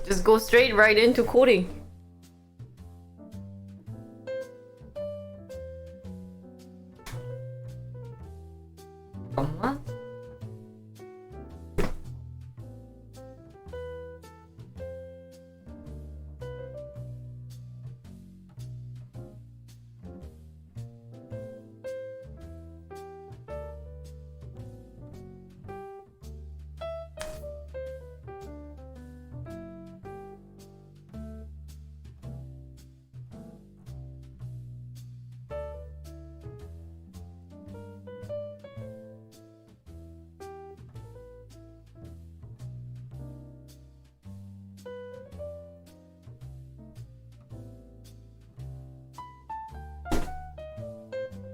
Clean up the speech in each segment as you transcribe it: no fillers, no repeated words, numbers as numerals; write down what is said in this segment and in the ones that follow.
Just go straight right into coding. 잠깐만.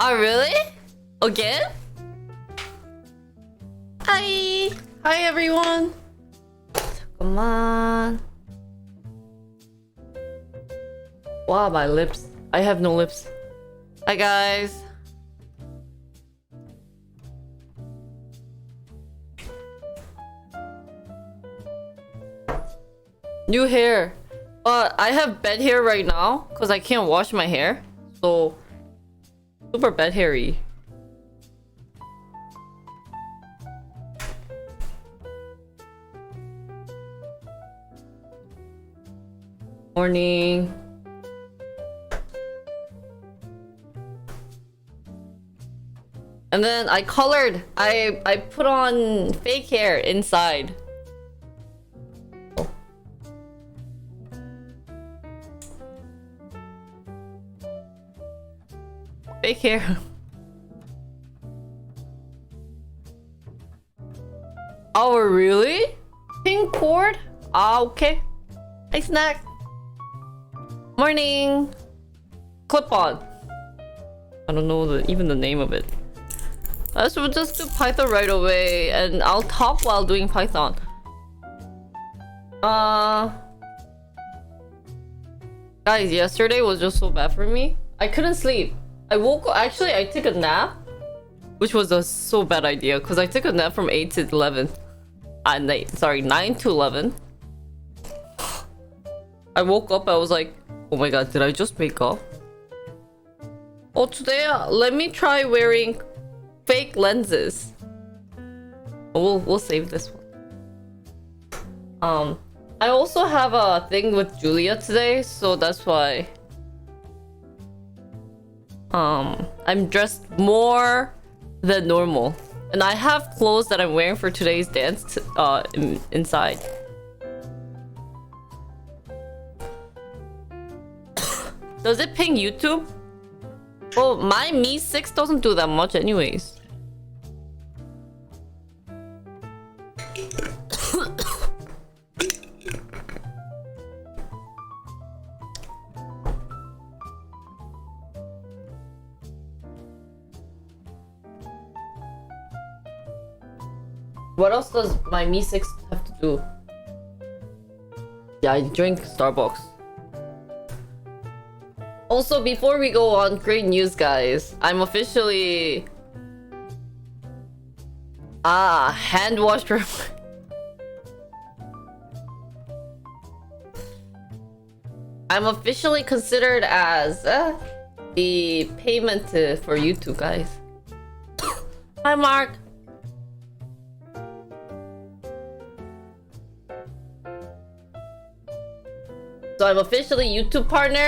Oh, really? Again? Hi! Hi, everyone! 잠깐만. Wow, my lips. I have no lips. Hi, guys. New hair. But I have bed hair right now because I can't wash my hair. So... super bad hairy. Morning. And then I colored. I put on fake hair inside. Fake hair. Oh, really? Pink cord? Ah, okay. Hey, snack. Morning. Clip on. I don't know even the name of it. Let's just do Python right away, and I'll talk while doing Python. Guys, yesterday was just so bad for me. I couldn't sleep. I woke up, actually I took a nap, which was a so bad idea because I took a nap from 8 to 11. 9 to 11. I woke up, I was like, oh my god, did I just wake up? Oh, today, let me try wearing fake lenses. We'll save this one. I also have a thing with Julia today, so that's why I'm dressed more than normal. And I have clothes that I'm wearing for today's dance inside. Does it ping YouTube? Well, my Mi 6 doesn't do that much anyways. What else does my Mi 6 have to do? Yeah, I drink Starbucks. Also, before we go on, great news, guys. I'm officially... hand wash for... I'm officially considered as the payment for YouTube, guys. Hi, Mark. So I'm officially YouTube partner.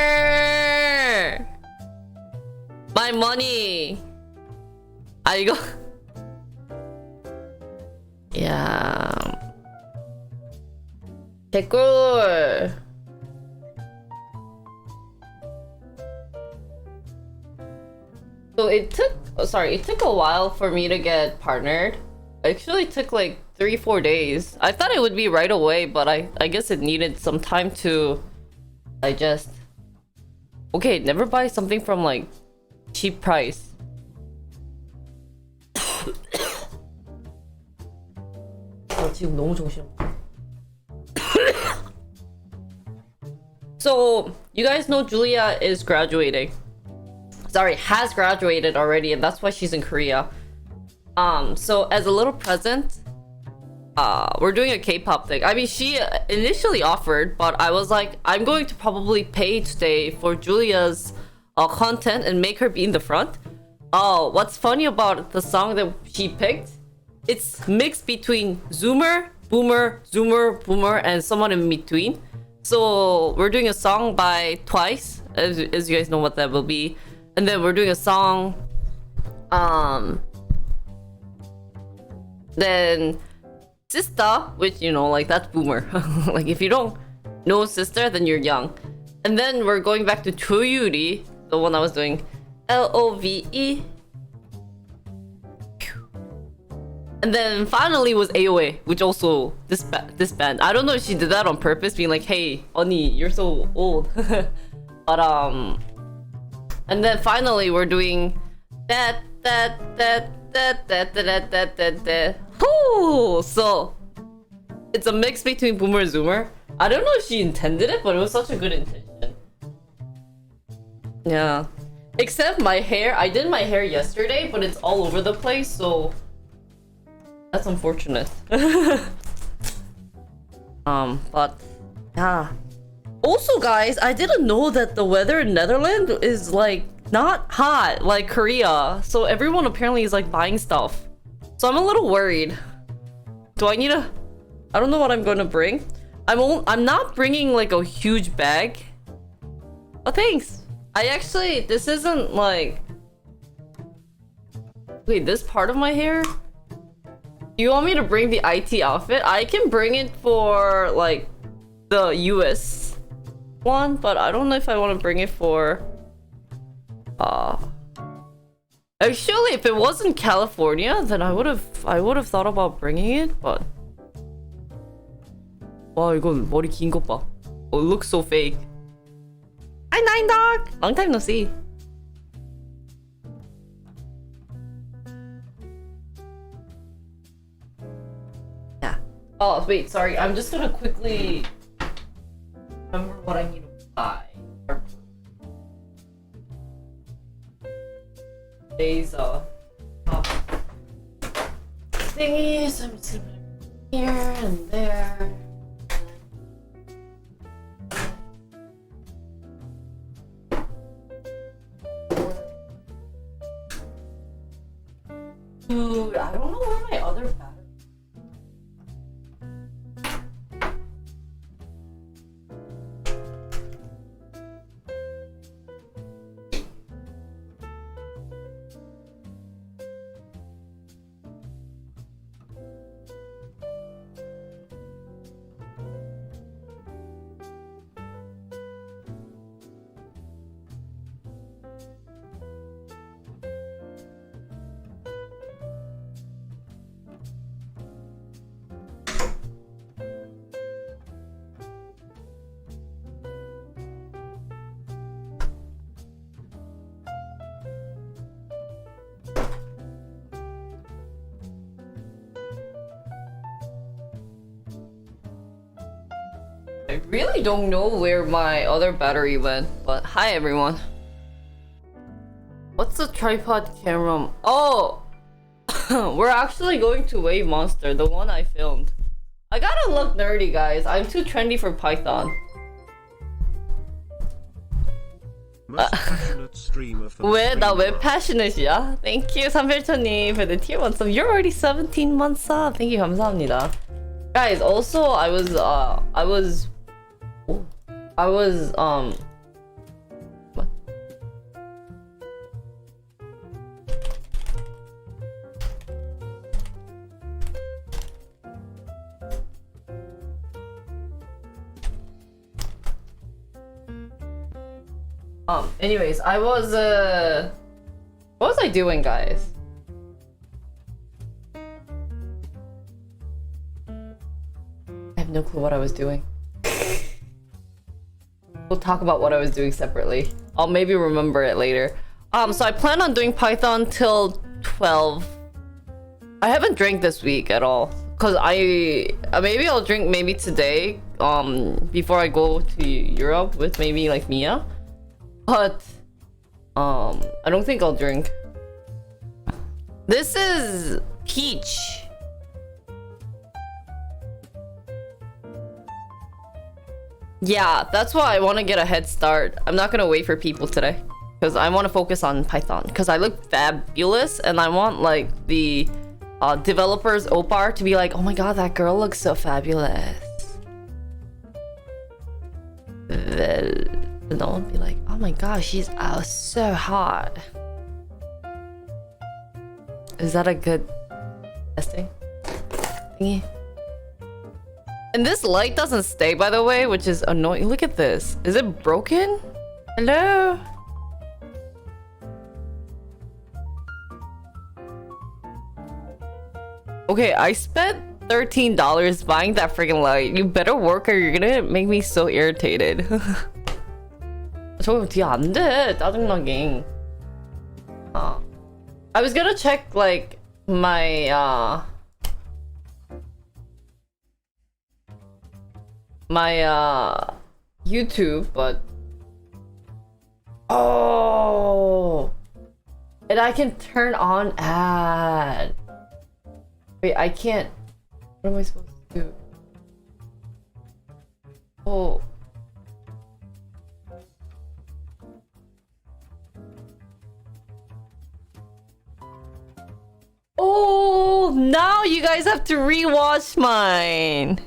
My money. 이거. Yeah. 댓글. So it took a while for me to get partnered. It actually took like 3-4 days. I thought it would be right away, but I guess it needed some time to digest. Okay, never buy something from like cheap price. 지금 너무 정신없어. So, you guys know Julia is graduating. Sorry, has graduated already, and that's why she's in Korea. So as a little present, we're doing a K-pop thing. I mean, she initially offered, but I was like, I'm going to probably pay today for Julia's content and make her be in the front. Oh, what's funny about the song that she picked? It's mixed between Zoomer, Boomer, Zoomer, Boomer, and someone in between. So we're doing a song by Twice, as you guys know what that will be. And then we're doing a song, then Sister, which, you know, like, that's Boomer. Like, if you don't know Sister, then you're young. And then we're going back to Choyuri, the one I was doing, Love. And then finally was AOA, which also this band. I don't know if she did that on purpose, being like, hey, Oni, you're so old. But and then finally we're doing that. Ooh, so it's a mix between Boomer and Zoomer. I don't know if she intended it, but it was such a good intention. Yeah. Except my hair. I did my hair yesterday, but it's all over the place, so that's unfortunate. But yeah. Also, guys, I didn't know that the weather in Netherlands is like not hot like Korea. So everyone apparently is like buying stuff. So I'm a little worried. Do I need a... I don't know what I'm going to bring. I'm not bringing like a huge bag. Oh, thanks. I actually... This isn't like... Wait, this part of my hair? Do you want me to bring the IT outfit? I can bring it for like the US one, but I don't know if I want to bring it for... Actually, if it wasn't California, then I would have thought about bringing it, but... Wow, 이거 머리 긴 것 봐. Oh, it looks so fake. Hi, Nine Dog! Long time no see. Yeah. Oh, wait, sorry. I'm just gonna quickly remember what I need to buy. Today's thingies. I'm just gonna put them here and there. Dude, I don't know where my other battery. I really don't know where my other battery went, but hi everyone. What's the tripod camera? Oh! We're actually going to Wave Monster, the one I filmed. I gotta look nerdy, guys. I'm too trendy for Python. 왜? 나 왜 passionate이야? Thank you, 삼별천님, for the tier 1 sub. You're already 17 months up. Thank you, 감사합니다. Guys, also, I was, what? Anyways, I was, what was I doing, guys? I have no clue what I was doing. We'll talk about what I was doing separately. I'll maybe remember it later. So I plan on doing Python till 12. I haven't drank this week at all. Cause maybe I'll drink maybe today, before I go to Europe with maybe like Mia. But, I don't think I'll drink. This is peach. Yeah, that's why I want to get a head start. I'm not gonna wait for people today because I want to focus on Python because I look fabulous and I want like the developers Opar to be like, oh my god, that girl looks so fabulous. No one be like, oh my gosh, she's so hot. Is that a good testing thingy? And this light doesn't stay, by the way, which is annoying. Look at this. Is it broken? Hello? Okay, I spent $13 buying that freaking light. You better work or you're gonna make me so irritated. 저거 뒤에 안 돼. 짜증나게. I was gonna check like my YouTube, but oh, and I can turn on ad. Wait, I can't. What am I supposed to do? Oh. Oh, now you guys have to rewatch mine.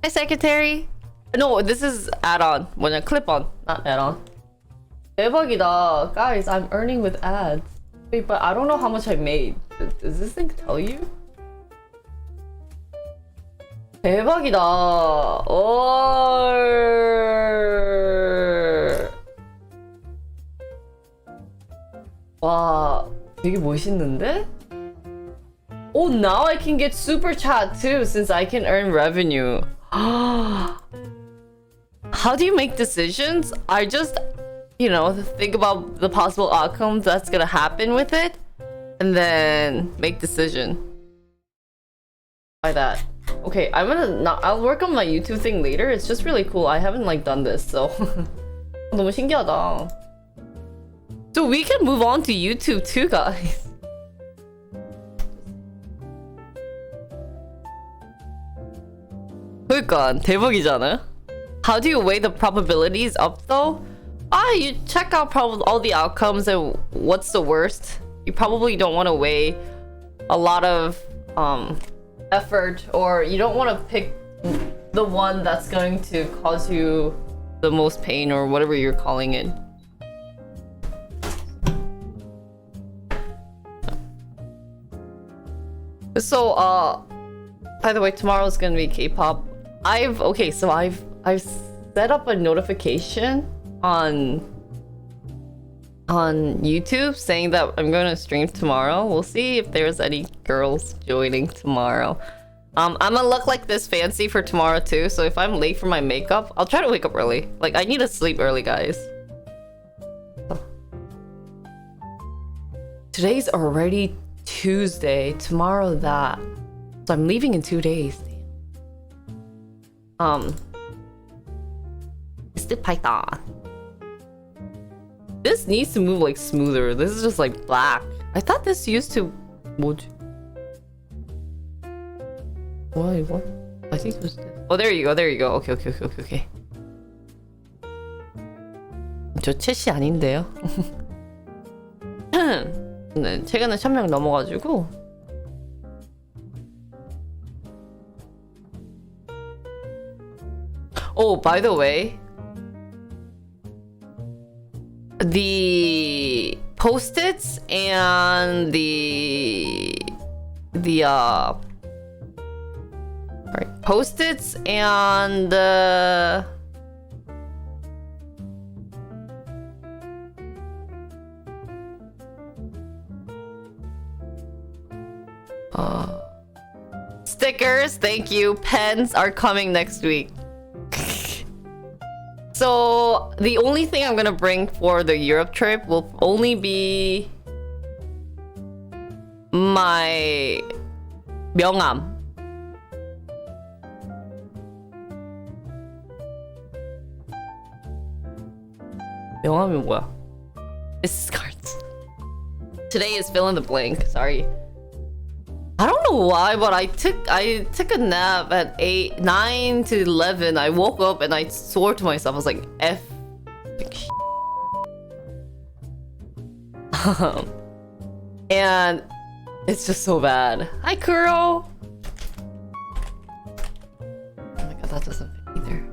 Hi, secretary. No, this is add-on. 뭐냐, clip-on, not add-on. 대박이다. Guys, I'm earning with ads. Wait, but I don't know how much I made. Does this thing tell you? 대박이다. 와, 되게 멋있는데? Oh, now I can get super chat too since I can earn revenue. How do you make decisions? I just, you know, think about the possible outcomes that's gonna happen with it and then make decision. By that. Okay, I'll work on my YouTube thing later. It's just really cool. I haven't like done this, so 너무 신기하다. So we can move on to YouTube too, guys. 그러니까 대박이잖아. How do you weigh the probabilities up though? You check out all the outcomes and what's the worst. You probably don't want to weigh a lot of effort, or you don't want to pick the one that's going to cause you the most pain or whatever you're calling it. So by the way, tomorrow's gonna be K-pop. I've set up a notification on YouTube saying that I'm gonna stream tomorrow. We'll see if there's any girls joining tomorrow. I'm gonna look like this fancy for tomorrow too, so if I'm late for my makeup, I'll try to wake up early. Like, I need to sleep early, guys. Today's already Tuesday, tomorrow that. So I'm leaving in 2 days. It's the Python. This needs to move like smoother. This is just like black. I thought this used to. What? I think it was this. Oh, there you go. There you go. Okay. 저 채시 아닌데요? 네, 최근에 1000명 넘어가지고. Oh, by the way, the post-its and post-its and stickers, thank you, pens are coming next week. So the only thing I'm gonna bring for the Europe trip will only be my 명함. 명함이 뭐야? This is cards. Today is fill in the blank. Sorry. I don't know why, but I took a nap at 9 to 11. I woke up and I swore to myself, I was like, F. And it's just so bad. Hi, Kuro. Oh my god, that doesn't fit either.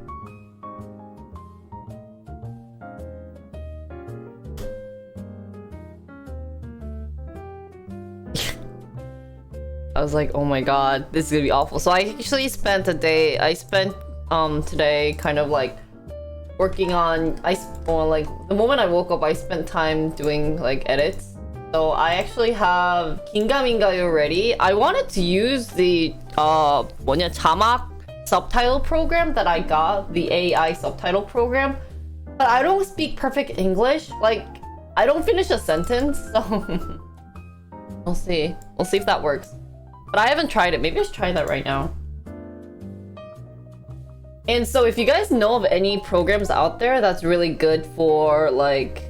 I was like, oh my god, this is gonna be awful. So I actually spent today kind of like working on, like the moment I woke up, I spent time doing like edits. So I actually have 긴가민가요 ready. I wanted to use the 자막 subtitle program that I got, the AI subtitle program, but I don't speak perfect English. Like, I don't finish a sentence, so we'll see if that works. But I haven't tried it. Maybe I should try that right now. And so if you guys know of any programs out there that's really good for like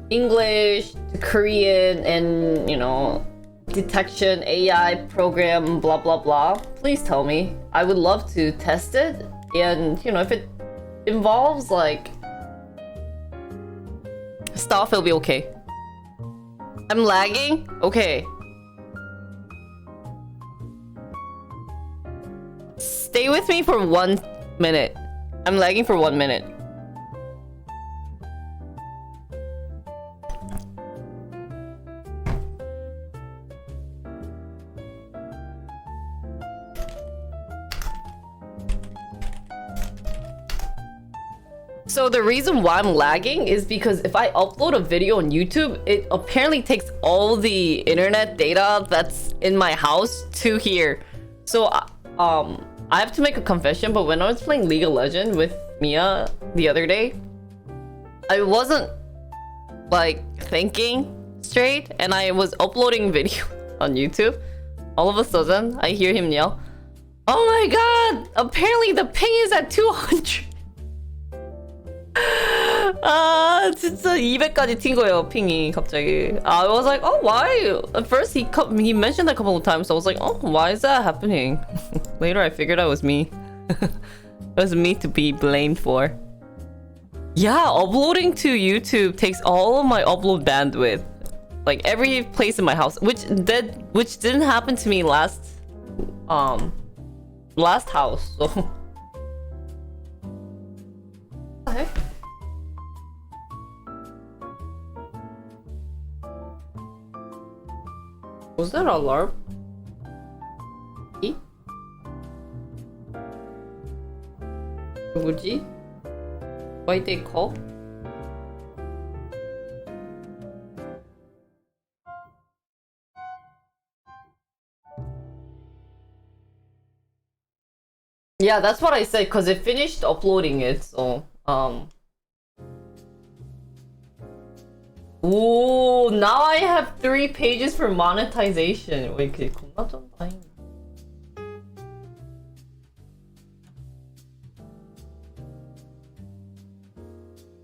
English to Korean and, you know, detection, AI program, blah blah blah, please tell me. I would love to test it, and you know, if it involves like stuff, it'll be okay. I'm lagging? Okay. Stay with me for 1 minute. I'm lagging for 1 minute. So the reason why I'm lagging is because if I upload a video on YouTube, it apparently takes all the internet data that's in my house to here. So I have to make a confession, but when I was playing League of Legends with Mia the other day, I wasn't like thinking straight, and I was uploading video on YouTube. All of a sudden, I hear him yell, "Oh my god! Apparently the ping is at 200." 아 진짜 200까지 튄 거예요, 핑이 갑자기. I was like, oh, why? At first he mentioned that a couple of times, so I was like, oh, why is that happening? Later I figured out it was me. It was me to be blamed for. Yeah, uploading to YouTube takes all of my upload bandwidth, like every place in my house, which didn't happen to me last house. So what the heck? Was that an alarm? 누구지? Why they call? Yeah, that's what I said, because it finished uploading it, so Ooh, now I have 3 pages for monetization. Wait, 그게 겁나 좀 다행이네.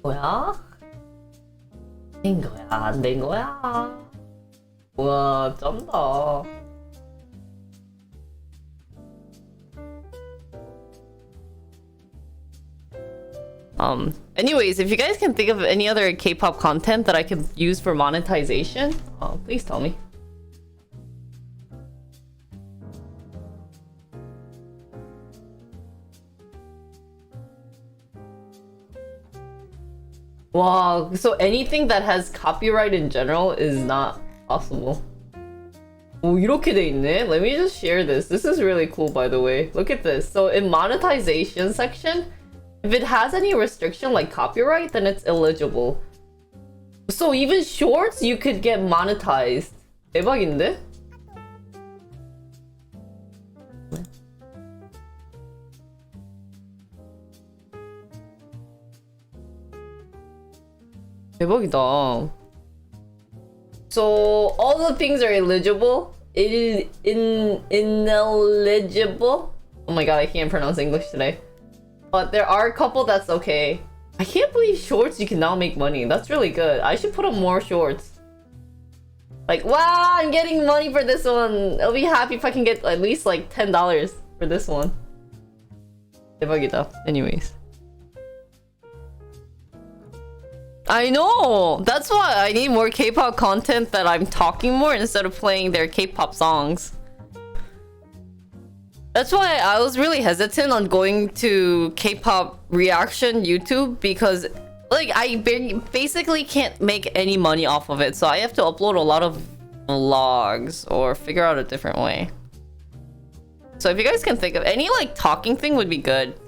뭐야? 된 거야? 안 된 거야? 우와, 쩐다. Anyways, if you guys can think of any other K-pop content that I can use for monetization, please tell me. Wow, so anything that has copyright in general is not possible. 오, 이렇게 돼 있네? Let me just share this. This is really cool, by the way. Look at this. So in monetization section, if it has any restriction like copyright, then it's eligible. So even shorts, you could get monetized. 대박인데? 대박이다. So all the things are eligible. Ineligible. Oh my god, I can't pronounce English today. But there are a couple that's okay. I can't believe shorts you can now make money. That's really good. I should put up more shorts. Like, wow, I'm getting money for this one. I'll be happy if I can get at least like $10 for this one. 대박이다. Anyways. I know! That's why I need more K-pop content that I'm talking more instead of playing their K-pop songs. That's why I was really hesitant on going to K-pop reaction YouTube because like I basically can't make any money off of it, so I have to upload a lot of vlogs or figure out a different way. So if you guys can think of any like talking thing would be good.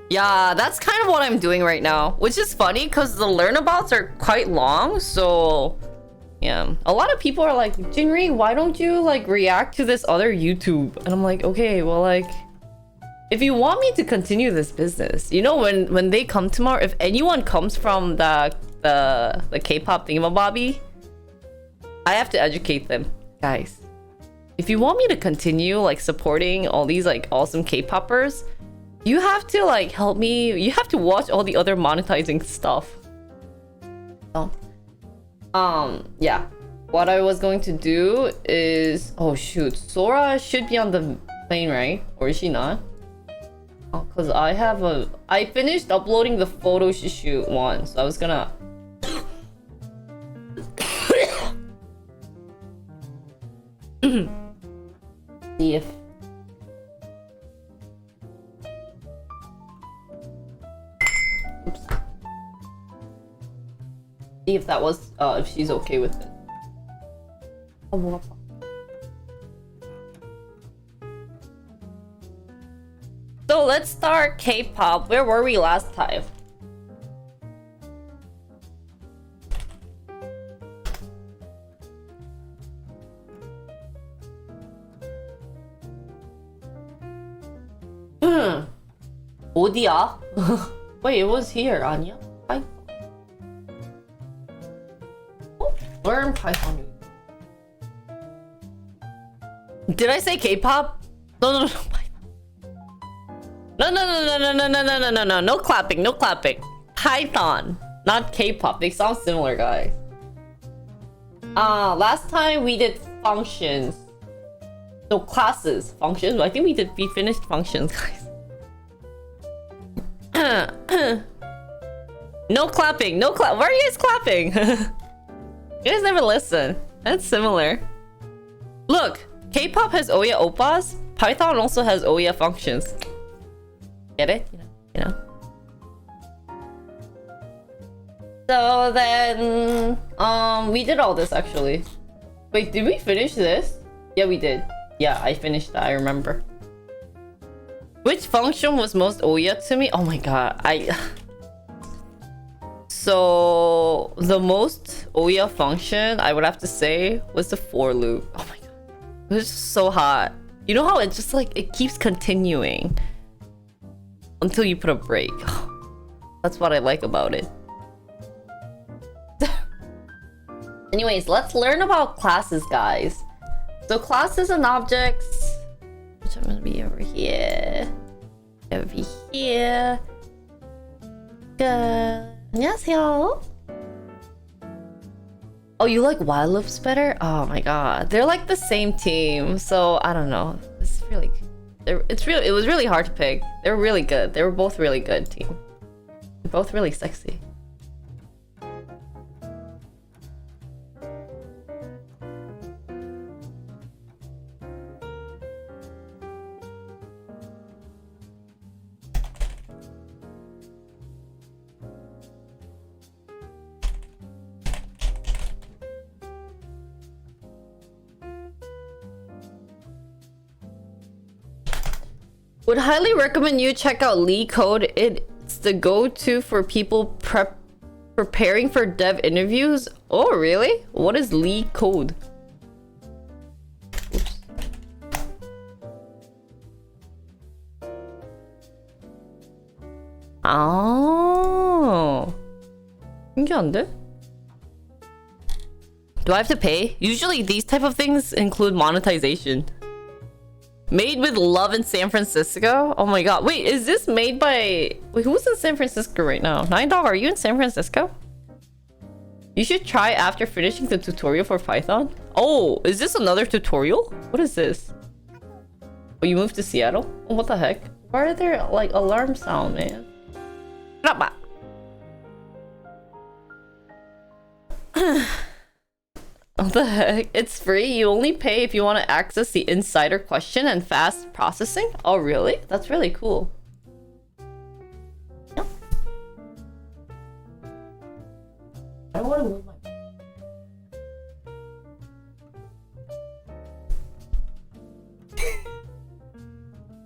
Yeah, that's kind of what I'm doing right now, which is funny because the learnabouts are quite long, so yeah. A lot of people are like, Jinri, why don't you like react to this other YouTube? And I'm like, okay, well, like, if you want me to continue this business, you know, when they come tomorrow, if anyone comes from the K-pop thingamabobby, I have to educate them, guys. If you want me to continue like supporting all these like awesome K-poppers, you have to like help me. You have to watch all the other monetizing stuff. Oh. Yeah. What I was going to do is... Oh, shoot. Sora should be on the plane, right? Or is she not? Oh, because I finished uploading the photo shoot one, so I was gonna... see if... Oops. See if that was, if she's okay with it. So let's start K-pop. Where were we last time? 어디야? Wait, it was here, 아니야? Learn Python. Did I say K-pop? No. No clapping, no clapping. Python, not K-pop. They sound similar, guys. Last time we did functions. No, classes. Functions? I think we finished functions, guys. No clapping, no clap. Why are you guys clapping? You guys never listen. That's similar. Look, K-pop has Oya oppas. Python also has Oya functions. Get it? You know. So then, we did all this actually. Wait, did we finish this? Yeah, we did. Yeah, I finished that. I remember. Which function was most Oya to me? Oh my god, So the most Oya function I would have to say was the for loop. Oh my god, it was just so hot. You know how it just like it keeps continuing until you put a break. That's what I like about it. Anyways, let's learn about classes, guys. So classes and objects, which I'm gonna be over here. Over here. Good. 안녕하세요. Oh, you like Wild Loops better? Oh my god, they're like the same team, so I don't know. It was really hard to pick. They were really good. They were both really good team. They're both really sexy. Would highly recommend you check out Lee Code. It's the go-to for people preparing for dev interviews. Oh, really? What is Lee Code? Oops. Oh. 신기한데? Do I have to pay? Usually these type of things include monetization. Made with love in San Francisco? Oh my god. Wait, is this made by... Wait, who's in San Francisco right now? $9, are you in San Francisco? You should try after finishing the tutorial for Python. Oh, is this another tutorial? What is this? Oh, you moved to Seattle? Oh, what the heck? Why are there like alarm sound, man? What the heck? It's free. You only pay if you want to access the insider question and fast processing. Oh, really? That's really cool. Yep. I don't want to move my...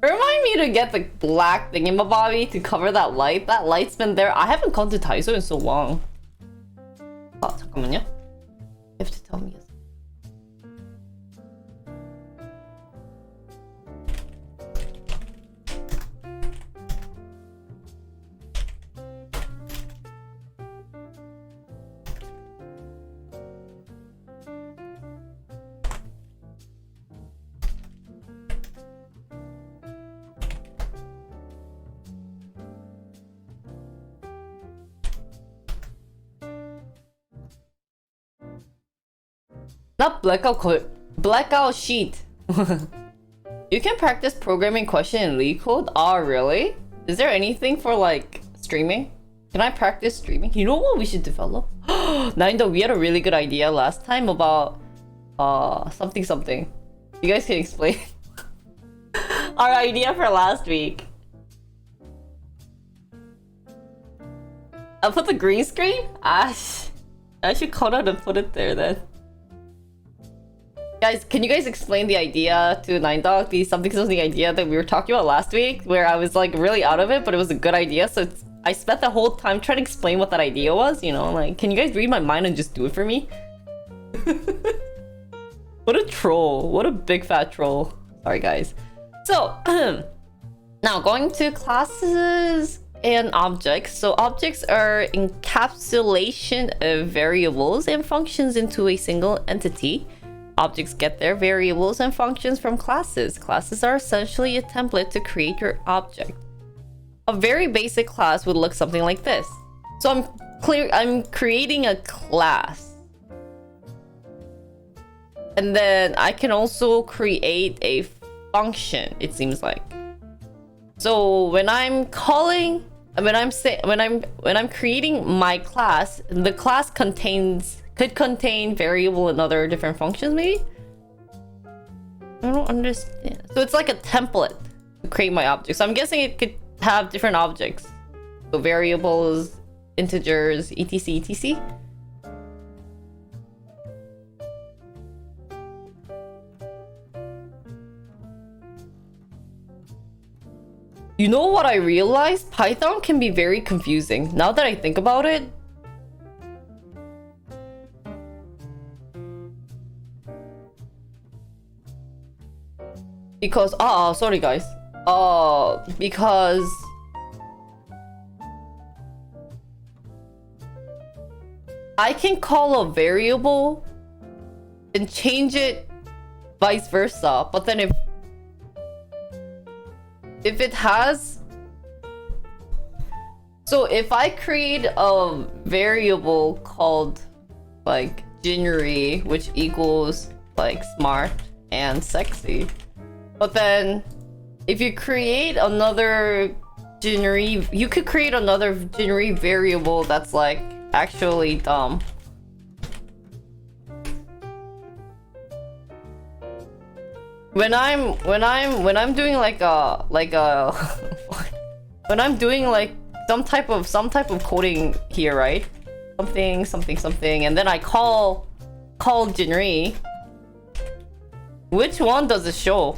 Remind me to get the black thingamabobby to cover that light. That light's been there. I haven't gone to Daiso in so long. 잠깐만요. You have to tell me. Not blackout sheet. You can practice programming question in LeetCode? Oh, really? Is there anything for like streaming? Can I practice streaming? You know what we should develop? Naindo, we had a really good idea last time about something. You guys can explain our idea for last week. I'll put the green screen? I should cut out and put it there then. Guys, can you guys explain the idea to Nine Dog? The something idea that we were talking about last week, where I was like really out of it, but it was a good idea. So I spent the whole time trying to explain what that idea was. You know, like, can you guys read my mind and just do it for me? What a troll! What a big fat troll! Sorry, guys. So now going to classes and objects. So objects are encapsulation of variables and functions into a single entity. Objects get their variables and functions from classes. Classes are essentially a template to create your object. A very basic class would look something like this. So I'm creating a class. And then I can also create a function, it seems like. So when I'm creating my class, the class could contain variable and other different functions, maybe? I don't understand. So it's like a template to create my object. So I'm guessing it could have different objects. So variables, integers, etc, etc. You know what I realized? Python can be very confusing. Now that I think about it, because sorry guys, because I can call a variable and change it vice versa, but then if it has, so if I create a variable called like Jinri, which equals like smart and sexy, but then if you create another Jinri, you could create another Jinri variable that's like actually dumb. When I'm doing like a when I'm doing like some type of coding here, right? Something, and then I call Jinri. Which one does it show?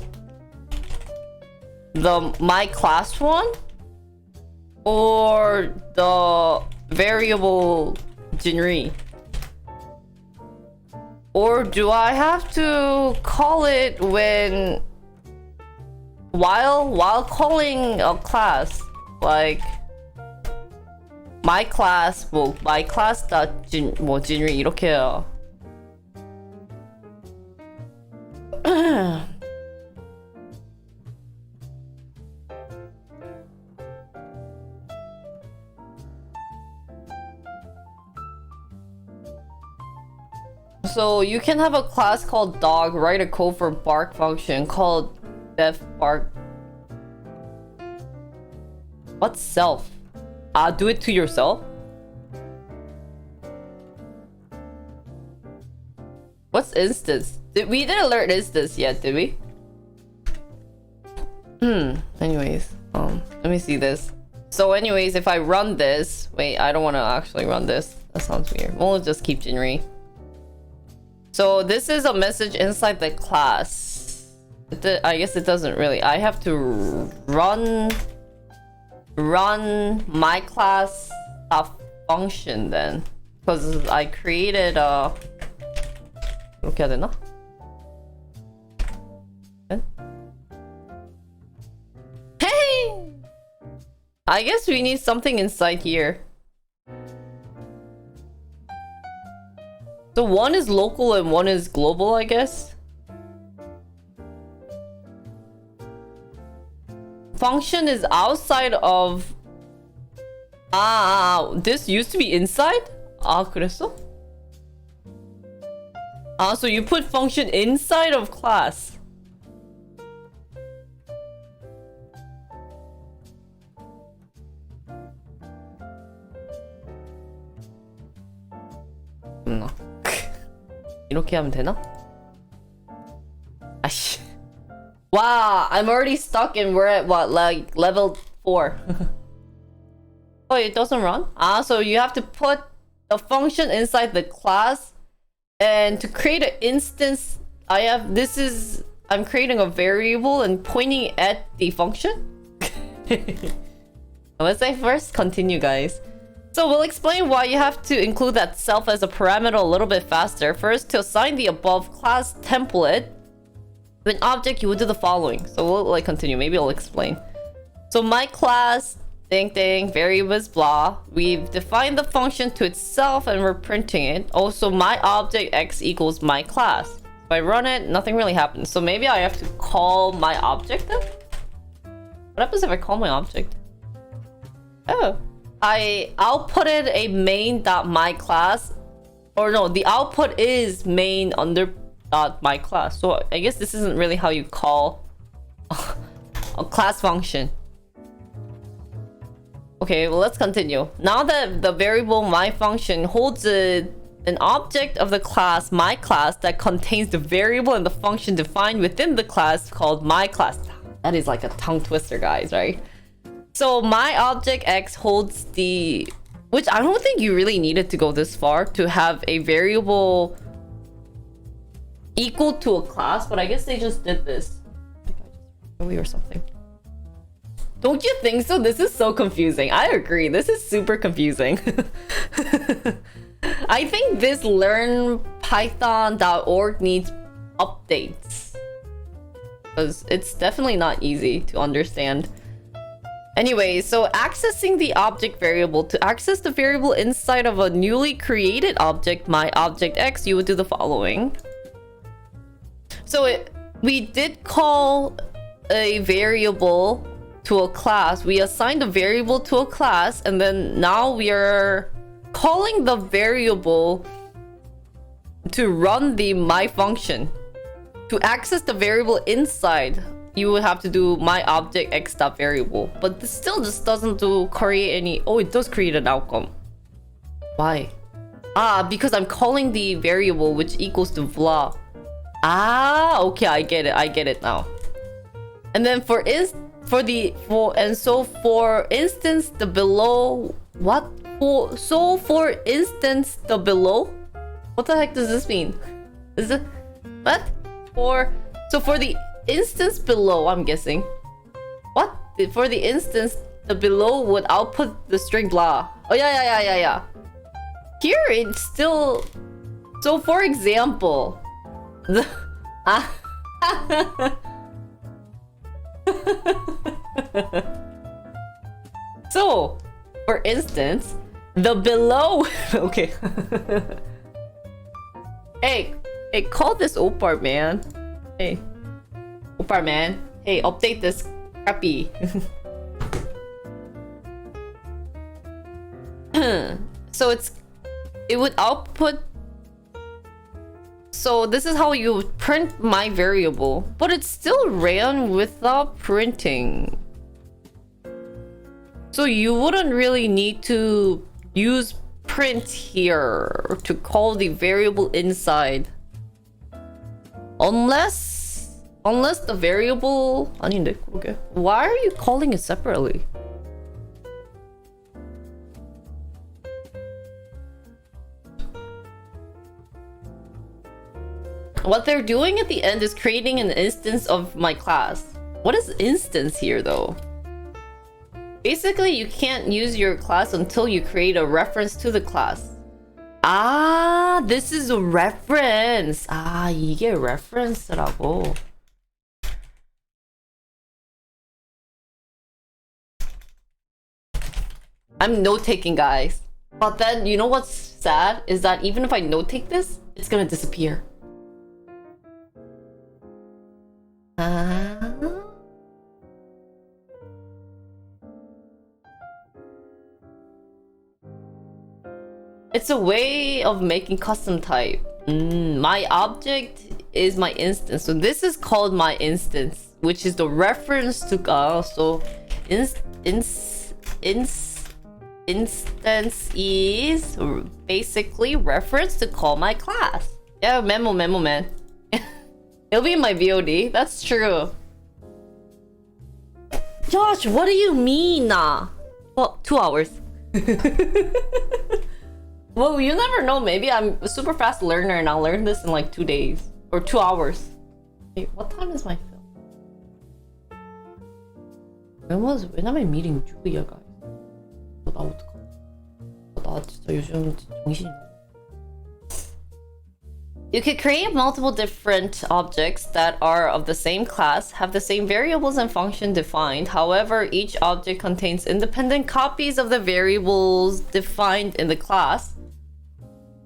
The my class one or the variable Jinri? Or do I have to call it while calling a class, like my class dot Jinri 이렇게 해요. So you can have a class called dog, write a code for bark function called def bark. What's self? Do it to yourself? What's instance? We didn't learn instance yet, did we? Anyways, let me see this. So anyways, if I run this... Wait, I don't want to actually run this. That sounds weird. We'll just keep generating. So this is a message inside the class. I guess it doesn't really... I have to run my class function then. Because I created a... 이렇게 해야 되나? Hey! I guess we need something inside here. So one is local and one is global, I guess. Function is outside of... this used to be inside? 그랬어? So you put function inside of class. 이렇게 하면 되나? 아씨. Wow, I'm already stuck and we're at what, like level 4. Oh, it doesn't run? So you have to put the function inside the class. And to create an instance, I'm creating a variable and pointing at the function. Let's say first continue, guys. So we'll explain why you have to include that self as a parameter a little bit faster. First, to assign the above class template to an object, you would do the following. So we'll continue. Maybe I'll explain. So my class, variable is blah. We've defined the function to itself and we're printing it. Also, my object x equals my class. If I run it, nothing really happens. So maybe I have to call my object then? What happens if I call my object? Oh. I outputted a main.myClass. Or no, the output is main under my class. So I guess this isn't really how you call a class function. Okay, well, let's continue. Now that the variable my function holds an object of the class my class that contains the variable and the function defined within the class called my class. That is like a tongue twister, guys, right? So my object x holds the... Which I don't think you really needed to go this far to have a variable equal to a class, but I guess they just did this. Or something. Don't you think so? This is so confusing. I agree. This is super confusing. I think this learnpython.org needs updates. Because it's definitely not easy to understand. Anyway, so accessing the object variable. To access the variable inside of a newly created object, my object x, you would do the following. So we did call a variable to a class. We assigned a variable to a class, and then now we are calling the variable to run the my function. To access the variable inside, you would have to do my object x dot variable, but this still just doesn't create any... Oh, it does create an outcome. Why? Because I'm calling the variable which equals to blah. Okay, I get it now. And then for instance the below... What? For instance the below? What the heck does this mean? Is it... What? For the instance below, I'm guessing. What? For the instance, the below would output the string blah. Oh, yeah. Here, it's still... So, for example... The... So, for instance, the below... Okay. Hey, call this Opar, man. Hey. Opar, man. Hey, update this crappy. So it would output So this is how you print my variable, but it still ran without printing. So you wouldn't really need to use print here to call the variable inside. Unless the variable 아닌데 그러게. Why are you calling it separately? What they're doing at the end is creating an instance of my class. What is instance here though? Basically, you can't use your class until you create a reference to the class. Ah, this is a reference. 아, 이게 reference라고. I'm note-taking, guys. But then, you know what's sad? Is that even if I note-take this, it's gonna disappear. It's a way of making custom type. My object is my instance. So this is called my instance, which is the reference to so instance is basically reference to call my class. Yeah, memo man. It'll be in my VOD. That's true. Josh, what do you mean? Well, 2 hours. Well, you never know. Maybe I'm a super fast learner and I'll learn this in like 2 days or 2 hours. Wait, what time is my film? When am I meeting Julia, guys? 나 어떡하? 나 진짜 요즘 정신이. You could create multiple different objects that are of the same class, have the same variables and function defined. However, each object contains independent copies of the variables defined in the class.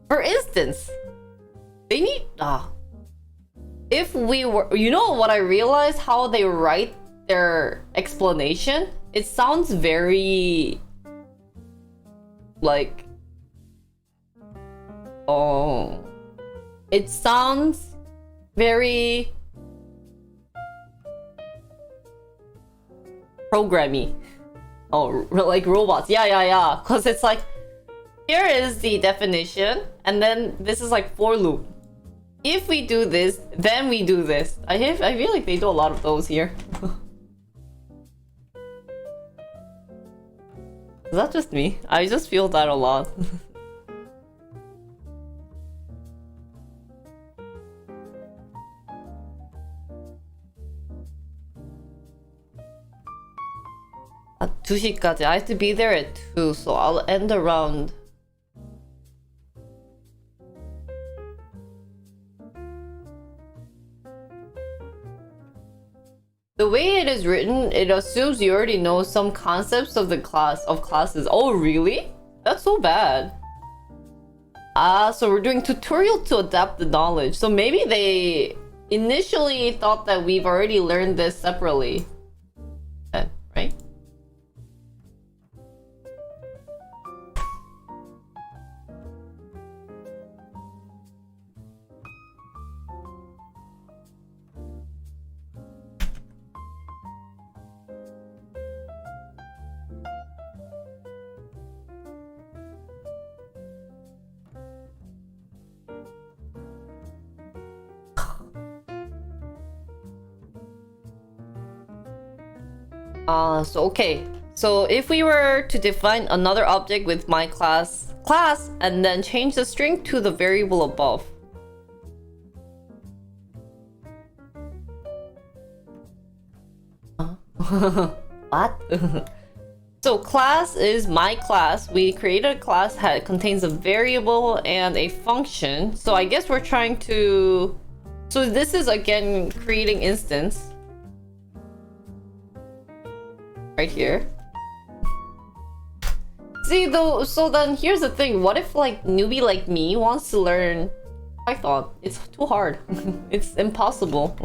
For instance, they need if we were, you know what I realized, how they write their explanation? It sounds very like it sounds very programmy. Oh, like robots. Yeah. Because it's like, here is the definition, and then this is like for loop. If we do this, then we do this. I feel like they do a lot of those here. Is that just me? I just feel that a lot. At 2시까지. I have to be there at 2, so I'll end around. The way it is written, it assumes you already know some concepts of the classes. Oh, really? That's so bad. So we're doing tutorial to adapt the knowledge. So maybe they initially thought that we've already learned this separately. Right? Okay. So if we were to define another object with my class, and then change the string to the variable above. What? So class is my class. We created a class that contains a variable and a function. So I guess we're trying to... So this is again creating instance. Right here. See though, so then here's the thing. What if like newbie like me wants to learn Python? It's too hard. It's impossible.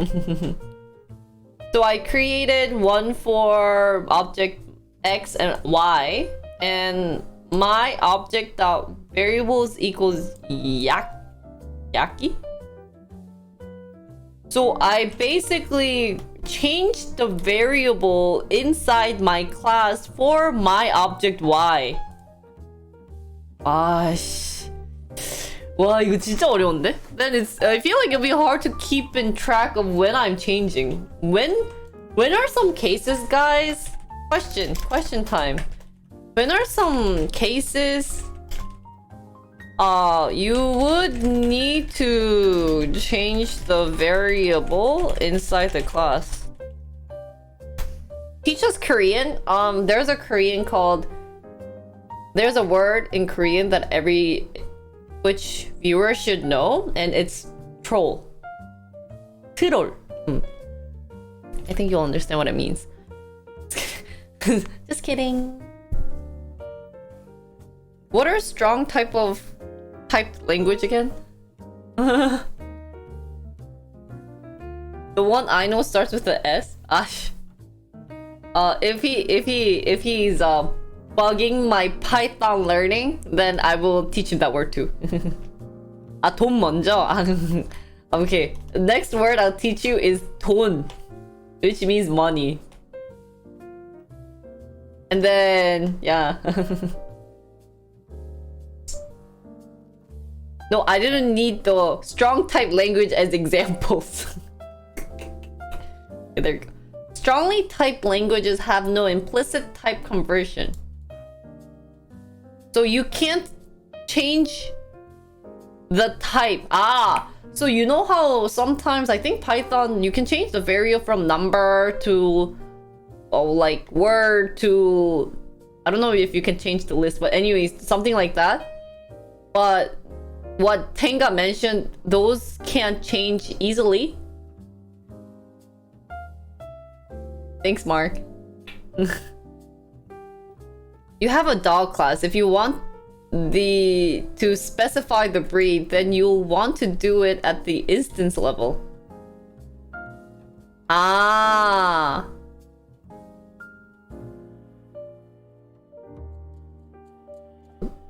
So I created one for object X and Y, and my object dot variables equals yaki. So I basically changed the variable inside my class for my object Y. 아씨. 와, 이거 진짜 어려운데? Then I feel like it'll be hard to keep in track of when I'm changing. When are some cases, guys? Question time. When are some cases you would need to change the variable inside the class? Teach us Korean. There's a word in Korean that which viewer should know, and it's troll. Troll. I think you'll understand what it means. Just kidding. What are strong typed language again? The one I know starts with the S. Ash. If he's bugging my Python learning, then I will teach him that word too. 돈 먼저. Okay. The next word I'll teach you is 돈, which means money. And then yeah. No, I didn't need the strong type language as examples. There you go. Strongly typed languages have no implicit type conversion. So you can't change the type. So you know how sometimes I think Python, you can change the variable from number to like word to, I don't know if you can change the list, but anyways, something like that. But what Tenga mentioned, those can't change easily. Thanks, Mark. You have a dog class. If you want to specify the breed, then you'll want to do it at the instance level.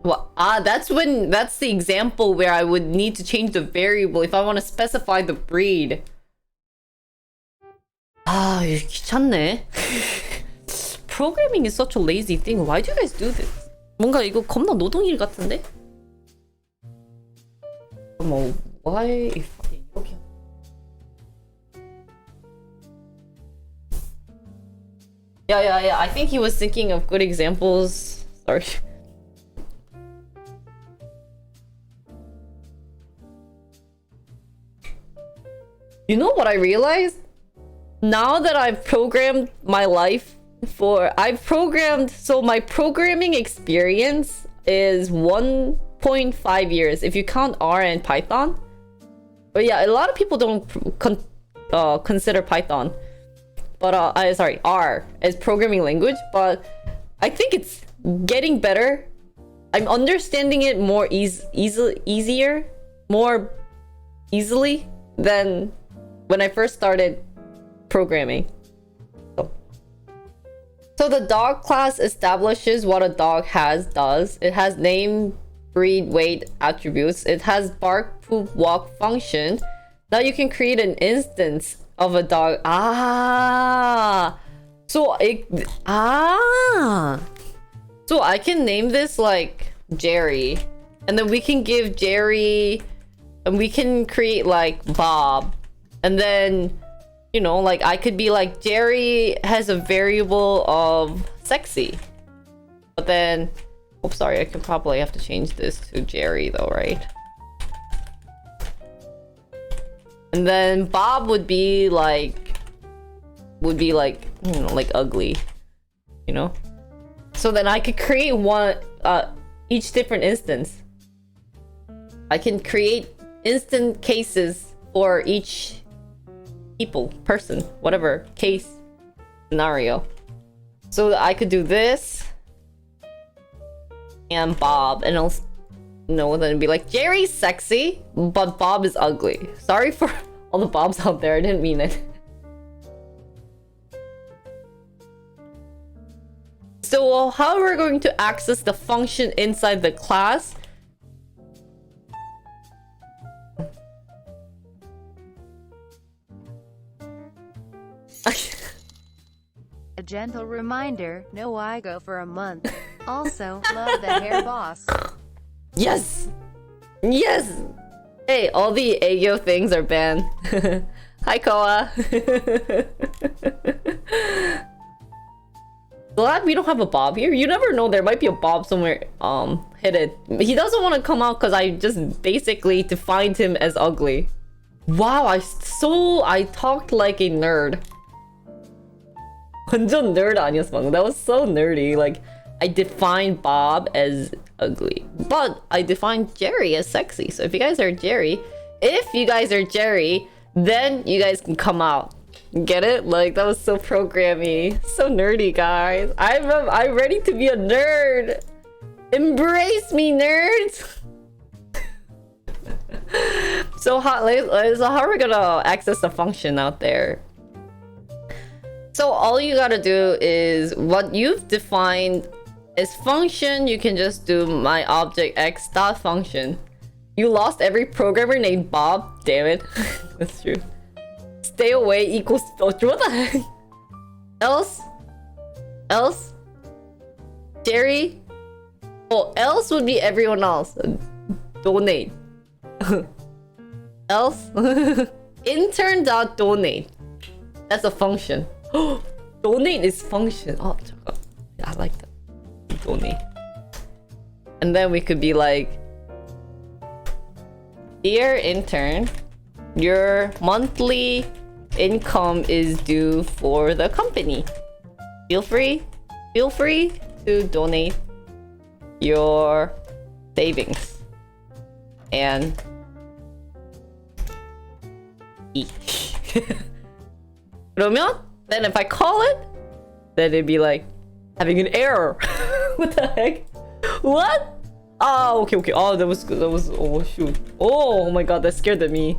Well, that's the example where I would need to change the variable if I want to specify the breed. 이거 귀찮네. Programming is such a lazy thing. Why do you guys do this? 뭔가 이거 겁나 노동일 같은데? 뭐, why? 이렇게. Yeah. I think he was thinking of good examples. Sorry. You know what I realized? Now that I've programmed my life so my programming experience is 1.5 years if you count R and Python. But yeah, a lot of people don't consider Python, but R as programming language. But I think it's getting better. I'm understanding it more more easily than when I first started programming. So the dog class establishes what a dog does. It has name, breed, weight, attributes. It has bark, poop, walk function. Now you can create an instance of a dog. So I can name this like Jerry, and then we can give Jerry, and we can create like Bob, and then, you know, like I could be like, Jerry has a variable of sexy. But then, oh, sorry, I could probably have to change this to Jerry though, right? And then Bob would be like, you know, like ugly, you know? So then I could create each different instance. I can create instant cases for each person, whatever case scenario. So I could do this and Bob, and I'll then it'd be like, Jerry's sexy, but Bob is ugly. Sorry for all the Bobs out there, I didn't mean it. So how we're going to access the function inside the class? A gentle reminder, no I go for a month. Also, love the hair boss. Yes! Yes! Hey, all the Aegyo things are banned. Hi, Koa. Glad we don't have a Bob here. You never know, there might be a Bob somewhere hidden. He doesn't want to come out because I just basically defined him as ugly. Wow, I talked like a nerd. 완전 nerd 아니었어 방금. That was so nerdy. Like, I defined Bob as ugly, but I defined Jerry as sexy. So if you guys are Jerry, then you guys can come out. Get it? Like, that was so programmy, so nerdy, guys. I'm ready to be a nerd. Embrace me, nerds. So how are we gonna access the function out there? So all you gotta do is what you've defined as function. You can just do my object x dot function. You lost every programmer named Bob. Damn it. That's true. Stay away equals what the heck? Else Jerry. Oh, else would be everyone else. Donate. Else intern dot donate. That's a function. Donate is function. Oh, 잠깐. I like that. Donate. And then we could be like, dear intern, your monthly income is due for the company. Feel free to donate your savings. And 그러면 then if I call it, then it'd be like having an error. What the heck? What? Oh, okay. Oh, that was oh shoot. Oh my god, that scared me.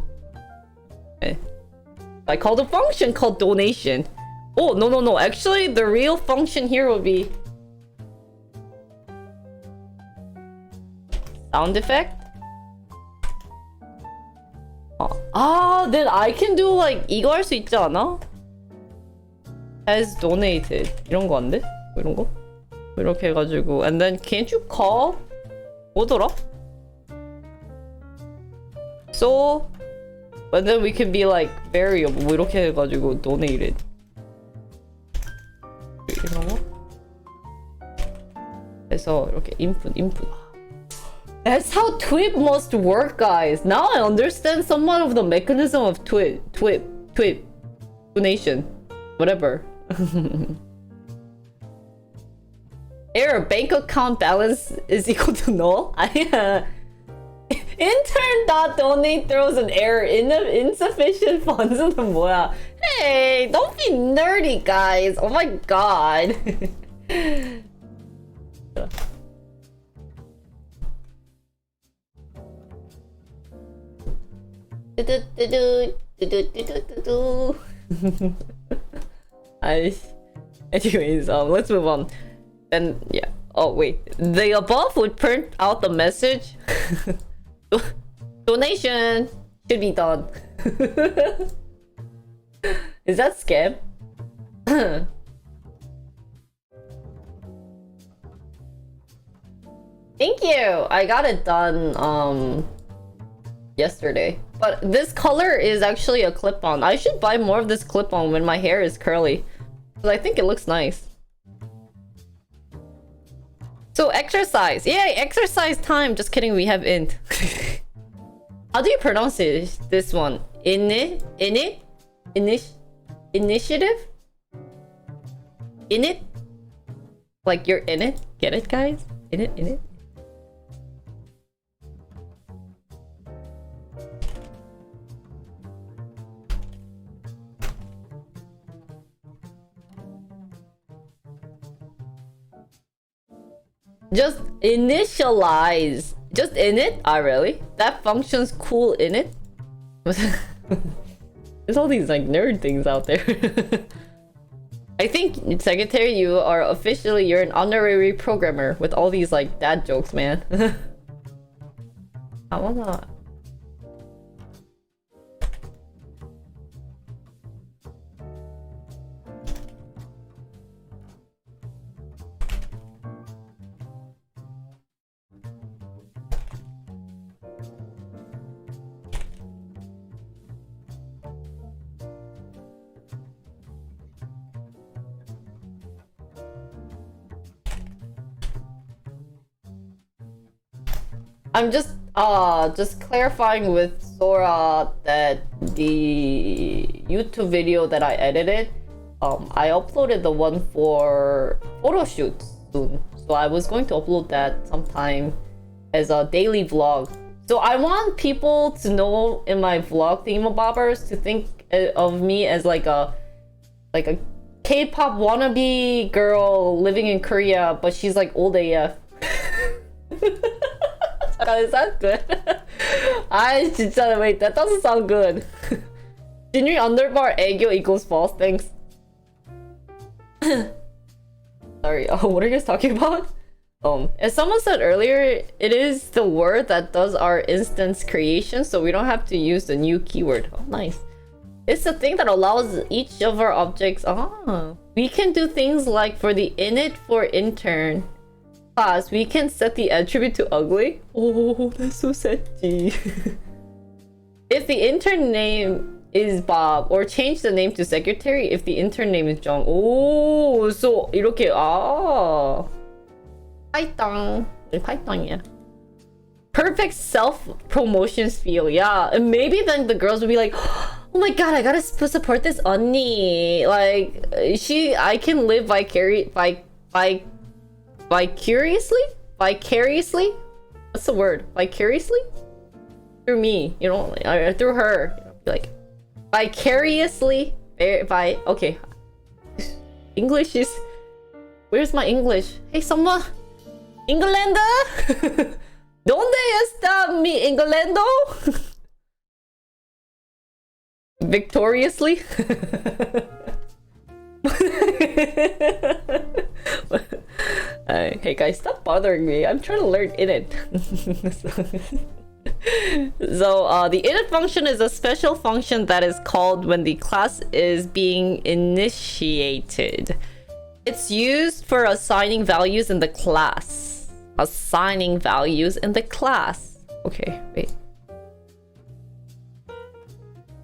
Okay. I called a function called donation. Oh no. Actually, the real function here would be sound effect. Then I can do like 이거 할 수 있지 않아? Has donated 이런 거 안 돼? 뭐 이런 거? 이렇게 해가지고 and then can't you call? 뭐더라? So and then we can be like variable 뭐 이렇게 해가지고 donated 이런 거? 그래서 이렇게 input. That's how TWIP must work, guys. Now I understand somewhat of the mechanism of TWIP, donation, whatever. Error, bank account balance is equal to null. Intern.donate throws an error in insufficient funds. 뭐야? Hey, don't be nerdy, guys. Oh my god. Anyways, let's move on. And yeah. Oh wait, the above would print out the message. Donation should be done. Is that scam? Thank you. I got it done yesterday. But this color is actually a clip-on. I should buy more of this clip-on when my hair is curly, because I think it looks nice. So exercise. Yay, exercise time. Just kidding, we have int. How do you pronounce it? This one. Initiative? In it? Like you're in it? Get it, guys? In it? Just initialize. Just in it? Ah, really? That function's cool in it? There's all these like nerd things out there. I think, Secretary, you're an honorary programmer with all these like dad jokes, man. I wanna... I'm just clarifying with Sora that the YouTube video that I edited, I uploaded the one for photo shoots soon. So I was going to upload that sometime as a daily vlog. So I want people to know in my vlog thingamabobbers to think of me as like a K-pop wannabe girl living in Korea, but she's like old AF. Is that good? I 진짜 wait, that doesn't sound good. Junior underbar 애교 equals false. Thanks. Sorry. Oh, what are you guys talking about? As someone said earlier, it is the word that does our instance creation, so we don't have to use the new keyword. Oh, nice. It's the thing that allows each of our objects. We can do things like for the init for intern class, we can set the attribute to ugly. Oh, that's so setty. If the intern name is Bob, or change the name to secretary if the intern name is Jung. Oh, so 이렇게 파이팅. 파이팅이야. Perfect self-promotion feel. Yeah, and maybe then the girls will be like, oh my god, I gotta support this 언니. Like, I can live vicariously? What's the word? Vicariously? Through me, you know, through her. Like, vicariously. Okay. English is... Where's my English? Hey, someone. Englander? ¿Dónde está mi Englando? Victoriously? Hey guys, stop bothering me. I'm trying to learn init. So the init function is a special function that is called when the class is being initiated. It's used for assigning values in the class. Assigning values in the class. Okay, wait.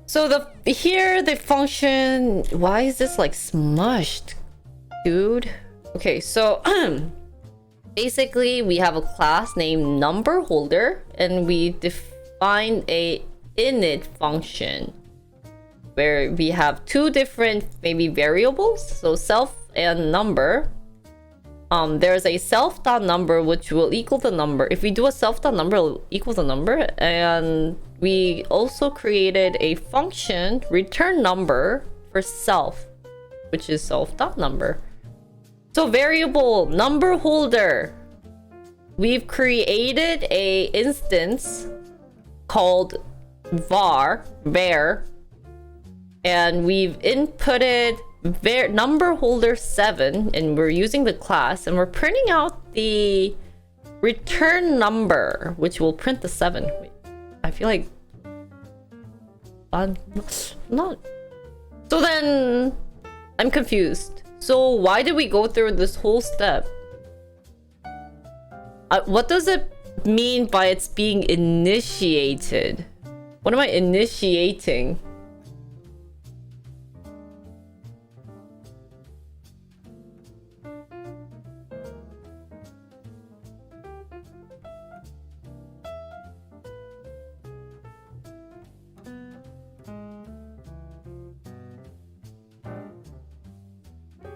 So the function, why is this like smushed, dude? Okay, so basically we have a class named number holder, and we define a init function where we have two different maybe variables, so self and number. There's a self.number which will equal the number. If we do a self.number, it'll equal the number. And we also created a function return number for self, which is self.number. So variable number holder, we've created a instance called var, and we've inputted number holder 7, and we're using the class, and we're printing out the return number, which will print the 7. Wait, I feel like I'm not. So then I'm confused. So why did we go through this whole step? What does it mean by it's being initiated? What am I initiating?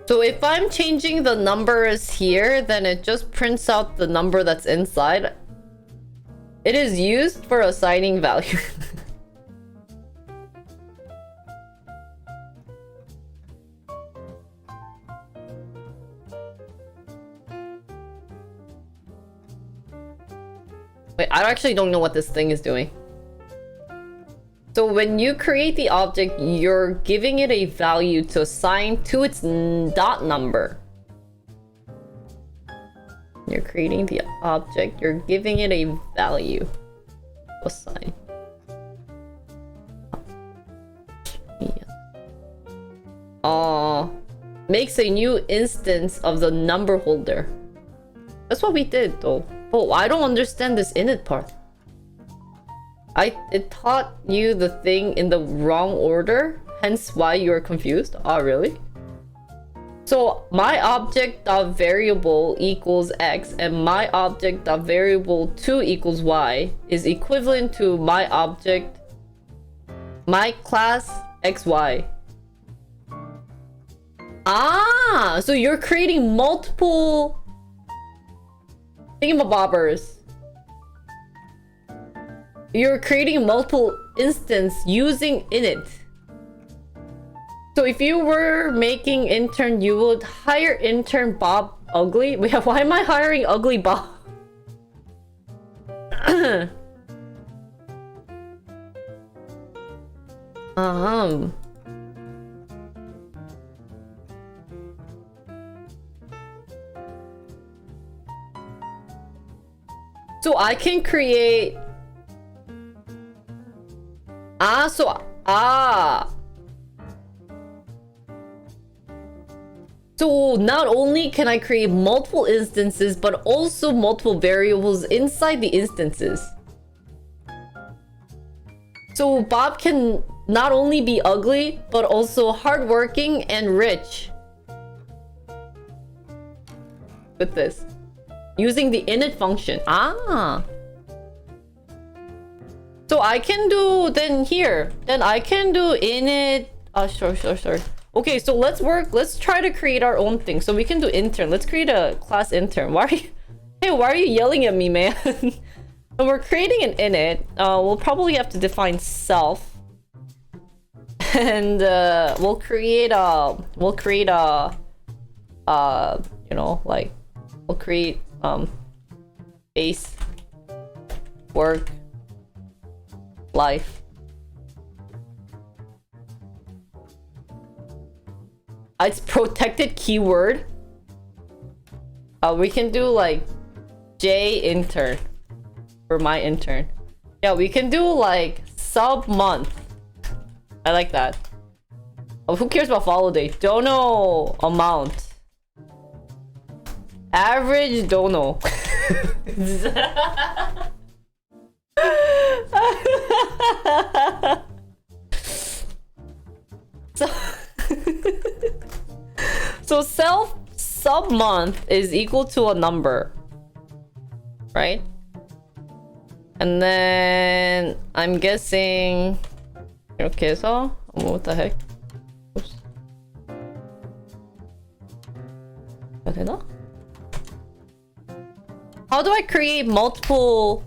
So if I'm changing the numbers here, then it just prints out the number that's inside. It is used for assigning value. Wait, I actually don't know what this thing is doing. So when you create the object, you're giving it a value to assign to its dot number. You're creating the object, you're giving it a value to assign. Makes a new instance of the number holder. That's what we did though. Oh, I don't understand this init part. It taught you the thing in the wrong order, hence why you're confused. Oh, really? So my object dot variable equals x and my object dot variable 2 equals y is equivalent to my class xy. Ah, so you're creating multiple thingamabobbers. You're creating multiple instance using init. So if you were making intern, you would hire intern Bob Ugly. Wait, why am I hiring Ugly Bob? So I can create. So not only can I create multiple instances, but also multiple variables inside the instances. So Bob can not only be ugly, but also hardworking and rich. With this. Using the init function. Ah. So I can do then here. Then I can do init. Sure. Okay, so let's try to create our own thing. So we can do intern. Let's create a class intern. Why are you yelling at me, man? So we're creating an init. We'll probably have to define self. And we'll create base work life. It's protected keyword. We can do like J intern for my intern. Yeah, we can do like sub month. I like that. Oh, who cares about follow date? Dono amount. Average dono. So self sub month is equal to a number, right? And then I'm guessing 이렇게 해서 what the heck? Oops. 되나? How do I create multiple?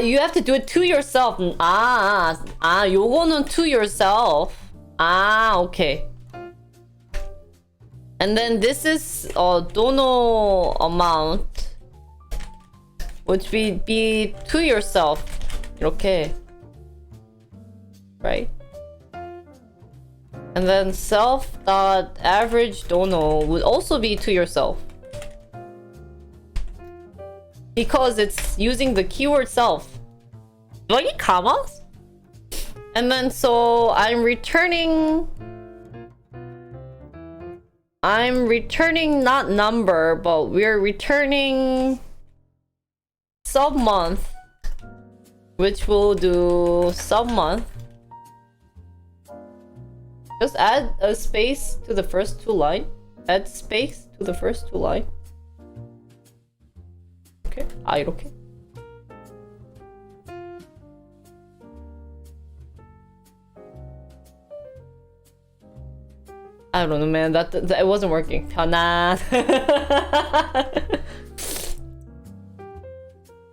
You have to do it to yourself. 요거는 to yourself. Okay. And then this is dono amount, which would be to yourself. 이렇게. Right? And then self dot average dono would also be to yourself. Because it's using the keyword self. Do I get commas? And then so I'm returning not number, but we're returning sub month, which will do sub month. Just add a space to the first two lines. Add space to the first two lines. Okay. 이렇게. I don't know, man. That it wasn't working. Nah.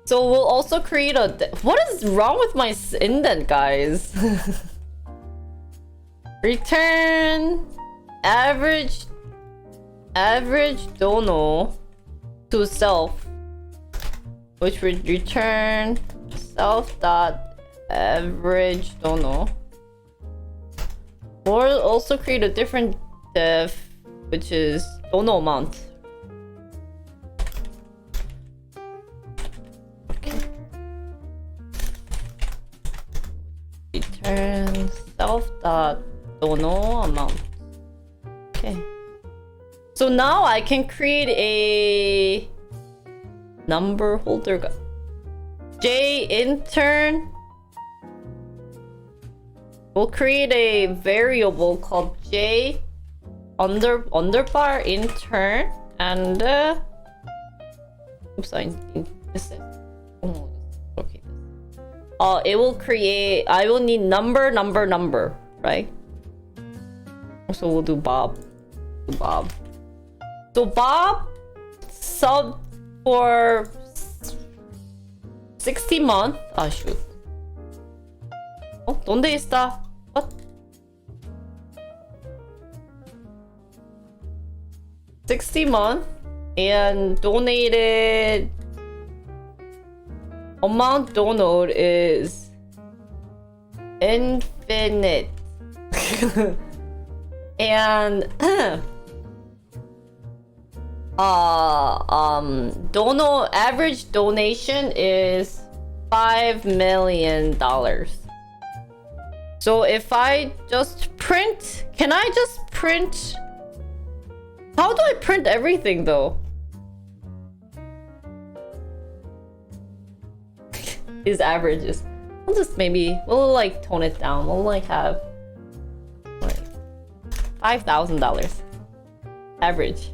So we'll also create a. What is wrong with my indent, guys? Return average dono to self, which would return self dot average dono. Or also create a different def, which is dono amount. Okay. Return self dot dono amount. Okay. So now I can create a number holder. J intern. We'll create a variable called J underbar intern and oops, this is okay. It will create. I will need number, right? So we'll do Bob. So Bob sub for 60 month. Ah, shoot. ¿Dónde está? What? 60 month and donated amount donated is infinite. And average donation is $5 million. So if I just print, can I just print? How do I print everything though? His averages. We'll just we'll like tone it down. We'll like have like $5,000 average.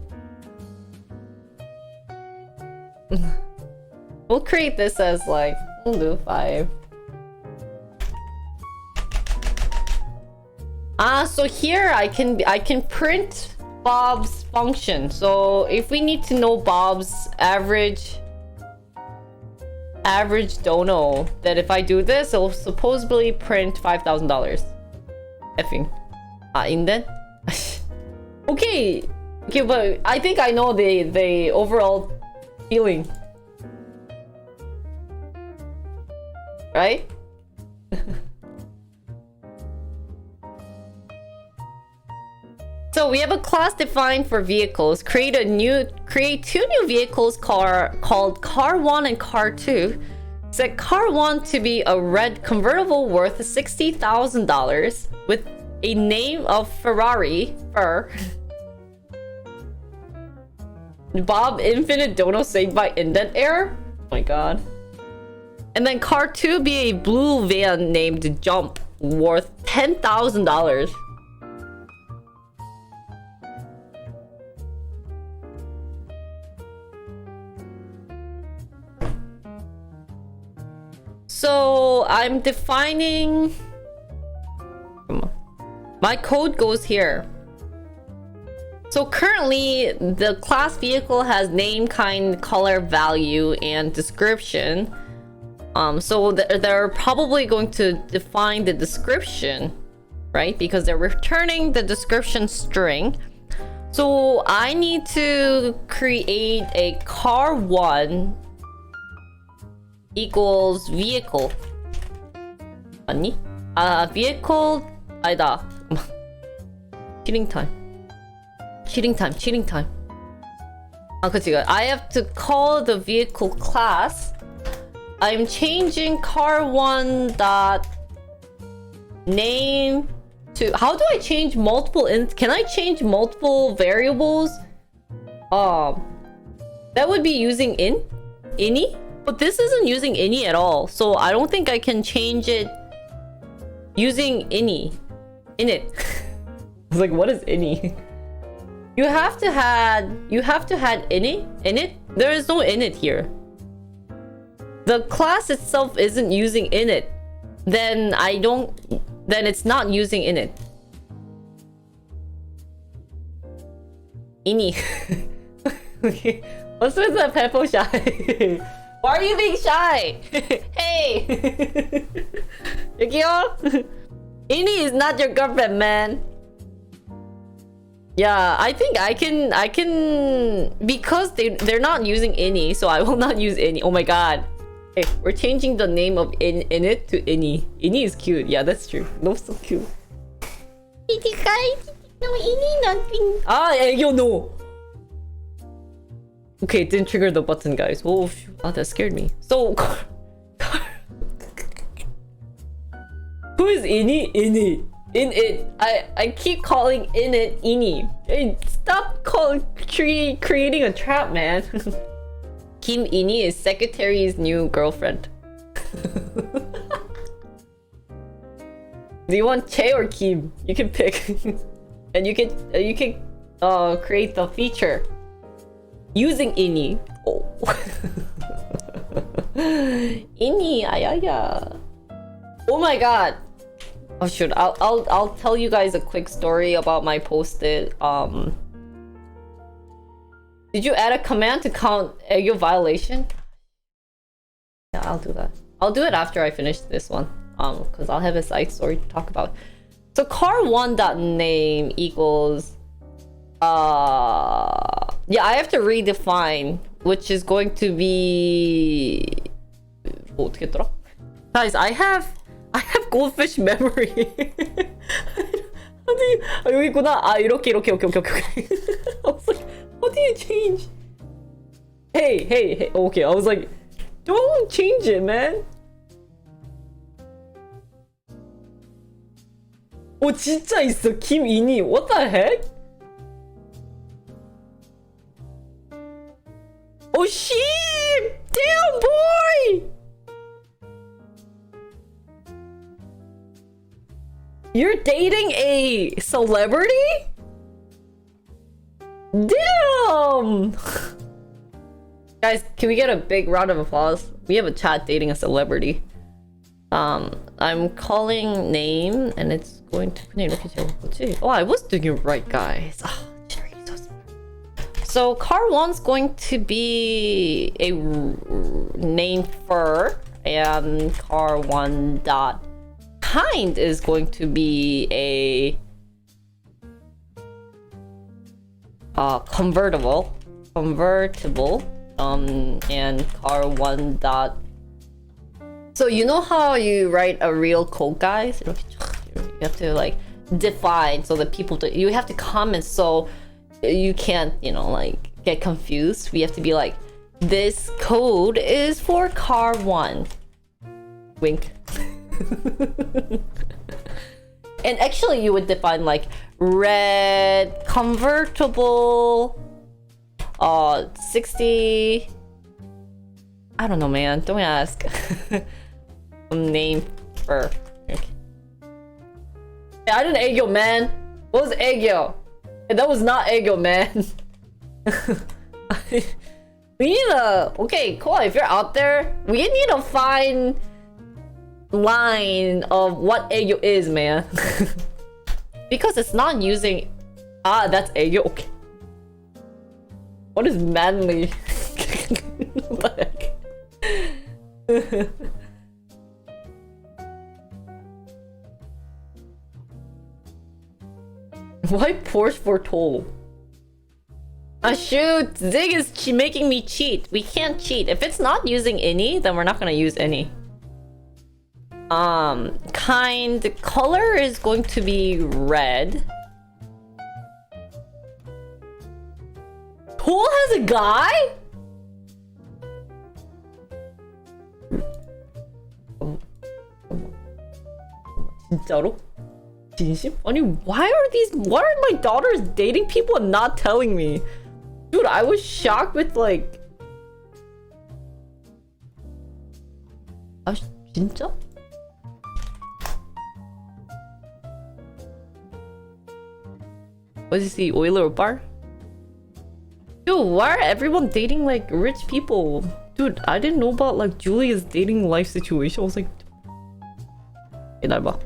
We'll create this as like, we'll do 5. So here I can print Bob's function. So if we need to know Bob's average dono, that if I do this, it'll supposedly print $5,000. Effing. Indent? Okay, but I think I know the overall feeling. Right? So we have a class defined for vehicles. Create 2 new vehicles called Car 1 and Car 2. Set Car 1 to be a red convertible worth $60,000 with a name of Ferrari. Bob infinite dono saved by indent error. Oh my god. And then Car 2 be a blue van named Jump worth $10,000. So I'm defining. My code goes here. So currently the class vehicle has name, kind, color, value, and description. So they're probably going to define the description, right? Because they're returning the description string. So I need to create a car 1 equals vehicle. 아니? vehicle 아니다. cheating time. 그치. I have to call the vehicle class. I'm changing car1 dot name to. How do I change multiple? Can I change multiple variables? That would be using ini. But this isn't using ini at all, so I don't think I can change it using init. I was like, what is ini? You have to add init. There is no init here. The class itself isn't using init. Then it's not using init. Ini. Okay. What's with the Peppo shy? Why are you being shy? Hey! 여기요? Ini is not your girlfriend, man. Yeah, I think I can because they're not using ini, so I will not use ini. Oh my god. Hey, we're changing the name of init to ini. Ini is cute. Yeah, that's true. That's so cute. No, ini nothing. You know. Okay, it didn't trigger the button, guys. Oh, that scared me. So, who is ini? Ini. In it. I keep calling init ini. Hey, stop creating a trap, man. Kim Ini is secretary's new girlfriend. Do you want Che or Kim? You can pick. And you can create the feature using ini. Oh. Ini ayaya. Oh my god. Oh shoot, I'll tell you guys a quick story about my post-it. Did you add a command to count egg violation? Yeah, I'll do that. I'll do it after I finish this one. Because I'll have a side story to talk about. So car1.name equals yeah, I have to redefine, which is going to be 어떻게 했더라? Guys, I have goldfish memory. How do you 여기 있구나. 아, 이렇게. I was like, how do you change? Hey. Okay, I was like, don't change it, man. 오, 진짜 있어. 김이니. What the heck? Oh shit! Damn, boy! You're dating a celebrity? Damn! Guys, can we get a big round of applause? We have a chat dating a celebrity. I'm calling name and it's going to 그냥 이렇게 적었지? Oh, I was doing it right, guys. So car1's going to be a name for, and car1 dot kind is going to be a convertible, and car1 dot. So you know how you write a real code, guys? You have to like define so that people you have to comment so you can't, you know, like get confused. We have to be like, this code is for car1. Wink. And actually you would define like red convertible 60. I don't know, man. Don't ask. Name for. Okay. I didn't egg yo, man. What was egg yo? That was not egg yo, man. We need a. Okay, cool. If you're out there, we need a fine line of what egg yo is, man. Because it's not using. Ah, that's egg yo. Okay. What is manly? What the heck? Why Porsche for toll? Ah shoot! Zig is making me cheat. We can't cheat. If it's not using any, then we're not gonna use any. Kind color is going to be red. Toll has a guy? 진짜로? 진심? 아니, why are my daughters dating people and not telling me? Dude, I was shocked with like... 아, 진짜? What is he, Euler bar? Dude, why are everyone dating like rich people? Dude, I didn't know about like Julia's dating life situation. I was like... 기다려봐.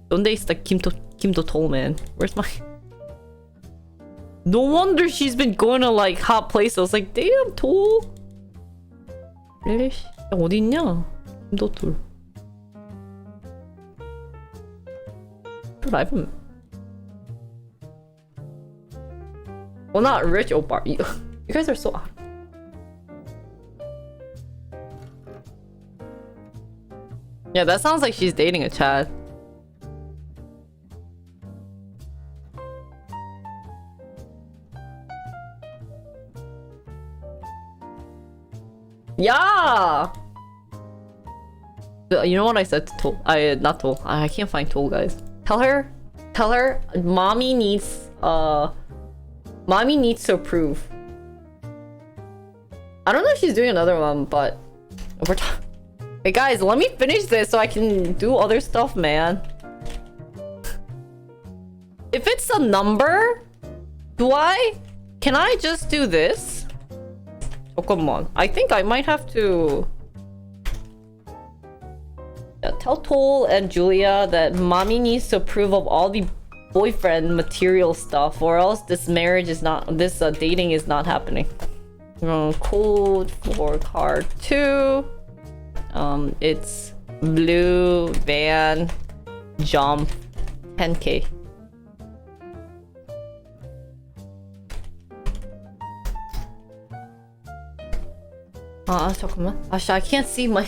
¿Dónde está Kimto Toll, man? Where's my... No wonder she's been going to like hot places. I was like, damn, Toll. Really? 어디 있냐? Kimto Toll. Dude, I haven't... Well, not rich, Opar. You guys are so odd. Yeah, that sounds like she's dating a Chad. Yeah! You know what I said to Toll? Not Toll. I can't find Toll, guys. Tell her, mommy needs to approve. I don't know if she's doing another one, but Hey guys, let me finish this so I can do other stuff, man. If it's a number, can I just do this? 잠깐만. I think I might have to tell Toll and Julia that mommy needs to approve of all the boyfriend material stuff, or else this marriage is not, this dating is not happening. Code for card 2. It's blue van jump 10k. 잠깐만. I can't see my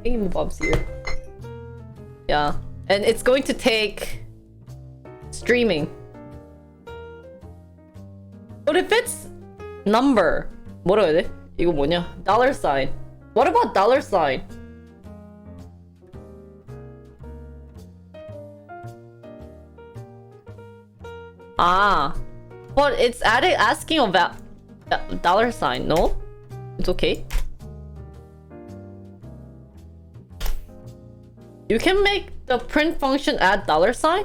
thingamabobs here. Yeah, and it's going to take streaming. But if it's number, 뭐라 해야 돼? 이거 뭐냐? Dollar sign. What about dollar sign? But it's asking about dollar sign. No, it's okay. You can make the print function add dollar sign?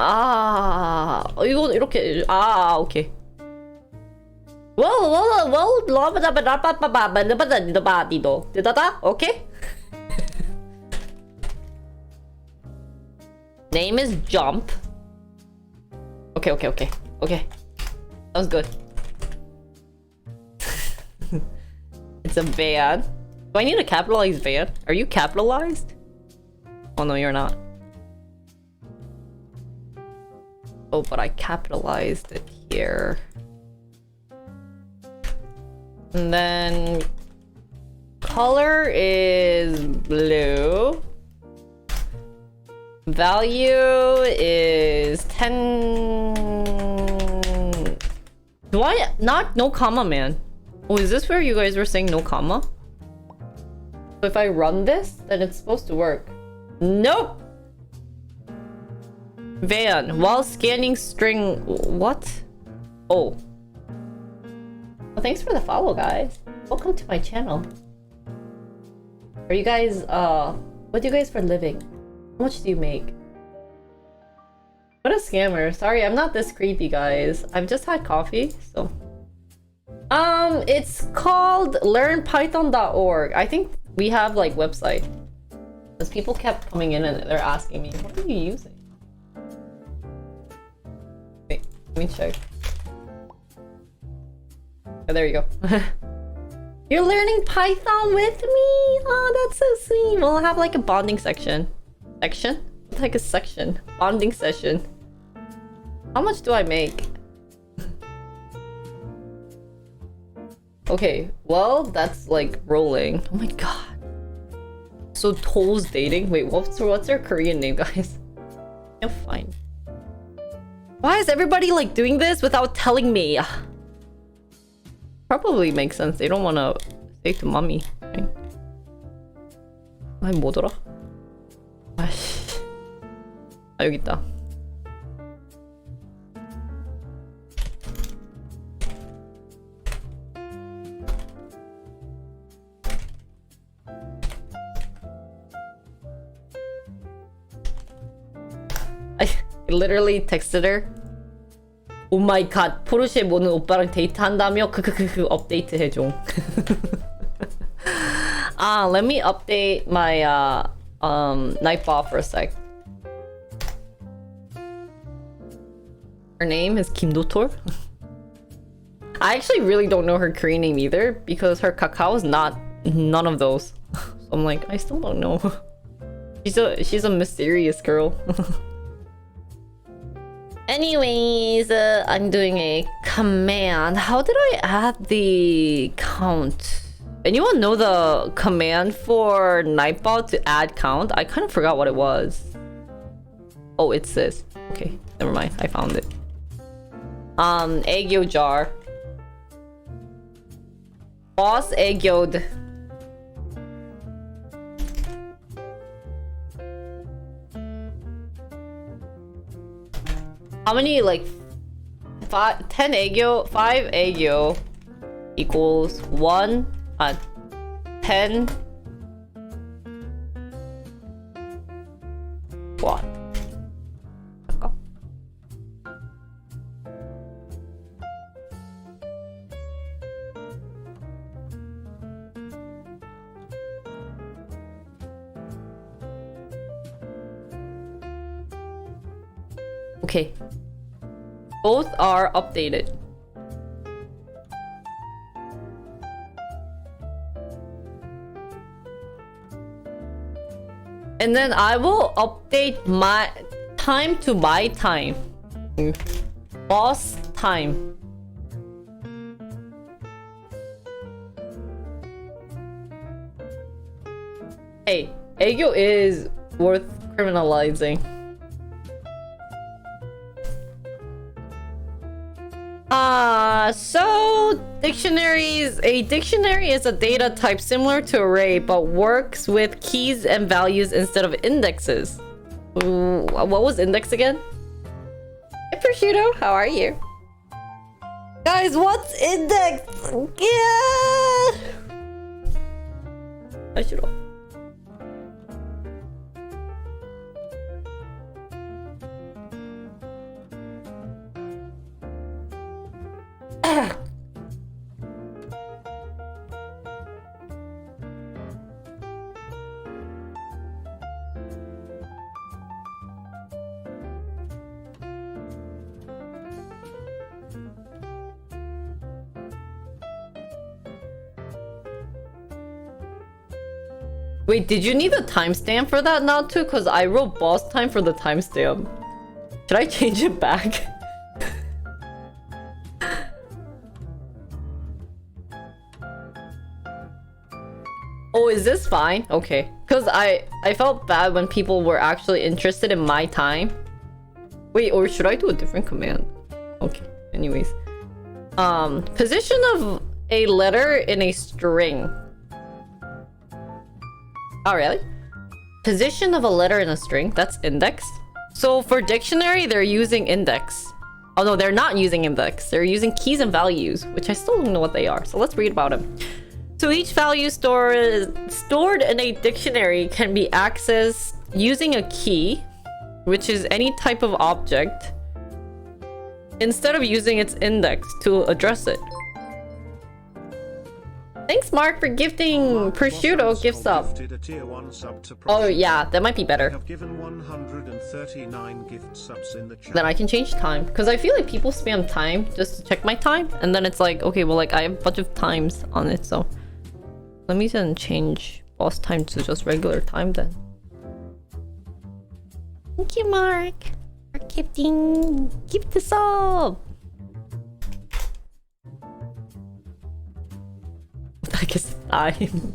이거 이렇게 okay. Okay. Name is Jump. Okay. That was good. It's a van. Do I need to capitalize van? Are you capitalized? Oh no, you're not. Oh, but I capitalized it here. And then color is blue. Value is 10. Do I not no comma, man? Oh, is this where you guys were saying no comma? So if I run this, then it's supposed to work. Nope. Van while scanning string. What? Oh. Well, thanks for the follow, guys. Welcome to my channel. Are you guys what do you guys for a living? How much do you make? What a scammer. Sorry, I'm not this creepy, guys. I've just had coffee, so it's called learnpython.org. I think we have like website. Because people kept coming in and they're asking me, what are you using? Wait, let me check. Oh, there you go. You're learning Python with me? Oh, that's so sweet. We'll have like a bonding section. Section? Like a section. Bonding session. How much do I make? Okay, well, that's like rolling. Oh my god. So Toll's dating? Wait, what's her Korean name, guys? I can't find. Why is everybody like doing this without telling me? Probably makes sense. They don't want to say to mommy. Right? 아니 뭐더라? 아씨. 여기 있다. I literally texted her. Oh my god, 포르쉐 모는 오빠랑 데이트한다며? 업데이트 해줘. Let me update my Nightball for a sec. Her name is Kim Do-tor. I actually really don't know her Korean name either because her kakao is none of those. So I'm like, I still don't know. She's a mysterious girl. Anyways, I'm doing a command. How did I add the count? Anyone know the command for Nightball to add count? I kind of forgot what it was. Oh, it's this. Okay, never mind. I found it. Aegyo jar. Boss aegyoed. How many, like, 10 aegyo, 5 aegyo equals 1, 10 Okay. Both are updated. And then I will update my time to my time. Boss time. Hey, 애교 is worth criminalizing. So dictionaries. A dictionary is a data type similar to array, but works with keys and values instead of indexes. Ooh, what was index again? Hey, Prosciutto, how are you? Guys, what's index? Yeah! I should have. Wait, did you need a timestamp for that now too? Because I wrote boss time for the timestamp. Should I change it back? Oh, is this fine? Okay. Because I felt bad when people were actually interested in my time. Wait, or should I do a different command? Okay, anyways. Position of a letter in a string. Oh, really? Position of a letter in a string. That's index. So for dictionary, they're using index. Oh no, they're not using index. They're using keys and values, which I still don't know what they are. So let's read about them. So each value stored in a dictionary can be accessed using a key, which is any type of object, instead of using its index to address it. Thanks, Mark, for gifting Prosciutto gifts up. Oh yeah, that might be better. Have given 139 gift subs in the chat. Then I can change time, because I feel like people spam time just to check my time, and then it's like, okay, well, like I have a bunch of times on it, so let me then change boss time to just regular time then. Thank you, Mark, for gifting gift sub. I guess time.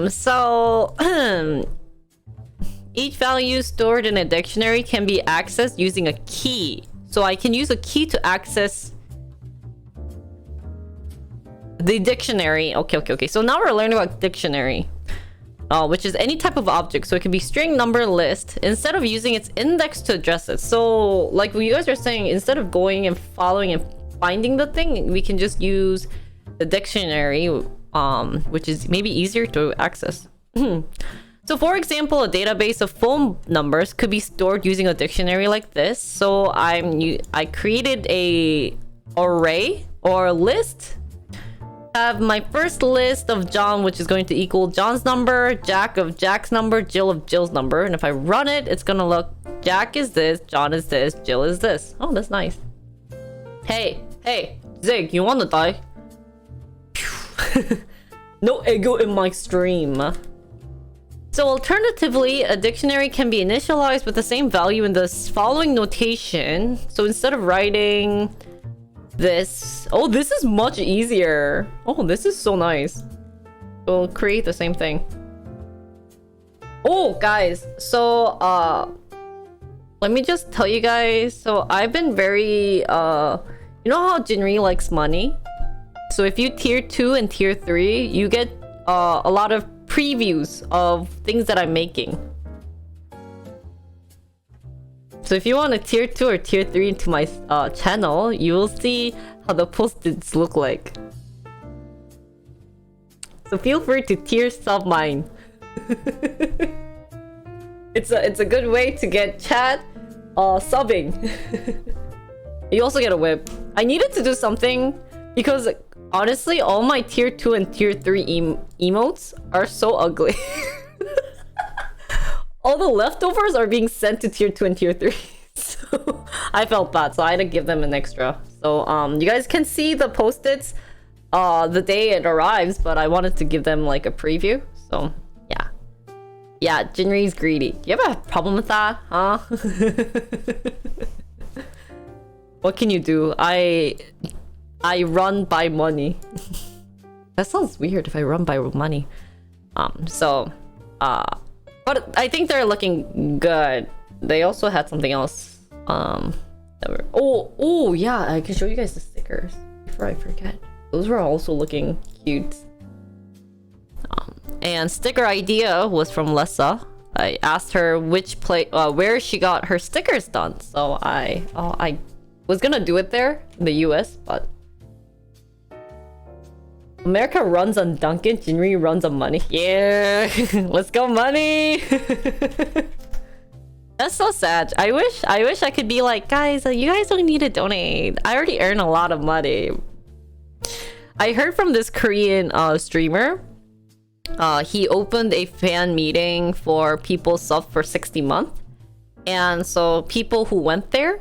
So each value stored in a dictionary can be accessed using a key. So I can use a key to access the dictionary. Okay. So now we're learning about dictionary, which is any type of object. So it can be string, number, list, instead of using its index to address it. So like what you guys are saying, instead of going and following and finding the thing, we can just use the dictionary, which is maybe easier to access. So for example, a database of phone numbers could be stored using a dictionary like this. So I created a array or a list. I have my first list of John, which is going to equal John's number, Jack of Jack's number, Jill of Jill's number, and if I run it, it's gonna look Jack is this, John is this, Jill is this. Oh, that's nice. Hey, Zig, you wanna die? No ego in my stream. So alternatively, a dictionary can be initialized with the same value in the following notation. So instead of writing this... Oh, this is much easier. Oh, this is so nice. We'll create the same thing. Oh, guys. So, let me just tell you guys. So I've been very... You know how Jinri likes money? So if you tier 2 and tier 3, you get a lot of previews of things that I'm making. So if you want a tier 2 or tier 3 into my channel, you will see how the post-its look like. So feel free to tier sub mine. It's a good way to get chat subbing. You also get a whip. I needed to do something because honestly, all my tier 2 and tier 3 emotes are so ugly. all the leftovers are being sent to tier 2 and tier 3. So I felt bad, so I had to give them an extra. So you guys can see the post-its the day it arrives, but I wanted to give them like a preview. So yeah. Yeah, Jinri's greedy. Do you have a problem with that? Huh? What can you do? I run by money. That sounds weird if I run by money. But I think they're looking good. They also had something else. Oh yeah, I can show you guys the stickers before I forget. Those were also looking cute. And sticker idea was from Lessa. I asked her where she got her stickers done. So I was gonna do it there in the US, but America runs on Duncan, Jinri runs on money. Yeah, let's go money. That's so sad. I wish I could be like, guys, you guys don't need to donate. I already earn a lot of money. I heard from this Korean streamer. He opened a fan meeting for people sub for 60 months. And so people who went there,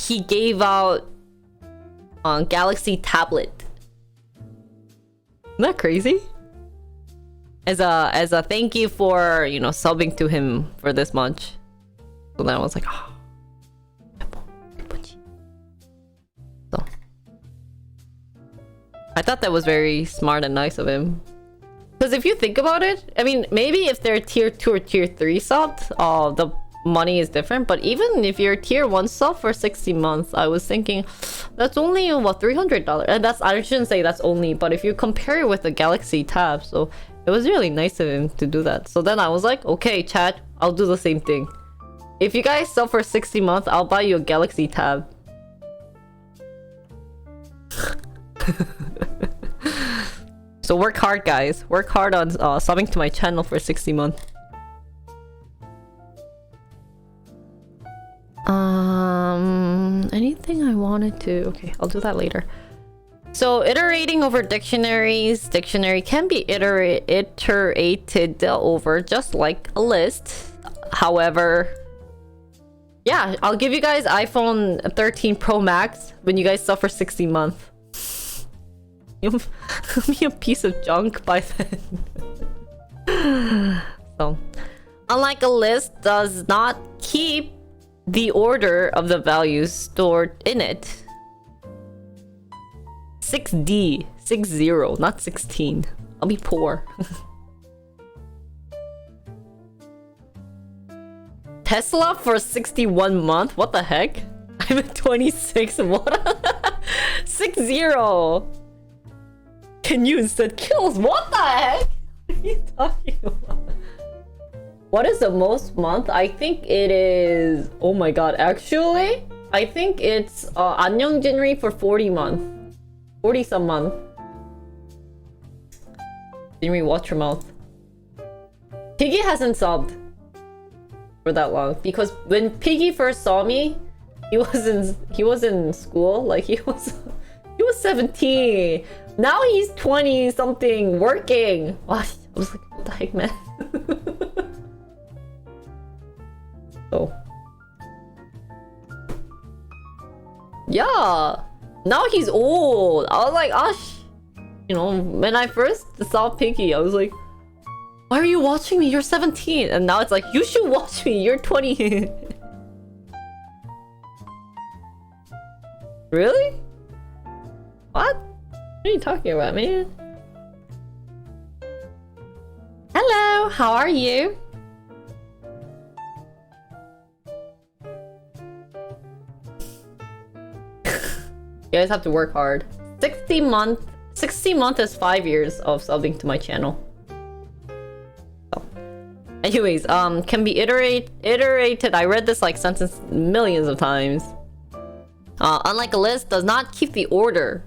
he gave out Galaxy tablet. Isn't that crazy? As a thank you for, you know, subbing to him for this much. So then I was like, oh. So I thought that was very smart and nice of him. Because if you think about it, I mean, maybe if they're tier 2 or tier 3 subbed, the money is different. But even if you're tier 1 sub for 60 months, I was thinking that's only what, $300. And I shouldn't say that's only, but if you compare it with the Galaxy tab, so it was really nice of him to do that. So then I was like, okay, chat, I'll do the same thing. If you guys sub for 60 months, I'll buy you a Galaxy tab. So work hard, guys. Work hard on subbing to my channel for 60 months. Anything I wanted to... Okay, I'll do that later. So iterating over dictionaries. Dictionary can be iterated over just like a list. However... Yeah, I'll give you guys iPhone 13 Pro Max when you guys sub for 60 months. You'll be a piece of junk by then. So, unlike a list, does not keep the order of the values stored in it. 6D, 60, not 16. I'll be poor. Tesla for 61 month? What the heck? I'm at 26. What? 60. Can you instead kills? What the heck? What are you talking about? What is the most month? I think it is... Oh my god. Actually, I think it's 안녕 Jinri for 40 month. 40 some month. Jinri, watch your mouth. Piggy hasn't subbed for that long because when Piggy first saw me, he was in school. Like he was 17. Now he's 20 something working. What? I was like, what the heck, man? So yeah, now he's old. I was like, you know, when I first saw Piggy, I was like, why are you watching me? You're 17. And now it's like, you should watch me. You're 20. Really? What? What are you talking about, man? Hello, how are you? You guys have to work hard. 60 month is 5 years of subbing to my channel. So. Anyways, can be iterated. I read this like sentence millions of times. Unlike a list, does not keep the order.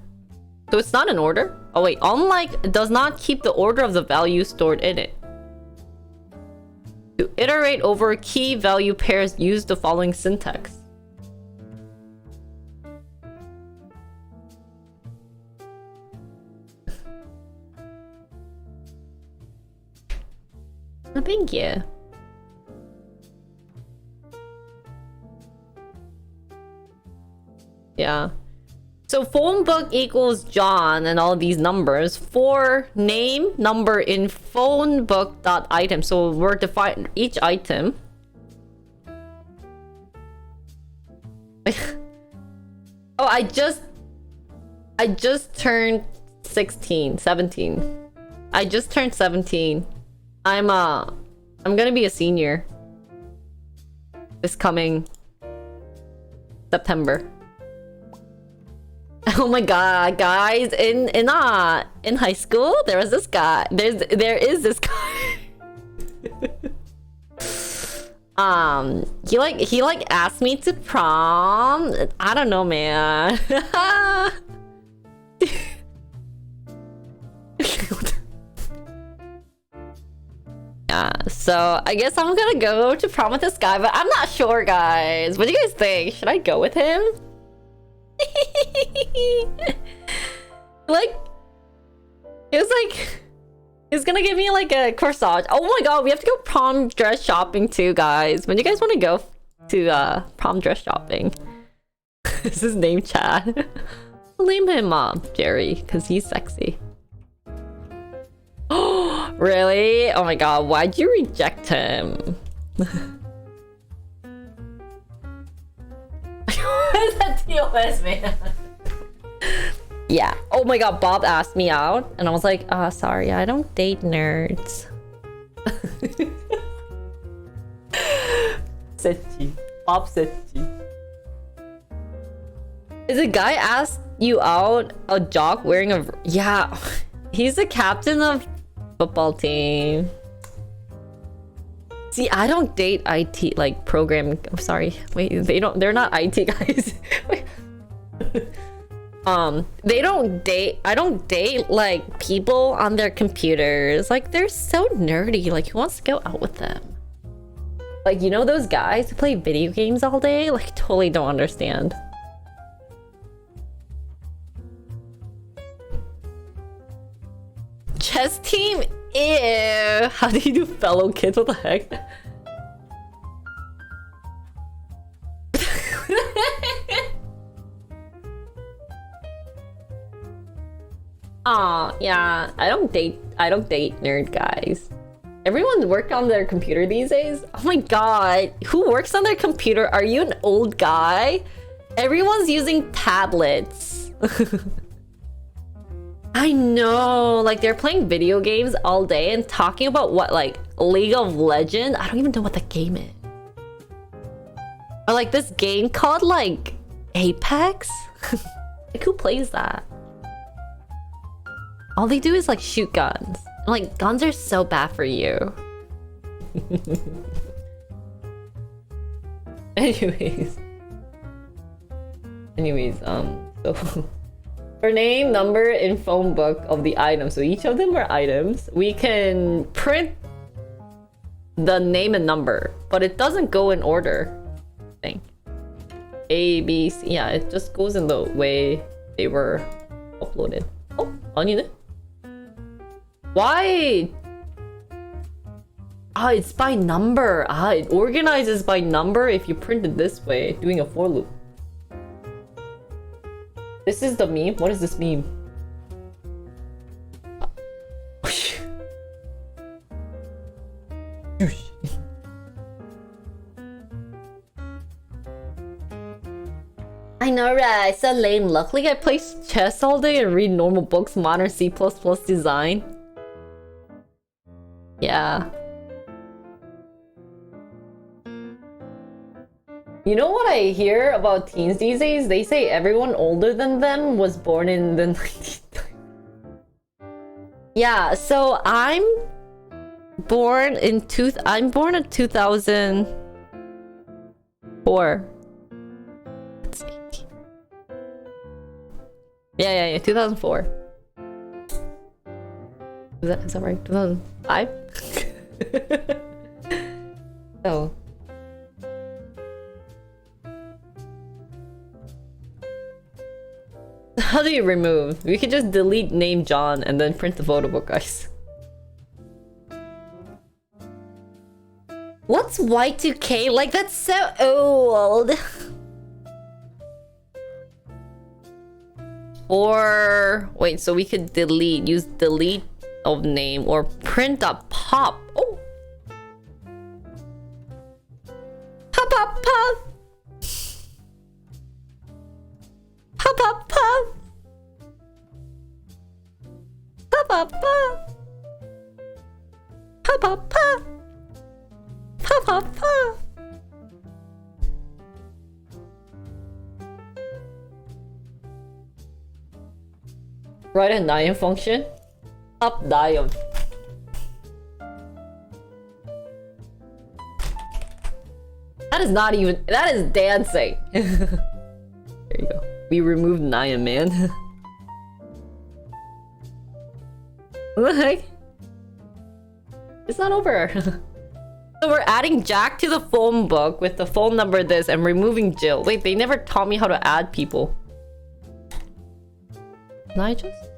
So it's not an order? Oh wait, unlike does not keep the order of the value stored in it. To iterate over key value pairs, use the following syntax. Oh, thank you. Yeah. So phone book equals John and all these numbers for name number in phone book dot item. So we're defining each item. Oh, I just turned 17. I just turned 17. I'm gonna be a senior this coming September. Oh my god, guys! In high school, there was this guy. There is this guy. He asked me to prom. I don't know, man. Yeah, so I guess I'm gonna go to prom with this guy, but I'm not sure, guys. What do you guys think? Should I go with him? He's gonna give me like a corsage. Oh my god, we have to go prom dress shopping too, guys. When do you guys want to go to prom dress shopping? Is his name Chad? I'll name him Jerry because he's sexy. Oh really? Oh my god, why'd you reject him? What is that TOS, man? Yeah. Oh my god, Bob asked me out and I was like, sorry, I don't date nerds. Setchi. Bob Setchi. Is a guy asked you out a jock wearing a... Yeah. He's the captain of football team. See, I don't date IT like programming. I'm sorry. Wait, they're not IT guys. Wait. They don't date. I don't date like people on their computers. Like they're so nerdy. Like who wants to go out with them? Like, you know those guys who play video games all day? Like totally don't understand. Chess team? Ew. How do you do fellow kids? What the heck? Aw, yeah. I don't date nerd guys. Everyone's worked on their computer these days. Oh my god. Who works on their computer? Are you an old guy? Everyone's using tablets. I know, like they're playing video games all day and talking about what, like League of Legends? I don't even know what the game is. Or like this game called like Apex? Like who plays that? All they do is like shoot guns. Like guns are so bad for you. Anyways, so for name, number, and phone book of the item. So each of them are items. We can print the name and number, but it doesn't go in order. I think A, B, C. Yeah, it just goes in the way they were uploaded. Oh, 아니네. Why? Ah, it's by number. Ah, it organizes by number if you print it this way, doing a for loop. This is the meme? What is this meme? I know, right? So lame. Luckily, I play chess all day and read normal books, modern C++ design. Yeah. You know what I hear about teens these days? They say everyone older than them was born in the 90s. Yeah, so I'm born in 2004. That's 18. Yeah, 2004. Is that right? 2005? So how do you remove? We could just delete name John and then print the photo book, guys. What's Y2K? Like, that's so old. Or wait, so we could use delete of name or print.pop. Oh, pop pop pop pop pop pop pop pop pop pop pop pop pop pop pop. Write a Nyan function. Up Nyan. That is not even. That is dancing. There you go. We removed Nyan, man. What the heck? It's not over. So we're adding Jack to the phone book with the phone number this and removing Jill. Wait, they never taught me how to add people. Can I just...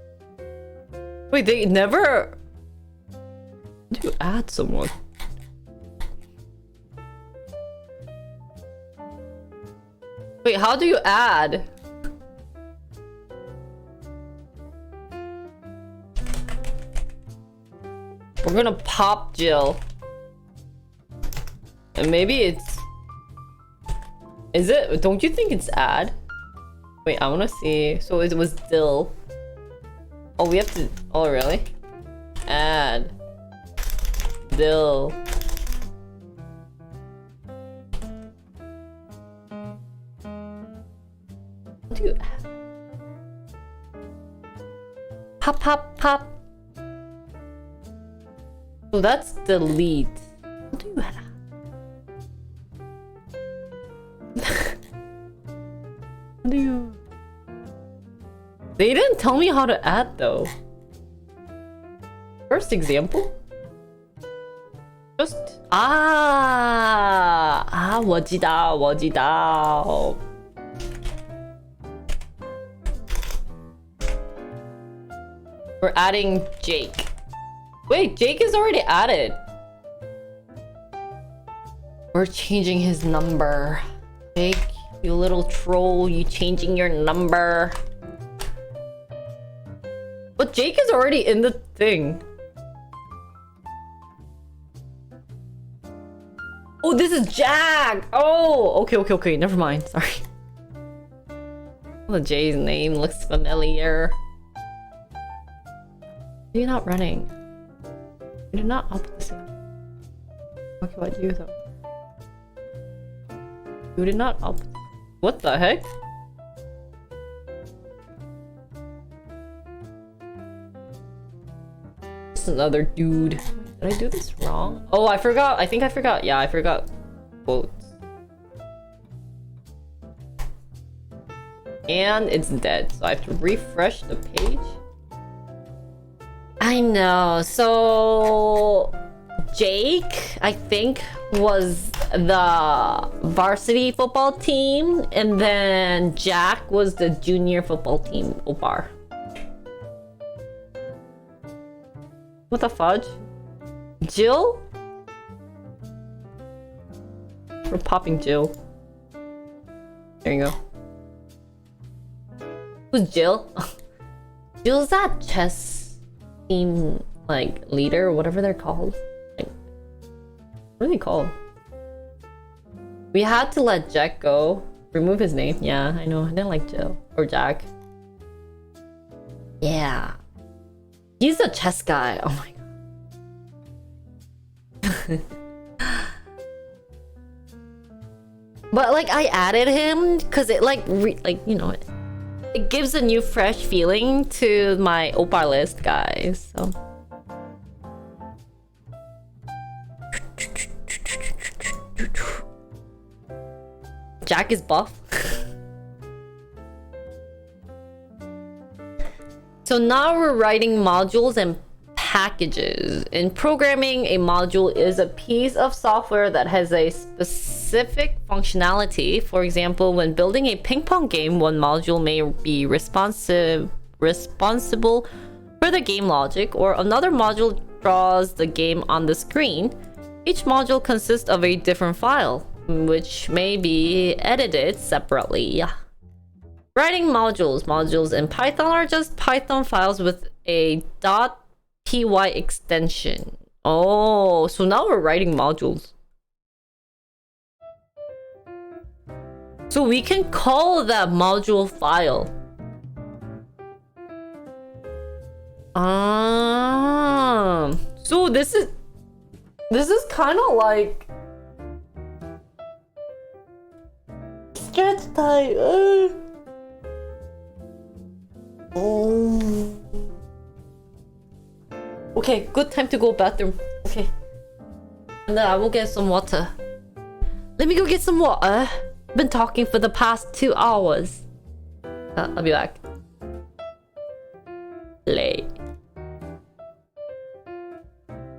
Wait, they never... How do you add someone? Wait, how do you add? We're gonna pop Jill. And maybe it's... Is it? Don't you think it's add? Wait, I wanna see. So it was Dill. Oh, we have to... Oh, really? Add. Dill. What do you add? Pop, pop, pop. So that's delete. What do you add? What do you... They didn't tell me how to add though. First example? Just... 워지다, 워지다. We're adding Jake. Wait, Jake is already added. We're changing his number. Jake, you little troll, you changing your number. But Jake is already in the thing. Oh, this is Jack! Oh, okay, never mind, sorry. The J's name looks familiar. You're not running. You did not up this. Talking about you though. You did not up. What the heck? It's another dude. Did I do this wrong? Oh, I forgot. I think I forgot. Yeah, I forgot quotes. And it's dead. So I have to refresh the page. I know. So Jake, I think, was the varsity football team, and then Jack was the junior football team. Opar. What the fudge? Jill? We're popping Jill. There you go. Who's Jill? Jill's that chess team, like, leader or whatever they're called. Like, what are they called? We had to let Jack go. Remove his name. Yeah, I know. I didn't like Jill. Or Jack. Yeah. He's a chess guy. Oh my god. But like I added him because it like you know it gives a new fresh feeling to my Opar list, guys. So Jack is buff. So now we're writing modules and packages. In programming, a module is a piece of software that has a specific functionality. For example, when building a ping pong game, one module may be responsible for the game logic, or another module draws the game on the screen. Each module consists of a different file, which may be edited separately. Writing modules. Modules in Python are just Python files with a .py extension. Oh, so now we're writing modules. So we can call that module file. So this is kind of like stretch time. Oh. Okay, good time to go bathroom. Okay. And then I will get some water. Let me go get some water. Been talking for the past 2 hours. I'll be back. Late.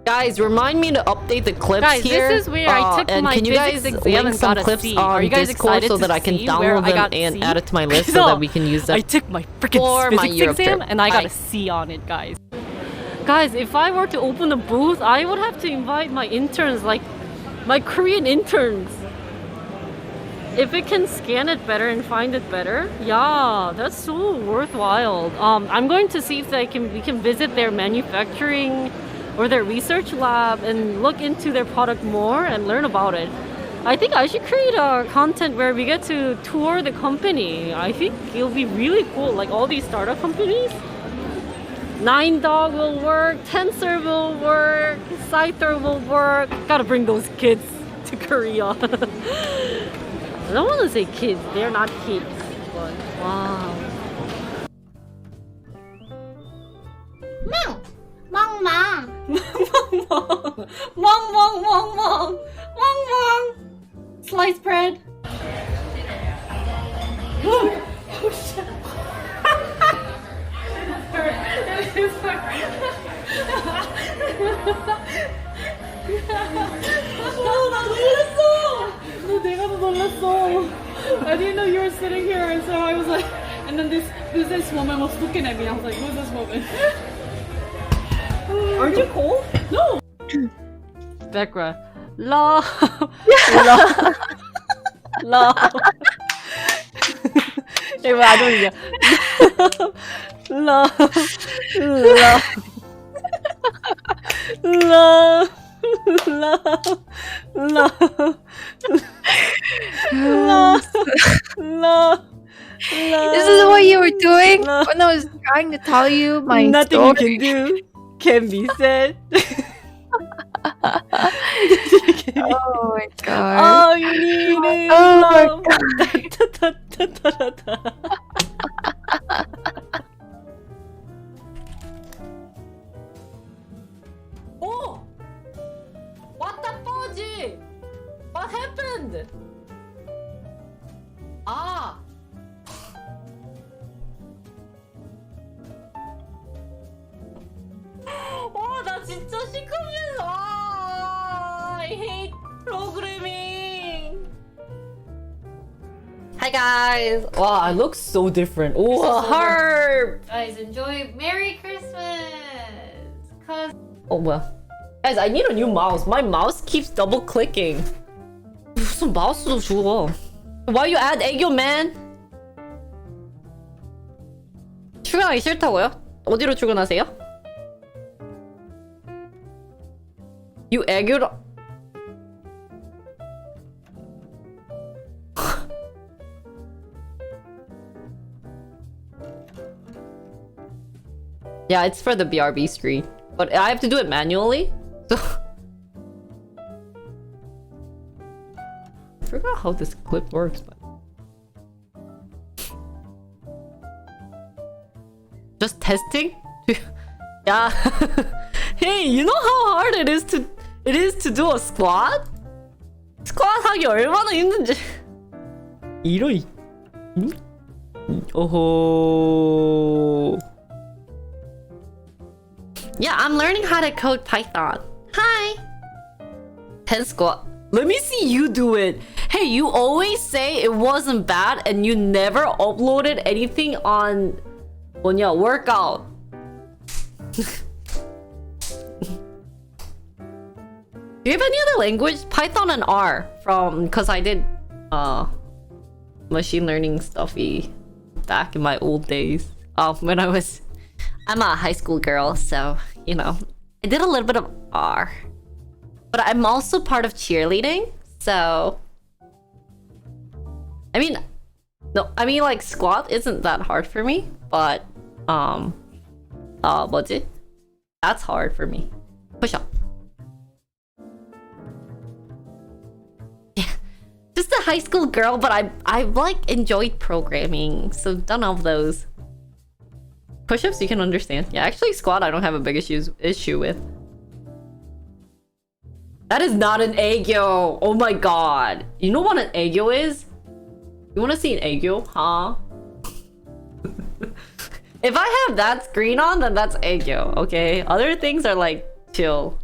Guys, remind me to update the clips guys, here. This is where I took and my can you guys physics exam link and some got a clips C. on Are you guys Discord excited so that to I can see where download I them got and C? add it to my list so No, that we can use them I took my for freaking my physics Europe exam trip. and I got Bye. a C on it, guys. Guys, if I were to open a booth, I would have to invite my interns, like my Korean interns. If it can scan it better and find it better, yeah, that's so worthwhile. I'm going to see if we can visit their manufacturing or their research lab and look into their product more and learn about it. I think I should create a content where we get to tour the company. I think it'll be really cool, like all these startup companies. 9dog will work, Tensor will work, Scyther will work. Gotta bring those kids to Korea. I don't want to say kids, they're not kids. But wow. 멍멍 멍멍멍멍 멍멍 sliced bread. 나 놀랐어. 너 내가 더 놀랐어. I didn't know you were sitting here, and so I was like, and then this woman was looking at me. I was like, who's this woman? Aren't you cold? No. Background. Love. Love. Love. 이거 안 어울려. Love. Love. Love. Love. Love. Love. Love. This is what you were doing when I was trying to tell you my Nothing story. you can do can be said. Oh my god. All you need is Oh my love. Da-da-da-da-da-da. Oh! What the fudge? What happened? Ah! 나 진짜 시커면서 I hate programming. Hi guys. Wow, I look so different. Oh, harp. Guys, enjoy Merry Christmas! Cause Oh 뭐야? Guys, I need a new mouse. My mouse keeps double clicking. 무슨 마우스도 죽어. Why you add 애교 man? 출근하기 싫다고요? 어디로 출근하세요? You 애교로. Yeah, it's for the BRB screen. But I have to do it manually. So I forgot how this clip works, but just testing? Yeah. Hey, you know how hard it is to do a squat? 스쿼트 하기 얼마나 힘든지. 이러이. 오호. Yeah, I'm learning how to code Python. Hi. 10 squat. Let me see you do it. Hey, you always say it wasn't bad and you never uploaded anything on 뭐냐, workout. Do you have any other language? Python and R from, because I did machine learning stuffy. back in my old days. When I'm a high school girl, so you know, I did a little bit of R. But I'm also part of cheerleading, so I mean, no, I mean like squat isn't that hard for me, but what's it? That's hard for me. Push up. Yeah, just a high school girl, but I like enjoyed programming, so done all of those. Push-ups you can understand. Yeah, actually squat I don't have a big issue with. That is not an aegyo. Oh my god. You know what an aegyo is? You want to see an aegyo? Huh? If I have that screen on, then that's aegyo, okay? Other things are like chill.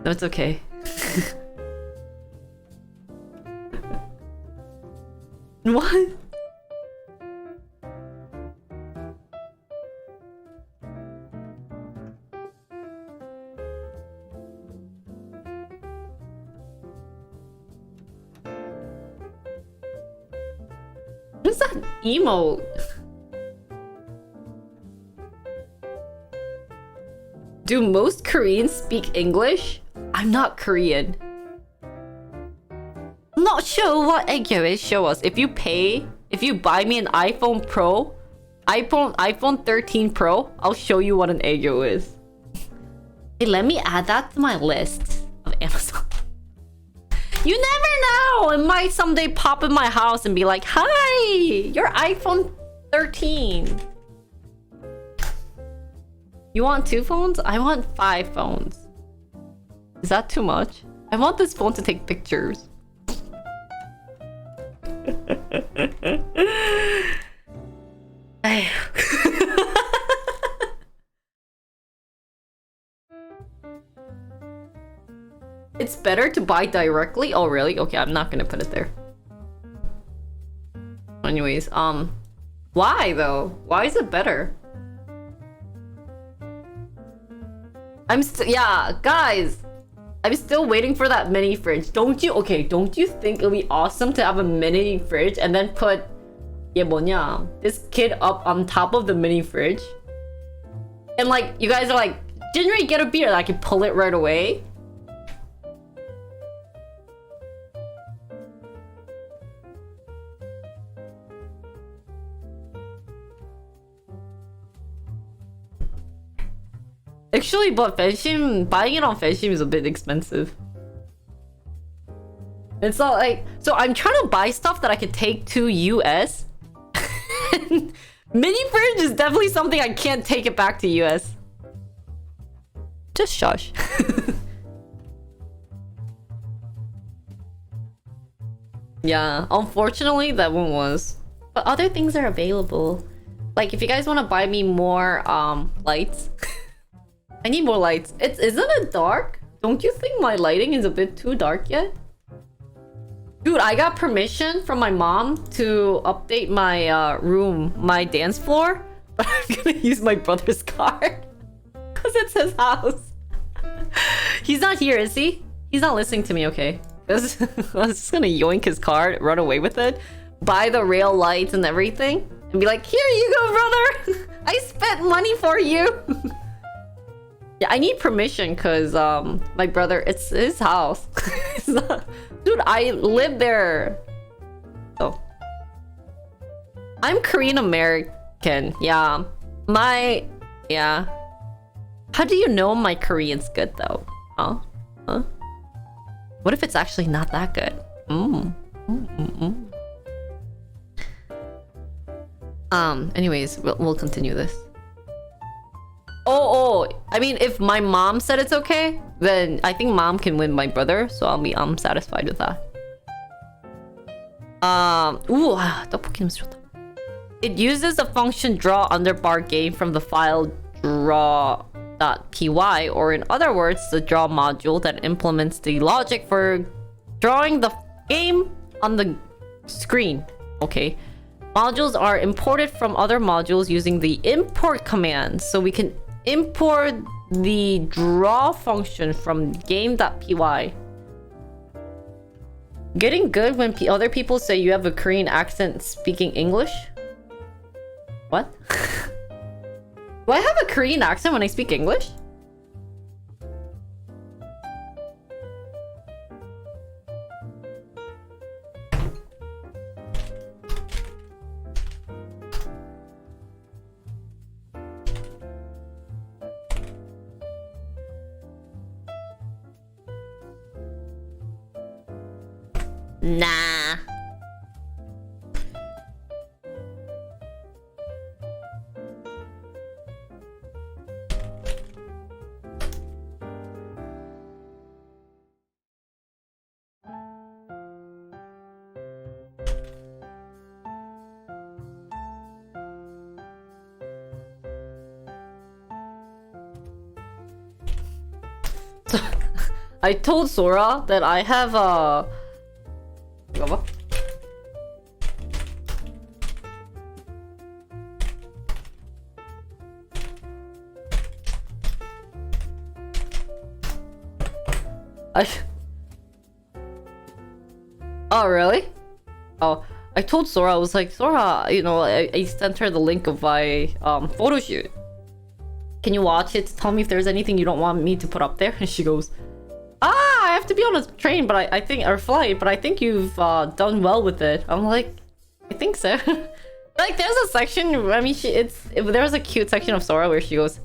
No, it's okay. What? What is that emote? Do most Koreans speak English? I'm not Korean. I'm not sure what aegyo is. Show us. If you buy me an iPhone 13 Pro, I'll show you what an aegyo is. Hey, let me add that to my list of Amazon. You never know! It might someday pop in my house and be like, hi! Your iPhone 13. You want 2 phones? I want 5 phones. Is that too much? I want this phone to take pictures. It's better to buy directly? Oh, really? Okay, I'm not gonna put it there. Anyways, why though? Why is it better? Yeah, guys, I'm still waiting for that mini fridge. Don't you think it'll be awesome to have a mini fridge and then put this kid up on top of the mini fridge? And like, you guys are like, Jinri, get a beer. And I can pull it right away. Actually, but Fanshim, buying it on Fanshim is a bit expensive. It's not like, so I'm trying to buy stuff that I could take to US. Mini fridge is definitely something I can't take it back to US. Just shush. Yeah, unfortunately that one was. But other things are available. Like if you guys want to buy me more lights. I need more lights. Isn't it dark? Don't you think my lighting is a bit too dark yet? Dude, I got permission from my mom to update my room, my dance floor. But I'm gonna use my brother's card. Because it's his house. He's not here, is he? He's not listening to me, okay. I was just gonna yoink his card, run away with it, buy the rail lights and everything, and be like, here you go, brother! I spent money for you! Yeah, I need permission because my brother, it's his house. It's not... Dude, I live there. Oh. I'm Korean American. Yeah. Yeah. How do you know my Korean's good though? Huh? Huh? What if it's actually not that good? Anyways, we'll continue this. Oh, I mean, if my mom said it's okay, then I think mom can win my brother, so I'm satisfied with that. 떡볶이 냄새 좋다. It uses the function draw underbar game from the file draw.py, or in other words, the draw module that implements the logic for drawing the game on the screen. Okay. Modules are imported from other modules using the import command, so we can import the draw function from game.py. Getting good when other people say you have a Korean accent speaking English? What? Do I have a Korean accent when I speak English? Nah. I told Sora that I have a... 잠깐만. Oh, really? Oh, I told Sora, I was like, Sora, you know, I sent her the link of my photo shoot. Can you watch it? Tell me if there's anything you don't want me to put up there. And she goes, I have to be on a train, but I think, or flight, but I think you've done well with it. I'm like, I think so. Like, there's a section, I mean, there's a cute section of Sora where she goes,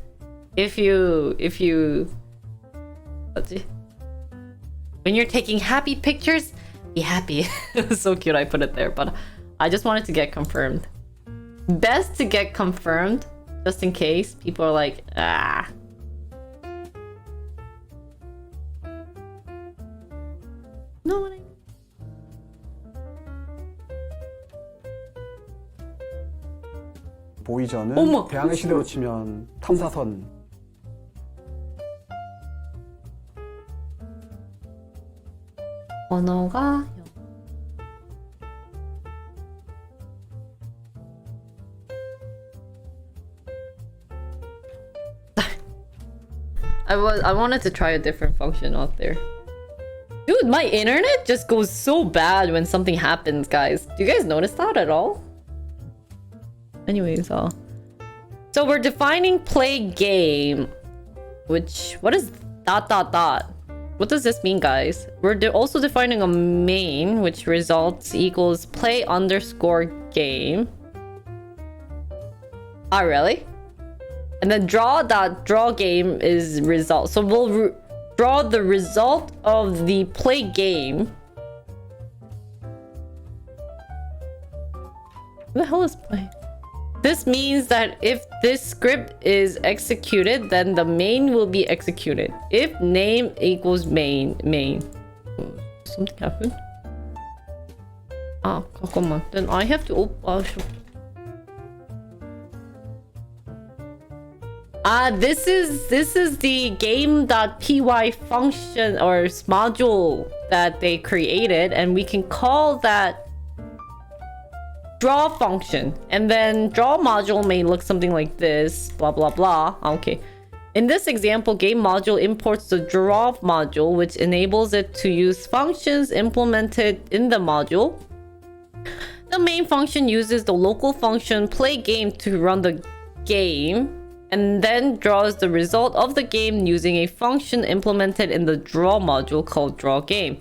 if you, let's see. When you're taking happy pictures, be happy. It was so cute, I put it there, but I just wanted to get confirmed. Best to get confirmed, just in case people are like, ah. No, what I mean? 보이저는 어머, 대항해 시대로 치면 탐사선. 언어가 I wanted to try a different function out there. Dude, my internet just goes so bad when something happens, guys. Do you guys notice that at all? Anyways, so we're defining play game, which, what is ... What does this mean, guys? We're also defining a main, which results equals play underscore game. Ah, really? And then draw game is result. So we'll draw the result of the play game. Who the hell is play? This means that if this script is executed, then the main will be executed. If name equals main. Something happened? Ah, 잠깐만. Then I have to open... this is the game.py function or module that they created, and we can call that draw function, and then draw module may look something like this, blah blah blah. Okay, in this example, game module imports the draw module, which enables it to use functions implemented in the module. The main function uses the local function play game to run the game, and then draws the result of the game using a function implemented in the draw module called draw game.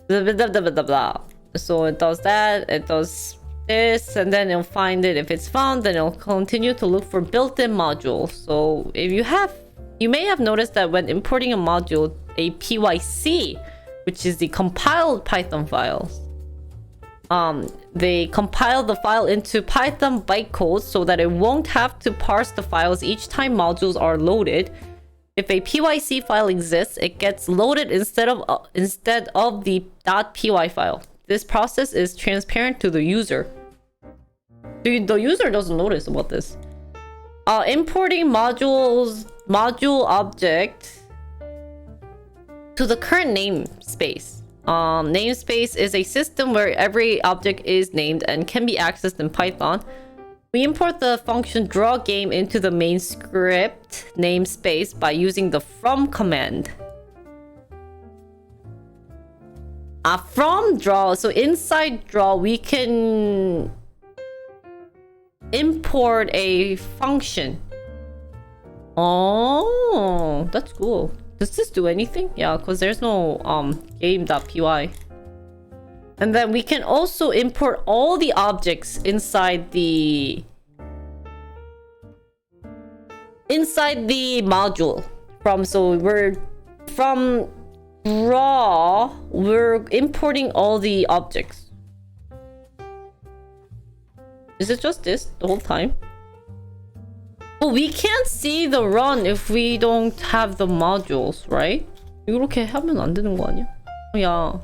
Blah, blah, blah, blah, blah. So it does that, it does this, and then it'll find it. If it's found, then it'll continue to look for built-in modules. So if you may have noticed that when importing a module, a PYC, which is the compiled Python files, they compile the file into Python bytecode so that it won't have to parse the files each time modules are loaded. If a PYC file exists, it gets loaded instead of the .py file. This process is transparent to the user. The user doesn't notice about this. Importing module object to the current namespace. Namespace is a system where every object is named and can be accessed in Python. We import the function draw game into the main script namespace by using the from command. From draw, so inside draw we can import a function. Oh, that's cool. Does this do anything? Yeah, because there's no game.py. And then we can also import all the objects inside the module. From raw, we're importing all the objects. Is it just this the whole time? Oh, we can't see the run if we don't have the modules, right? 이렇게 하면 안 되는 거 아니야? Yeah.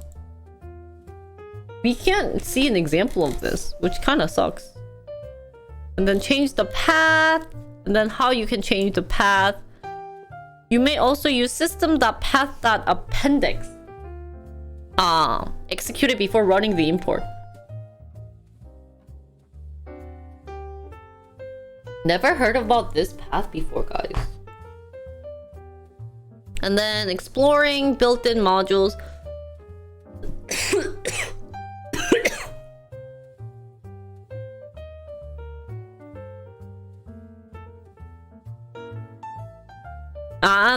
We can't see an example of this, which kind of sucks. And then change the path, and then how you can change the path. You may also use system.path.appendix. Execute it before running the import. Never heard about this path before, guys. And then exploring built-in modules.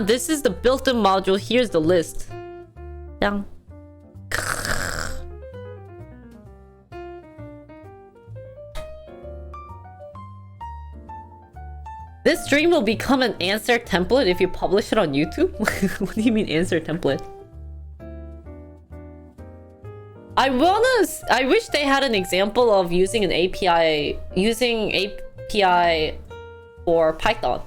This is the built-in module. Here's the list. Yeah. This stream will become an answer template if you publish it on YouTube? What do you mean answer template? I wish they had an example of using an API for Python.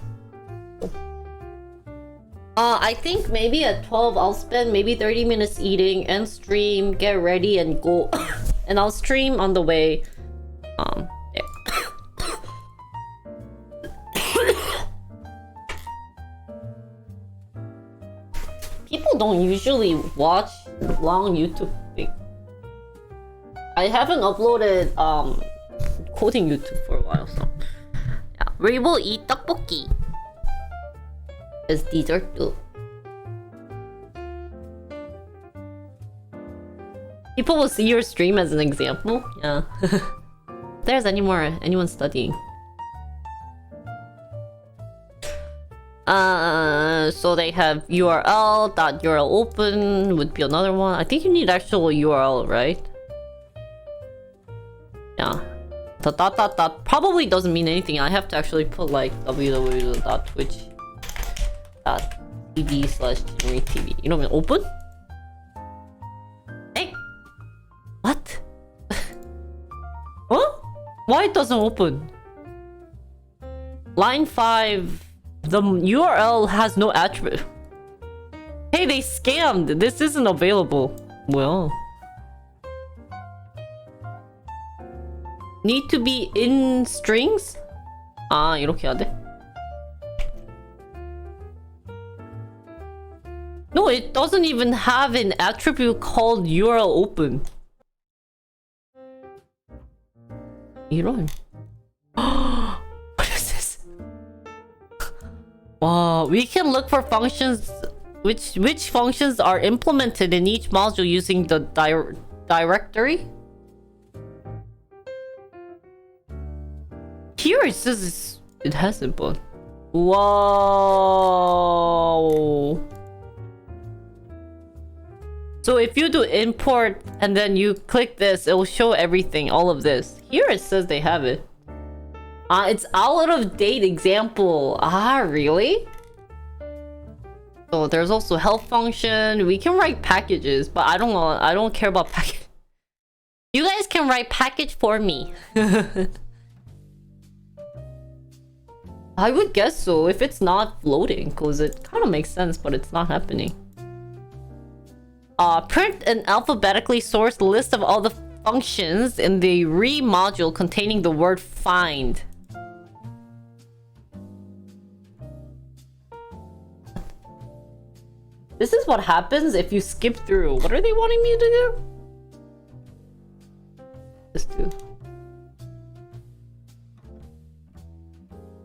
I think maybe at 12 I'll spend maybe 30 minutes eating and stream, get ready and go. And I'll stream on the way. People don't usually watch long YouTube things. I haven't uploaded coding YouTube for a while, so yeah. We will eat tteokbokki as dessert too. People will see your stream as an example. Yeah. If there's anyone studying. So they have URL open would be another one. I think you need actual URL, right? Yeah. The ... probably doesn't mean anything. I have to actually put like www.twitch.tv/GenuineTV. You know what I mean? Open? Hey! What? Huh? Why it doesn't open? Line 5. The URL has no attribute. Hey, they scammed. This isn't available. Well. Need to be in strings? 이렇게 해야 돼? No, it doesn't even have an attribute called URL open. 이런. What is this? We can look for functions. Which functions are implemented in each module using the directory? Here it says it hasn't, but whoa. So if you do import and then you click this, it will show everything, all of this. Here it says they have it. It's out of date example. Really? So there's also help function. We can write packages, but I don't care about package. You guys can write package for me. I would guess so if it's not floating, because it kind of makes sense, but it's not happening. Print an alphabetically sourced list of all the functions in the re module containing the word find. This is what happens if you skip through. What are they wanting me to do? Just do.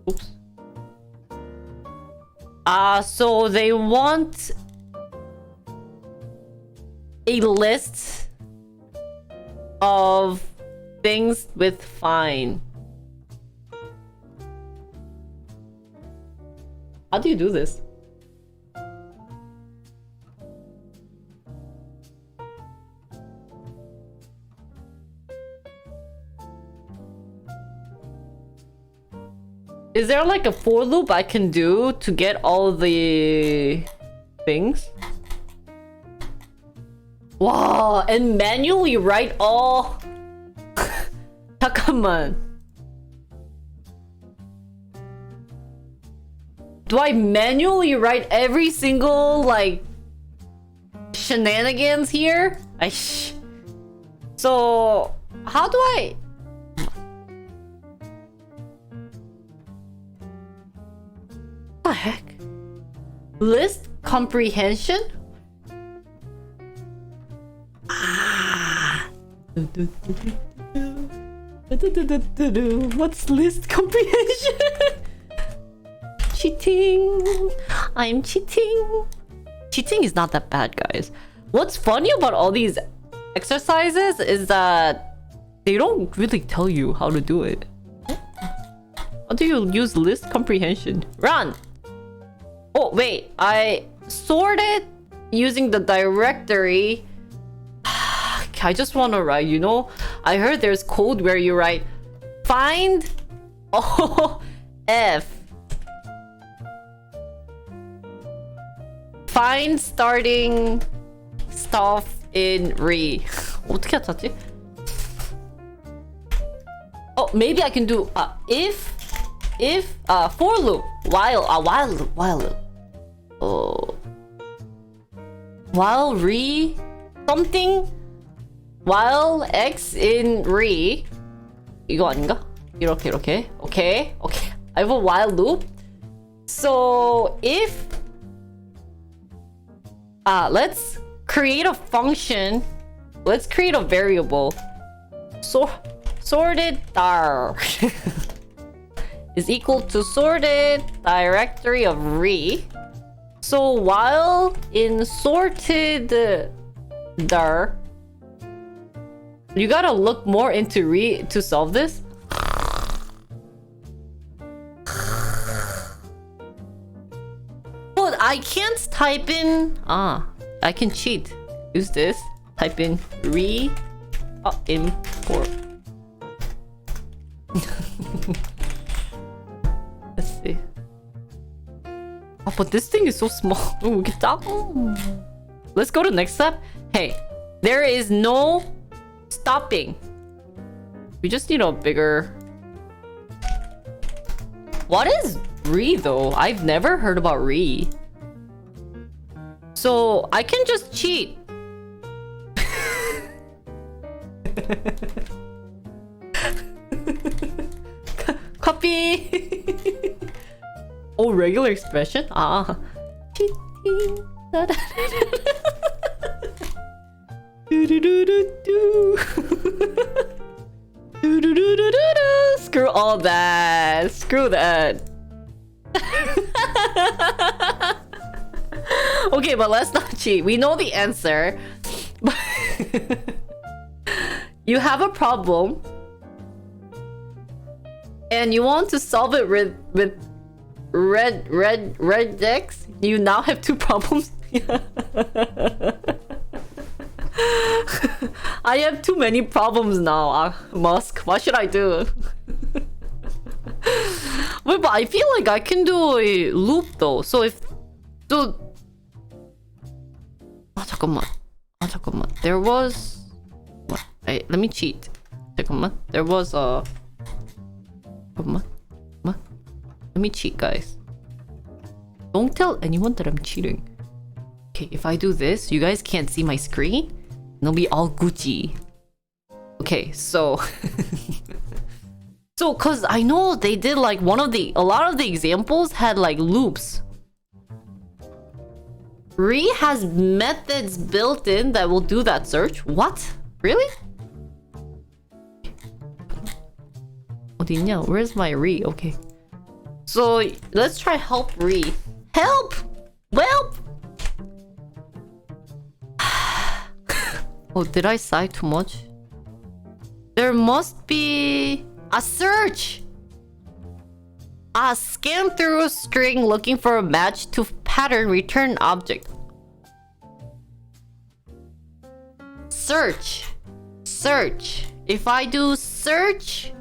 Oops. So they want a list of things with fine. How do you do this? Is there like a for loop I can do to get all the things? Wow, and manually write all... 잠깐만. Do I manually write every single, like, shenanigans here? So, how do I... What the heck? List comprehension? What's list comprehension? Cheating. I'm cheating. Cheating is not that bad, guys. What's funny about all these exercises is that they don't really tell you how to do it. How do you use list comprehension? Run! Oh, wait. I sorted using the directory. I just want to write, you know, I heard there's code where you write find F find starting stuff in re. 어떻게 찾지? Oh, maybe I can do if for loop while loop while re something while x in re. 이거 아닌가? 이렇게 okay. I have a while loop. So if let's create a function. Let's create a variable. Sorted dar is equal to sorted directory of re. So while in sorted dar, you gotta look more into re to solve this. But I can't type in. I can cheat. Use this. Type in re import. Let's see. Oh, but this thing is so small. Oh, get that. Let's go to next step. Hey, there is no stopping. We just need a bigger... What is re though? I've never heard about re. So I can just cheat. Copy. Oh, regular expression? Cheating. Screw all that. Screw that. Okay, but let's not cheat. We know the answer. You have a problem and you want to solve it with red decks. You now have two problems. I have too many problems now, Musk. What should I do? Wait, but I feel like I can do a loop though. So if 잠깐만. There was what? Hey, let me cheat. 잠깐만. There was a 잠깐만. Let me cheat, guys. Don't tell anyone that I'm cheating. Okay, if I do this, you guys can't see my screen. It'll be all Gucci. Okay, so so cause I know they did like a lot of the examples had like loops. Re has methods built in that will do that search. What? Really? 어디냐? Where's my re? Okay. So let's try help re. Help! Welp! Oh, did I sigh too much? There must be a search. Scan through a string looking for a match to pattern return object. Search. If I do search,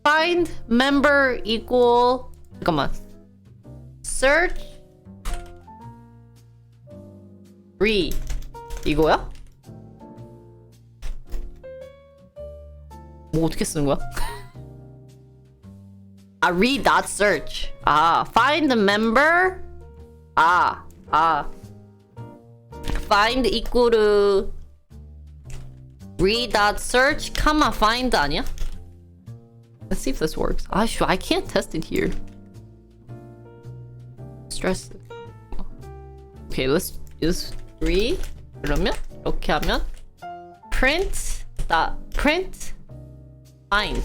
find member equal. 잠깐만. Search. Re. 이거야? 뭐 어떻게 쓰는 거야? read dot search. Find the member. Find equal to read dot search, comma find 아니야? Let's see if this works. I can't test it here. Stress. Okay, let's use read. 그러면 이렇게 하면 print find.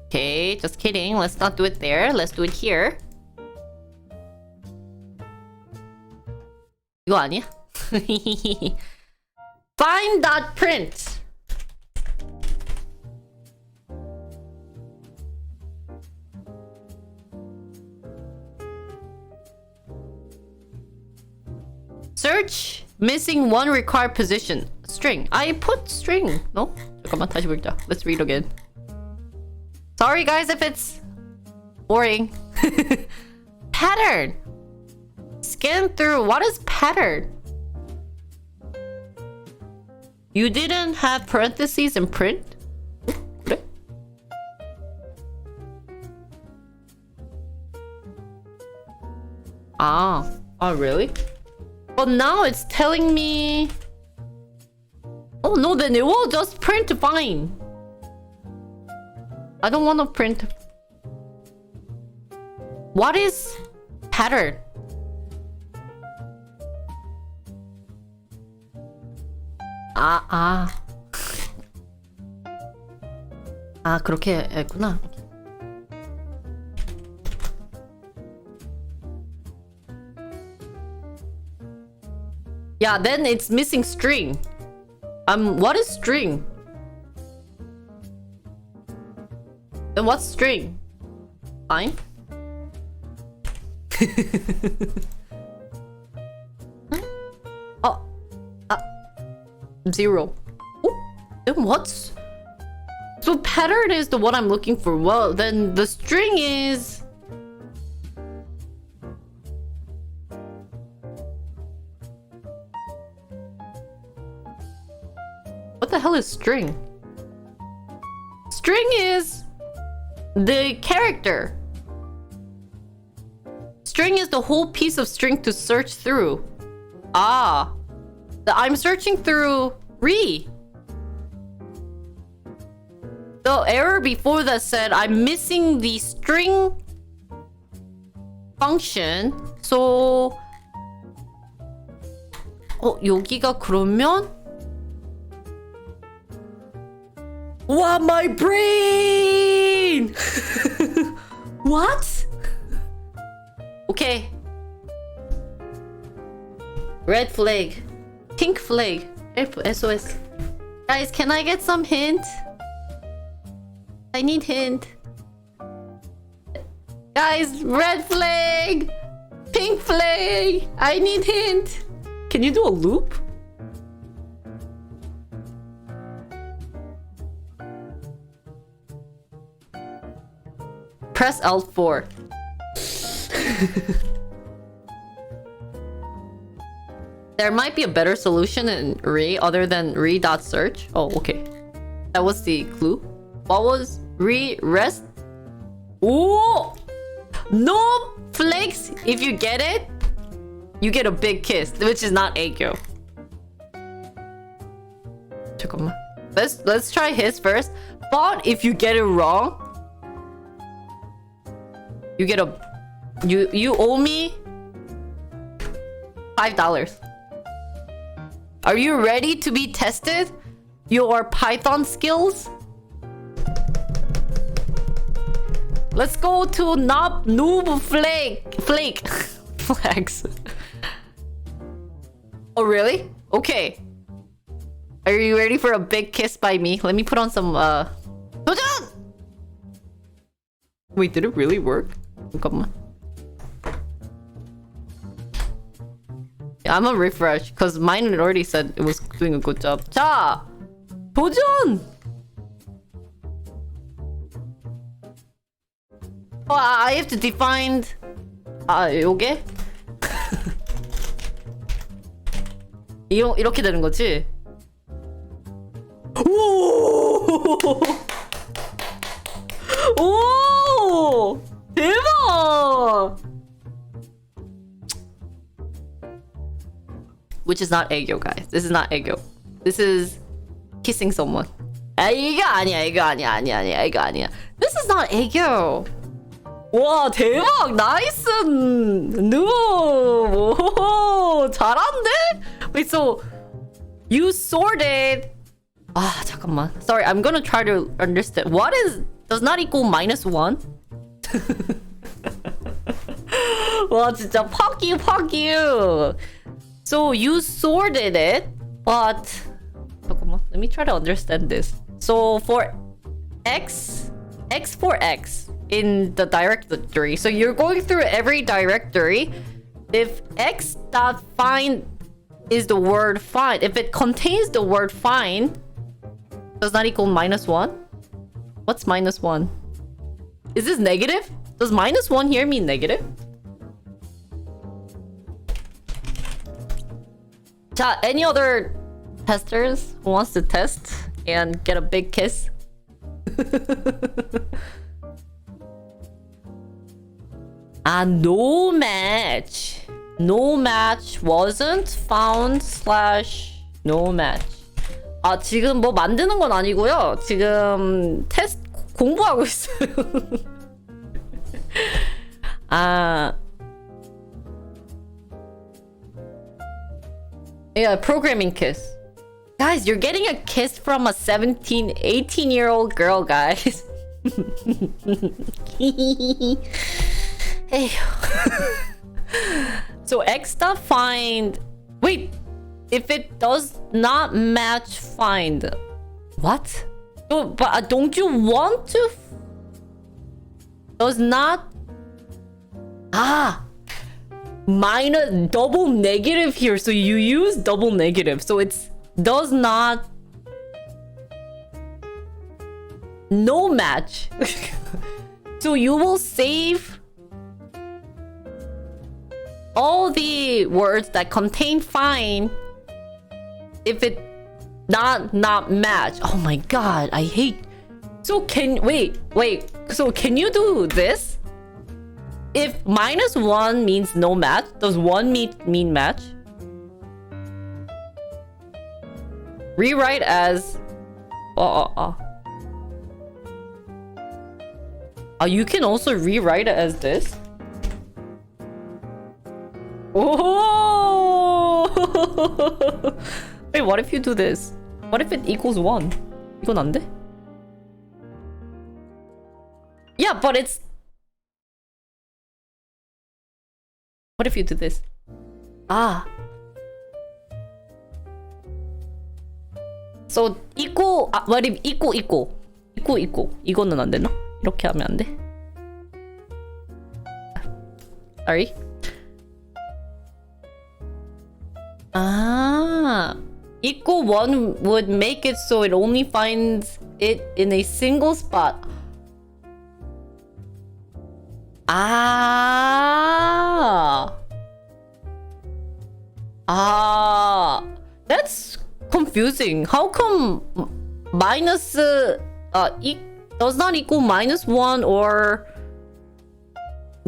Okay, just kidding. Let's not do it there. Let's do it here. 이거 아니야? Find dot print. Search missing one required position. String. I put string. No? 잠깐만 다시 보자. Let's read again. Sorry guys if it's boring. Pattern. Scan through. What is pattern? You didn't have parentheses in print? 그래? Really? But now it's telling me... Oh no, then it will just print fine. I don't want to print. What is pattern? 그렇게 했구나. Yeah, then it's missing string. What is string? Then what's string? Fine. Zero. Oh, then what's... So pattern is the one I'm looking for. Well, then the string is... What the hell is string? String is the character. String is the whole piece of string to search through. I'm searching through re. The error before that said I'm missing the string function. So 여기가 그러면 와, my brain. What? Okay. Red flag. Pink flag. SOS. Guys, can I get some hint? I need hint. Guys, red flag. Pink flag. I need hint. Can you do a loop? Press Alt4. There might be a better solution in re other than re.search. Oh, okay. That was the clue. What was rest? Ooh! No flakes! If you get it, you get a big kiss, which is not Aegyo. 잠깐만. Let's try his first. But if you get it wrong, you get a... You owe me $5. Are you ready to be tested? Your Python skills? Let's go to noob flake flags. Oh really? Okay. Are you ready for a big kiss by me? Let me put on some 도전! Wait, did it really work? 잠깐만. Yeah, I'm gonna refresh because mine had already said it was doing a good job. 자, 도전! Oh, I have to define. 요게? 이렇게 되는 거지? 오! 오! 대박! Which is not 애교, guys. This is not 애교. This is kissing someone. 이거 아니야, 이거 아니야, 아니야, 이거 아니야. This is not 애교. 와, 대박! 나이스! 오, 잘한데? Wait, so you sorted. 잠깐만. Sorry, I'm gonna try to understand. What is does not equal -1? 와, 진짜 fuck you. So you sorted it, but 잠깐만. Let me try to understand this. So for x for x in the directory. So you're going through every directory. If x.find is the word find, if it contains the word find, does not equal -1? What's -1? Is this negative? Does -1 here mean negative? 자, any other testers who wants to test and get a big kiss? No match. No match wasn't found / no match. 지금 뭐 만드는 건 아니고요. 지금 테스트 공부하고 있어요. Yeah, programming kiss. Guys, you're getting a kiss from a 17, 18-year-old girl, guys. Hey. So x.find. Wait, if it does not match find, what? But don't you want to? Does not. Minus double negative here, so you use double negative, so it's does not. No match. So you will save all the words that contain find if it not match. Oh my god, I hate. So wait. So can you do this? If -1 means no match, does 1 mean match? Rewrite as you can also rewrite it as this. Oh! Wait, what if you do this? What if it equals 1? 이건 안 돼? Yeah, but it's. What if you do this? So equal. What if equal? 이거는 안 되나? 이렇게 하면 안 돼? Sorry. Equal 1 would make it so it only finds it in a single spot. That's confusing. How come minus does not equal -1 or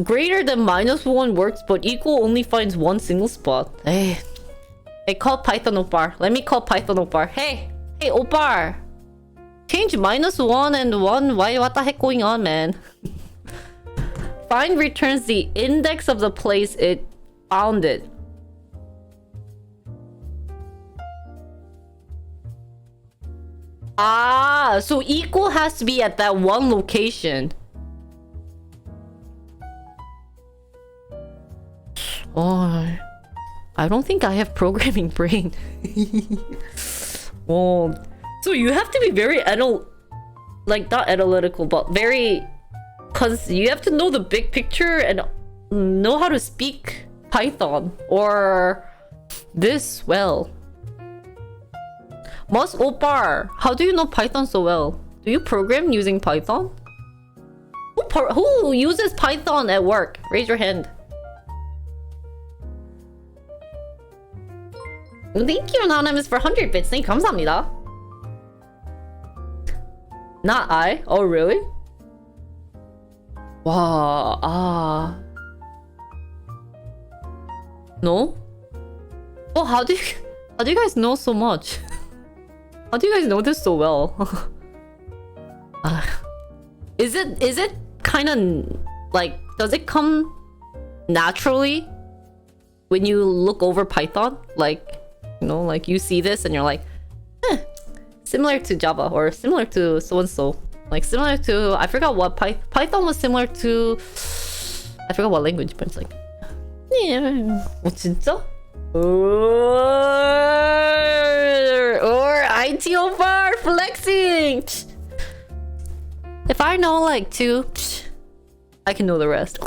greater than -1 works, but equal only finds one single spot? Hey, call Python Opar. Let me call Python Opar. Hey, Opar. Change -1 and 1. What the heck going on, man? Find returns the index of the place it found it. So equal has to be at that one location. I don't think I have programming brain. So you have to be very not analytical, but very Because you have to know the big picture and know how to speak Python or this well. Must Opar, how do you know Python so well? Do you program using Python? Who uses Python at work? Raise your hand. Thank you, Anonymous, for 100 bits. Thank you, 감사합니다. Not I. Oh, really? Wow. No? Oh, how do you guys know so much? How do you guys know this so well? Is it kind of like, does it come naturally when you look over Python? Like, you know, like you see this and you're like, similar to Java or similar to so and so. Like similar to, I forgot what Python was similar to. I forgot what language, but it's like, yeah. Oh, 진짜? Or ITO bar flexing. If I know like two, I can know the rest.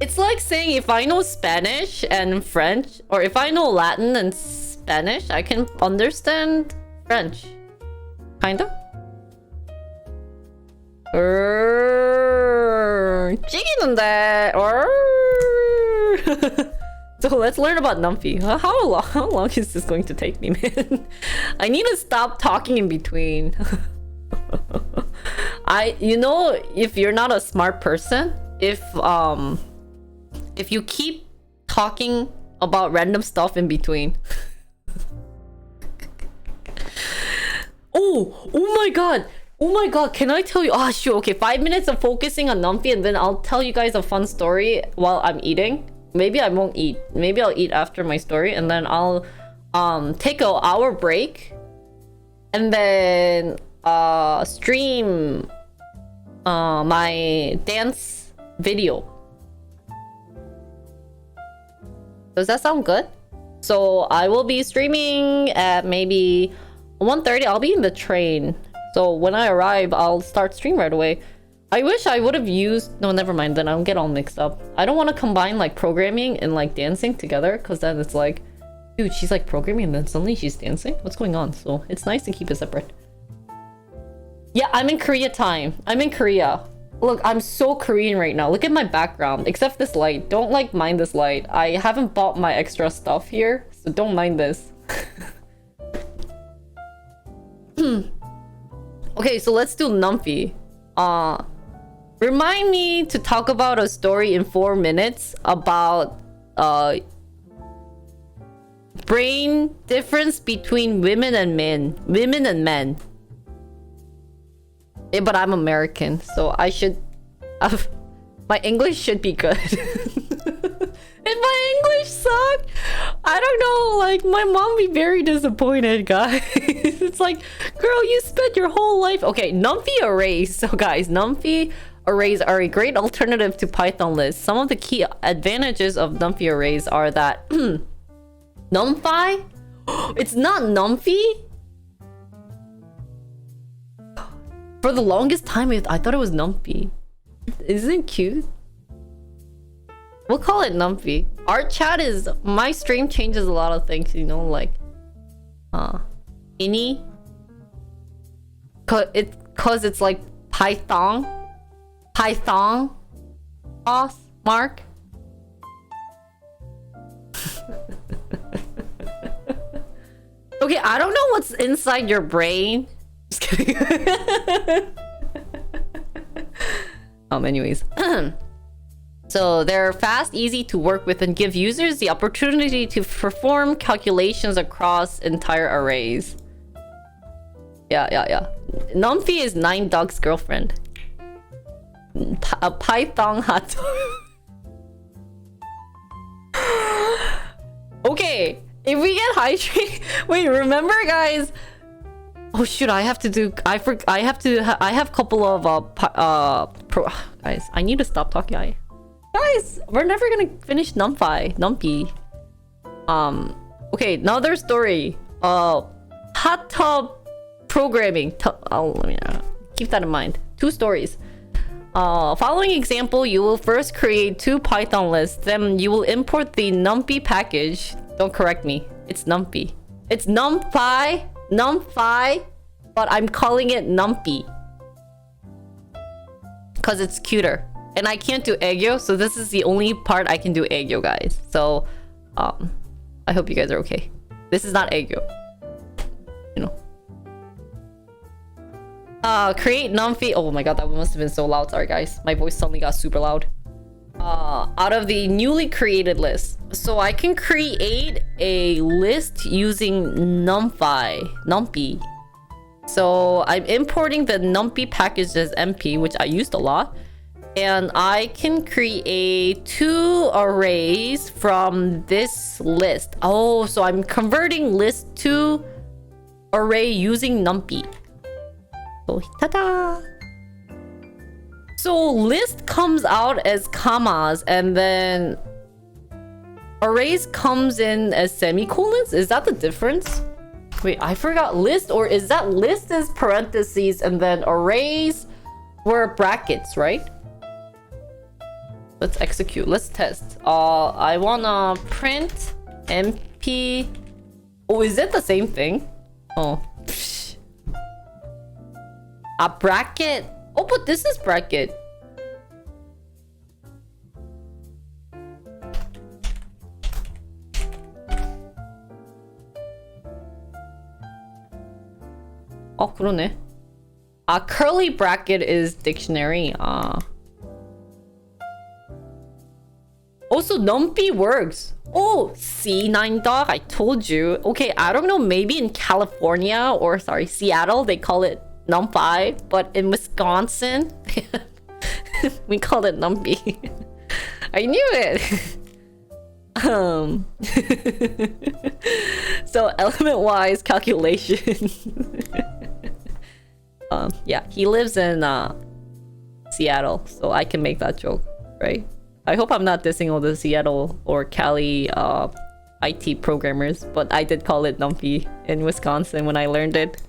It's like saying if I know Spanish and French, or if I know Latin and Spanish, I can understand French. Kinda? 찌기는데. So let's learn about Numpy. How long is this going to take me, man? I need to stop talking in between. You know, if you're not a smart person, if you keep talking about random stuff in between. Oh my god, can I tell you? Oh shoot, okay, 5 minutes of focusing on Numpy and then I'll tell you guys a fun story while I'm eating. Maybe I won't eat. Maybe I'll eat after my story and then I'll take an hour break and then stream my dance video. Does that sound good? So I will be streaming at maybe 1:30. I'll be in the train. So when I arrive, I'll start stream right away. I wish I would have used... No, never mind. Then I'll get all mixed up. I don't want to combine like programming and like dancing together because then it's like, dude, she's like programming and then suddenly she's dancing. What's going on? So it's nice to keep it separate. Yeah, I'm in Korea time. I'm in Korea. Look, I'm so Korean right now. Look at my background. Except this light. Don't like mind this light. I haven't bought my extra stuff here, so don't mind this. Okay, so let's do Numpy. Remind me to talk about a story in 4 minutes about brain difference between women and men. Women and men. Yeah, but I'm American, so I should... my English should be good. If my English suck, I don't know, like, my mom be very disappointed, guys. It's like, girl, you spent your whole life... Okay, Numpy arrays. So, guys, Numpy arrays are a great alternative to Python lists. Some of the key advantages of Numpy arrays are that... Numpy? It's not Numpy? For the longest time, I thought it was Numpy. Isn't it cute? We'll call it Numpy. Our chat is... My stream changes a lot of things, you know, like... Ini? Cause it's like Python? Python? Boss? Mark? Okay, I don't know what's inside your brain. Just kidding. Anyways. So they're fast, easy to work with, and give users the opportunity to perform calculations across entire arrays. Yeah. Numpy is 9Dog's girlfriend. A Python hot dog. Okay, if we get hydrated... Wait, remember, guys? Oh shoot, I have to do... I have a couple of guys, I need to stop talking. Guys, we're never gonna finish Numpy. Okay, another story. Hot tub programming. keep that in mind. 2 stories. Following example, you will first create 2 Python lists. Then you will import the Numpy package. Don't correct me. It's Numpy. It's Numpy. Numpy. But I'm calling it Numpy. Because it's cuter. And I can't do Aegyo, so this is the only part I can do Aegyo, guys. So, I hope you guys are okay. This is not Aegyo. You know. Create Numpy. Oh my god, that must have been so loud. Sorry, guys. My voice suddenly got super loud. Out of the newly created list. So I can create a list using Numpy. So I'm importing the Numpy package as MP, which I used a lot. And I can create 2 arrays from this list. Oh, so I'm converting list to array using Numpy. So, ta-da! So list comes out as commas and then arrays comes in as semicolons? Is that the difference? Wait, I forgot. List, or is that list as parentheses and then arrays were brackets, right? Let's execute. Let's test. I wanna print MP. Oh, is it the same thing? Oh. Psh. A bracket. Oh, but this is bracket. Oh, 그러네. A curly bracket is dictionary. Also, Numpy works. Oh, C9 dog, I told you. Okay, I don't know, maybe in California or, sorry, Seattle, they call it Numpy, but in Wisconsin, we call it Numpy. I knew it. So element-wise calculation. Yeah, he lives in Seattle, so I can make that joke, right? I hope I'm not dissing all the Seattle or Cali IT programmers, but I did call it Numpy in Wisconsin when I learned it.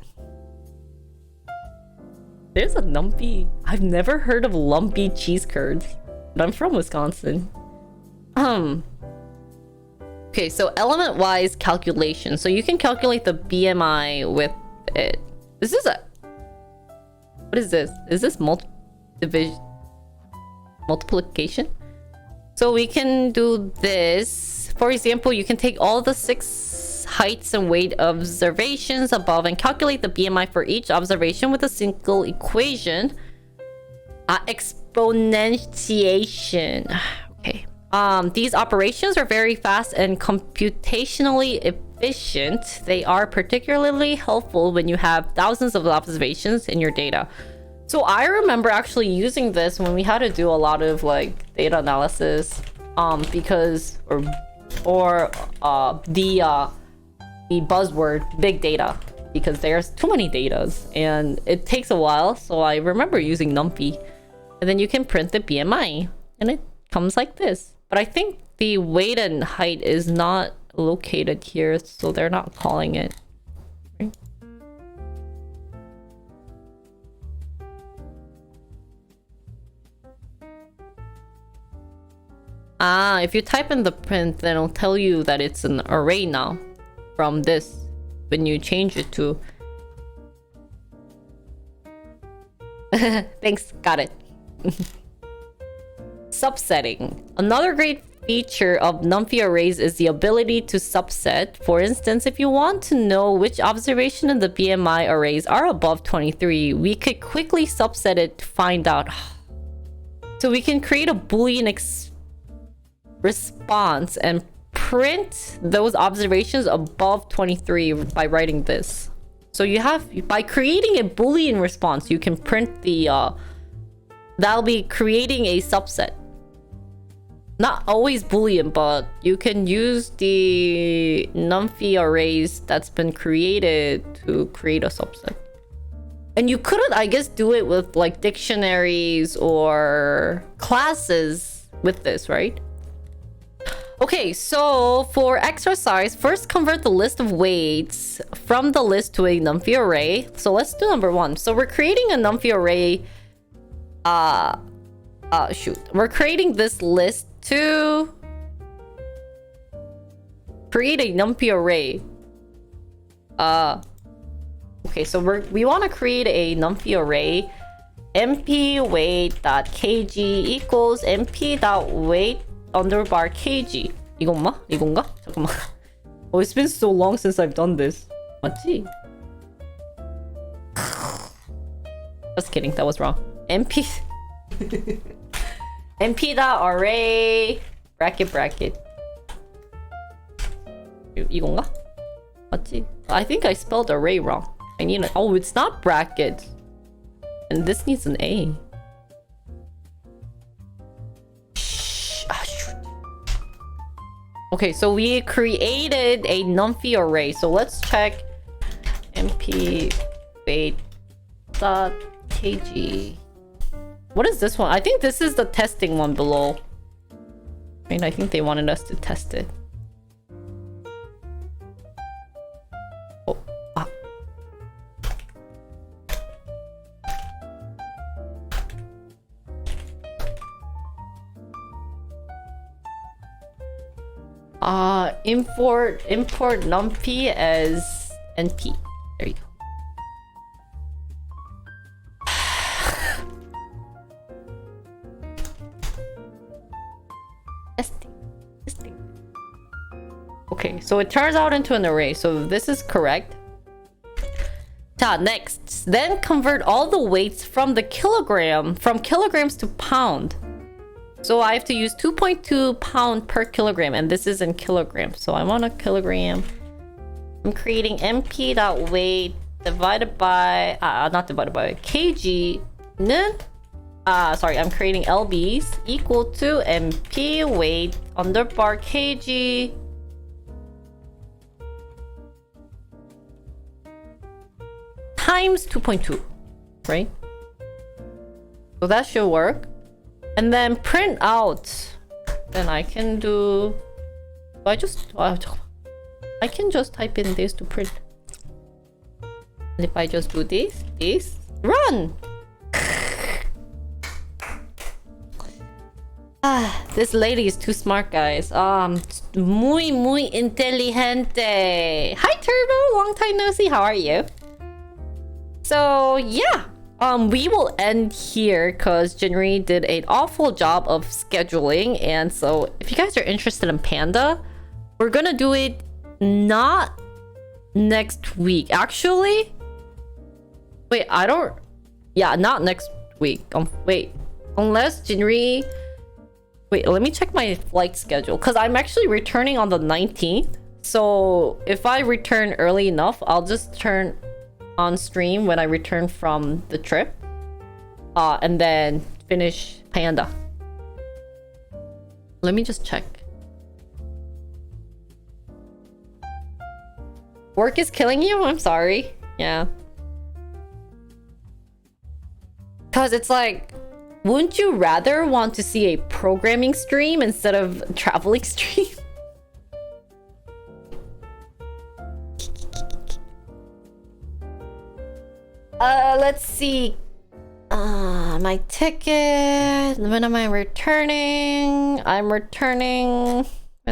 There's a Numpy. I've never heard of lumpy cheese curds, but I'm from Wisconsin. Okay, so element-wise calculation. So you can calculate the BMI with it. This is a... What is this? Is this multiplication? So we can do this. For example, you can take all the 6 heights and weight observations above and calculate the BMI for each observation with a single equation. Exponentiation. Okay. These operations are very fast and computationally efficient. They are particularly helpful when you have thousands of observations in your data. So I remember actually using this when we had to do a lot of like data analysis, because the buzzword big data, because there's too many datas and it takes a while. So I remember using Numpy, and then you can print the BMI and it comes like this. But I think the weight and height is not located here, so they're not calling it. Right? If you type in the print, then it'll tell you that it's an array now from this when you change it to. Thanks, got it. Subsetting. Another great feature of Numpy arrays is the ability to subset. For instance, if you want to know which observation in the BMI arrays are above 23, we could quickly subset it to find out. So we can create a Boolean response and print those observations above 23 by writing this. So you have, by creating a Boolean response, you can print the that'll be creating a subset. Not always Boolean, but you can use the Numpy arrays that's been created to create a subset. And you couldn't, I guess, do it with like dictionaries or classes with this, right? Okay, so for exercise, first convert the list of weights from the list to a Numpy array. So let's do number 1. So we're creating a Numpy array. We're creating this list to create a Numpy array. Okay, so we want to create a Numpy array. npweight.kg equals np.weight underbar kg. 이건가? 잠깐만. Oh, it's been so long since I've done this. 맞지? Just kidding, that was wrong. np np.array bracket 이건가? 맞지? I think I spelled array wrong. I need oh, it's not bracket. And this needs an A. Okay, so we created a Numpy array. So let's check np weight.kg. What is this one? I think this is the testing one below. I mean, I think they wanted us to test it. Oh, import Numpy as np. There you go. Testing. Okay, so it turns out into an array. So this is correct. Next, then convert all the weights from kilograms to pound. So I have to use 2.2 pound per kilogram, and this is in kilograms. So I want a kilogram. I'm creating np.weight divided by not divided by kg. I'm creating lbs equal to np weight underbar kg times 2.2, right? So that should work. And then print out. Then I can do. I can just type in this to print. And if I just do this, run. This lady is too smart, guys. Muy inteligente. Hi, Turbo. Long time no see. How are you? So yeah. We will end here because January did an awful job of scheduling, and so if you guys are interested in Panda, we're gonna do it not next week. Actually, wait, not next week. Unless January. Wait, let me check my flight schedule because I'm actually returning on the 19th. So if I return early enough, I'll just turn on stream when I return from the trip, and then finish Panda. Let me just check. Work is killing you? I'm sorry. Yeah. Cause it's like, wouldn't you rather want to see a programming stream instead of a traveling stream? Let's see. My ticket. When am I returning? When am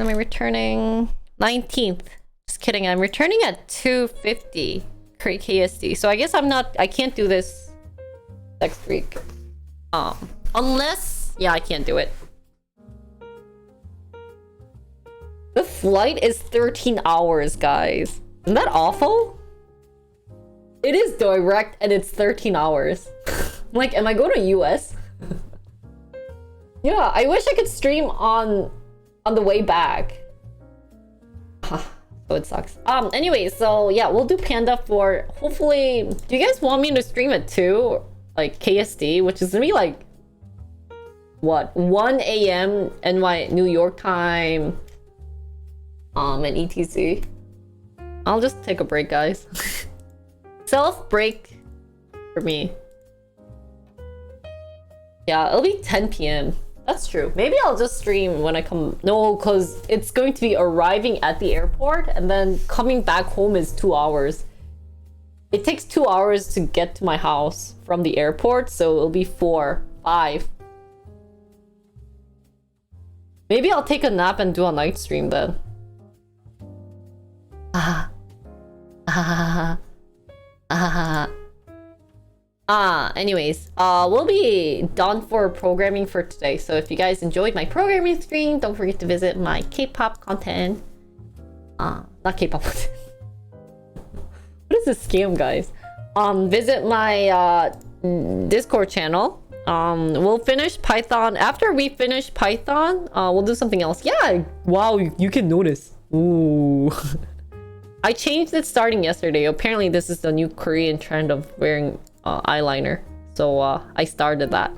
I returning? 19th. Just kidding. I'm returning at 2:50 KST. So I guess I can't do this next week. Unless, yeah, I can't do it. The flight is 13 hours, guys. Isn't that awful? It is direct and it's 13 hours. Like, am I going to US? Yeah, I wish I could stream on the way back. So it sucks. Anyway, so yeah, we'll do Panda for hopefully. Do you guys want me to stream at 2, like KST, which is gonna be like what, 1 a.m. New York time, and etc. I'll just take a break, guys. Self break for me. Yeah, it'll be 10 p.m. That's true. Maybe I'll just stream when I come. No, because it's going to be arriving at the airport and then coming back home is 2 hours. It takes 2 hours to get to my house from the airport, so it'll be 4, 5. Maybe I'll take a nap and do a night stream then. Anyways, we'll be done for programming for today. So if you guys enjoyed my programming stream, don't forget to visit my K-pop content. Not K-pop content. What is this scam, guys? Visit my Discord channel. We'll finish Python. After we finish Python, we'll do something else. Yeah, wow, you can notice. Ooh. I changed it starting yesterday. Apparently this is the new Korean trend of wearing eyeliner. So I started that.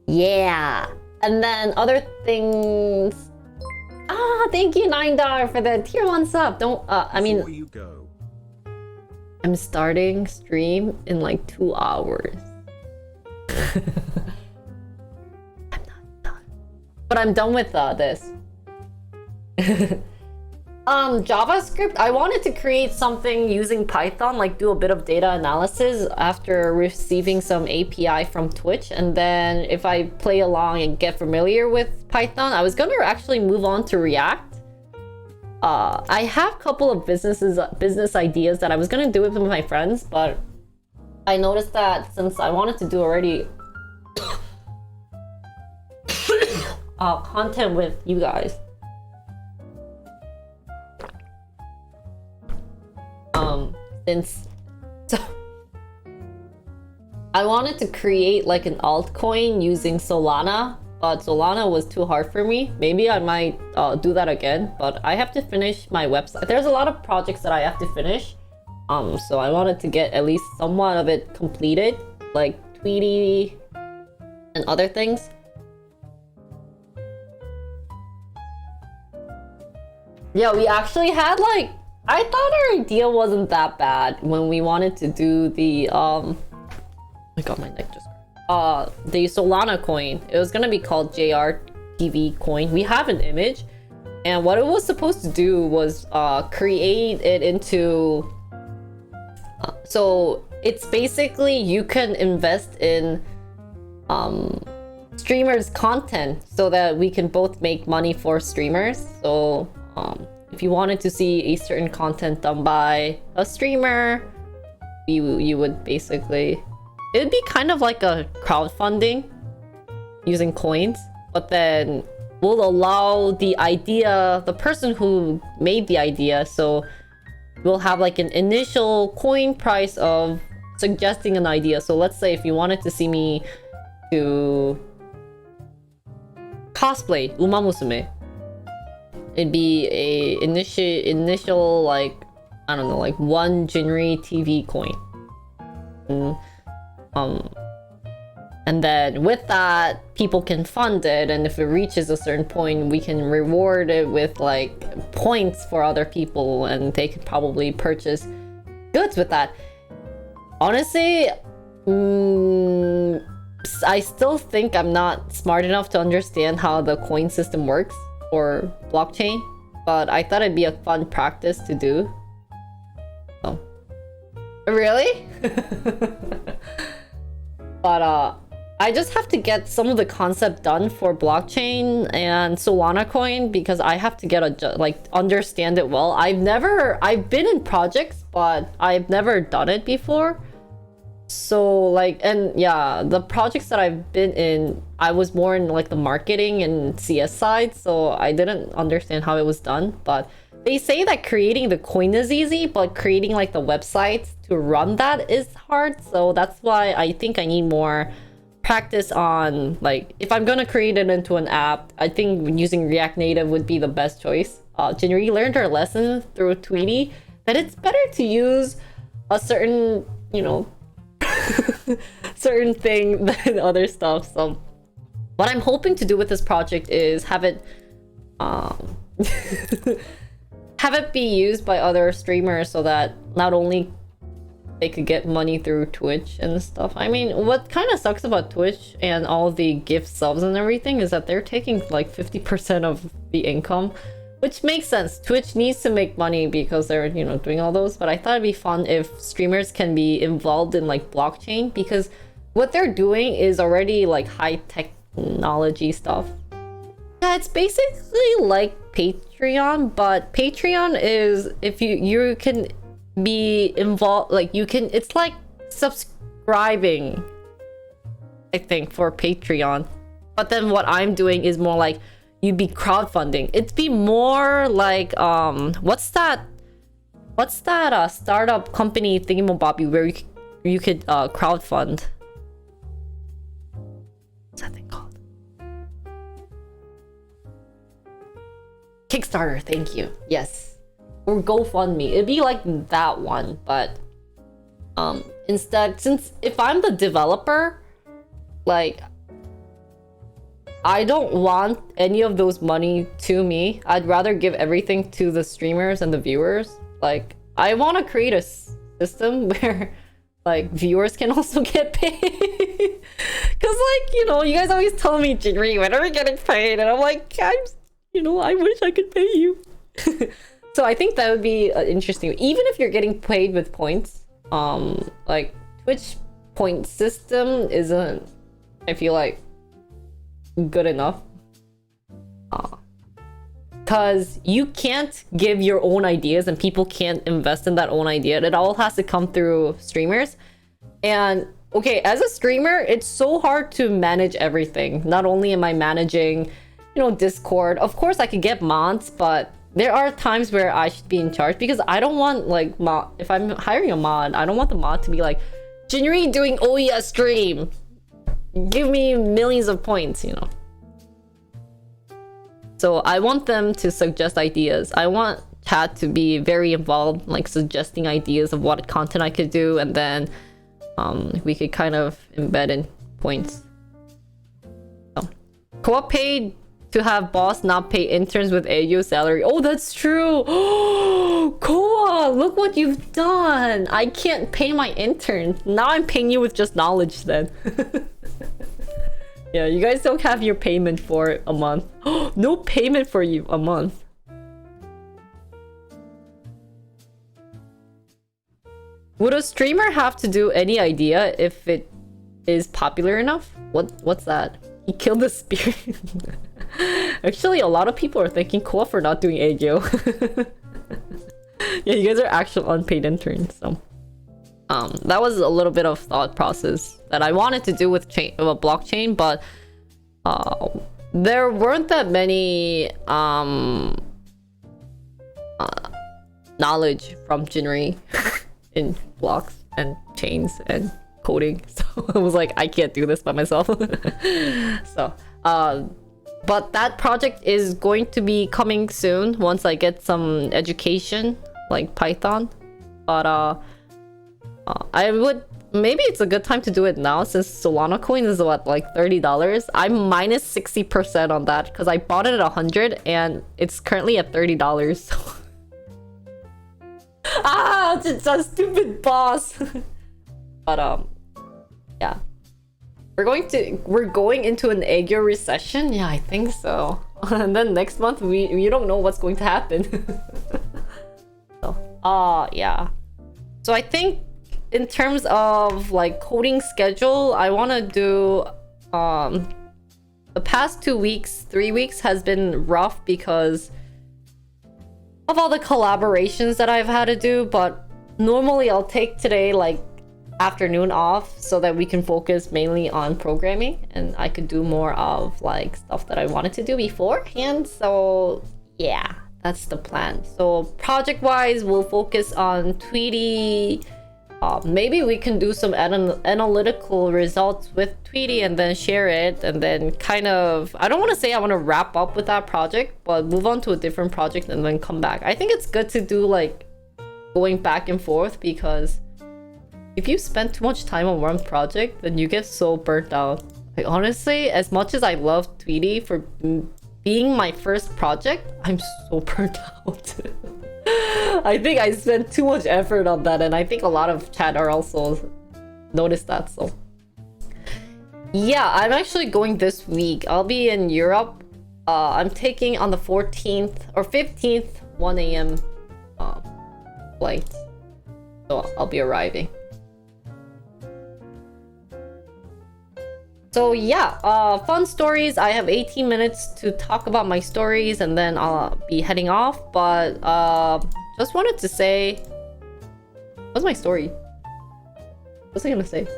Yeah. And then other things. Thank you $9 for the tier 1 sub. Before you go, I'm starting stream in like 2 hours. I'm not done. But I'm done with this. JavaScript, I wanted to create something using Python, like do a bit of data analysis after receiving some API from Twitch. And then if I play along and get familiar with Python, I was gonna actually move on to React. I have a couple of business ideas that I was gonna do with my friends, but I noticed that since I wanted to do already content with you guys, so I wanted to create like an altcoin using Solana, but Solana was too hard for me. Maybe I might do that again, but I have to finish my website. There's a lot of projects that I have to finish, so I wanted to get at least somewhat of it completed, like Tweety and other things. Yeah, we actually had like, I thought our idea wasn't that bad when we wanted to do the oh my god, my neck just the Solana coin. It was gonna be called JRTV coin. We have an image, and what it was supposed to do was create it into so it's basically you can invest in streamers' content so that we can both make money for streamers. So if you wanted to see a certain content done by a streamer, you would basically, it'd be kind of like a crowdfunding using coins, but then we'll allow the person who made the idea, so we'll have like an initial coin price of suggesting an idea. So let's say if you wanted to see me to cosplay Uma Musume, it'd be a initial like, I don't know, like 1 Jinri TV coin. And then with that, people can fund it, and if it reaches a certain point, we can reward it with like points for other people, and they could probably purchase goods with that. Honestly, I still think I'm not smart enough to understand how the coin system works or blockchain, but I thought it'd be a fun practice to do. Oh, really? But I just have to get some of the concept done for blockchain and Solana coin, because I have to get understand it well. I've been in projects, but I've never done it before. So like, and yeah, the projects that I've been in, I was more in like the marketing and CS side, so I didn't understand how it was done. But they say that creating the coin is easy, but creating like the websites to run that is hard. So that's why I think I need more practice on, like, if I'm gonna create it into an app, I think using React Native would be the best choice. Jinri learned her lesson through Tweety that it's better to use a certain, you know, certain thing than other stuff. So what I'm hoping to do with this project is have it have it be used by other streamers, so that not only they could get money through Twitch and stuff. I mean, what kind of sucks about Twitch and all the gift subs and everything is that they're taking like 50% of the income, which makes sense. Twitch needs to make money because they're, you know, doing all those. But I thought it'd be fun if streamers can be involved in like blockchain, because what they're doing is already like high technology stuff. Yeah, it's basically like Patreon, but Patreon is if you can be involved, like you can, it's like subscribing, I think, for Patreon. But then what I'm doing is more like you'd be crowdfunding. It'd be more like what's that startup company thingamabobby where you could crowdfund. What's that thing called? Kickstarter, thank you. Yes. Or GoFundMe. It'd be like that one, but instead, since if I'm the developer, like I don't want any of those money to me. I'd rather give everything to the streamers and the viewers. Like I want to create a system where like viewers can also get paid. Cause like, you know, you guys always tell me, Jinri, when are we getting paid? And I'm like, I wish I could pay you. So I think that would be interesting. Even if you're getting paid with points, like Twitch point system isn't, I feel like, good enough. Because you can't give your own ideas and people can't invest in that own idea. It all has to come through streamers. And okay, as a streamer, it's so hard to manage everything. Not only am I managing, you know, Discord. Of course, I could get mods, but there are times where I should be in charge because I don't want like if I'm hiring a mod, I don't want the mod to be like, Jinri doing Ouya stream. Give me millions of points, you know. So I want them to suggest ideas. I want chat to be very involved, like suggesting ideas of what content I could do, and then we could kind of embed in points. So, co-op paid to have boss not pay interns with AU salary. Oh, that's true. Koa, look what you've done. I can't pay my interns. Now I'm paying you with just knowledge then. Yeah, you guys don't have your payment for a month. No payment for you a month. Would a streamer have to do any idea if it is popular enough? What's that? He killed the spirit. Actually, a lot of people are thanking Koa for not doing Aegyo. Yeah, you guys are actual unpaid interns, so that was a little bit of thought process that I wanted to do with blockchain, but there weren't that many knowledge from Jinri in blocks and chains and coding, so I was like, I can't do this by myself. So but that project is going to be coming soon once I get some education like Python. But I would, maybe it's a good time to do it now since Solana coin is what, like $30. I'm minus 60% on that because I bought it at 100 and it's currently at $30. So it's a stupid boss. But yeah, we're going into an Aegyo recession. Yeah, I think so. And then next month we don't know what's going to happen. So yeah, so I think in terms of like coding schedule, I want to do the past 2 weeks, 3 weeks has been rough because of all the collaborations that I've had to do, but normally I'll take today like afternoon off so that we can focus mainly on programming and I could do more of like stuff that I wanted to do beforehand. So yeah, that's the plan. So project wise, we'll focus on Tweety. Maybe we can do some analytical results with Tweety and then share it, and then kind of, I don't want to say I want to wrap up with that project, but move on to a different project and then come back. I think it's good to do like going back and forth, because if you spend too much time on one project, then you get so burnt out. Like honestly, as much as I love Tweety for being my first project, I'm so burnt out. I think I spent too much effort on that, and I think a lot of chat are also noticed that. So yeah, I'm actually going this week. I'll be in Europe. I'm taking on the 14th or 15th 1 a.m. Flight, so I'll be arriving. So yeah, fun stories. I have 18 minutes to talk about my stories, and then I'll be heading off. But just wanted to say, what's my story? What's I gonna say?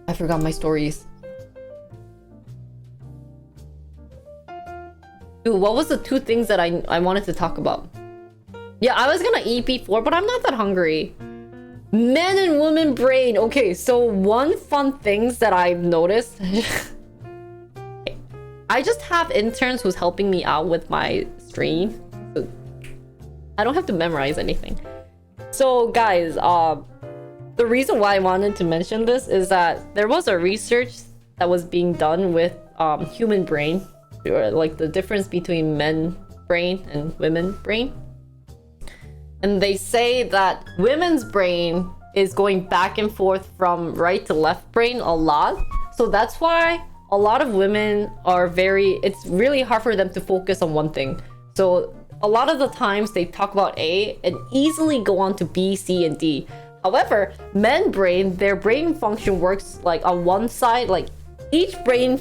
I forgot my stories. Dude, what was the two things that I wanted to talk about? Yeah, I was gonna eat before, but I'm not that hungry. Men and women brain. Okay, so one fun things that I've noticed. I just have interns who's helping me out with my stream. So I don't have to memorize anything. So guys, the reason why I wanted to mention this is that there was a research that was being done with human brain, or like the difference between men brain and women brain. And they say that women's brain is going back and forth from right to left brain a lot. So that's why a lot of women are it's really hard for them to focus on one thing. So a lot of the times they talk about A and easily go on to B, C, and D. However, men brain, their brain function works like on one side, like each brain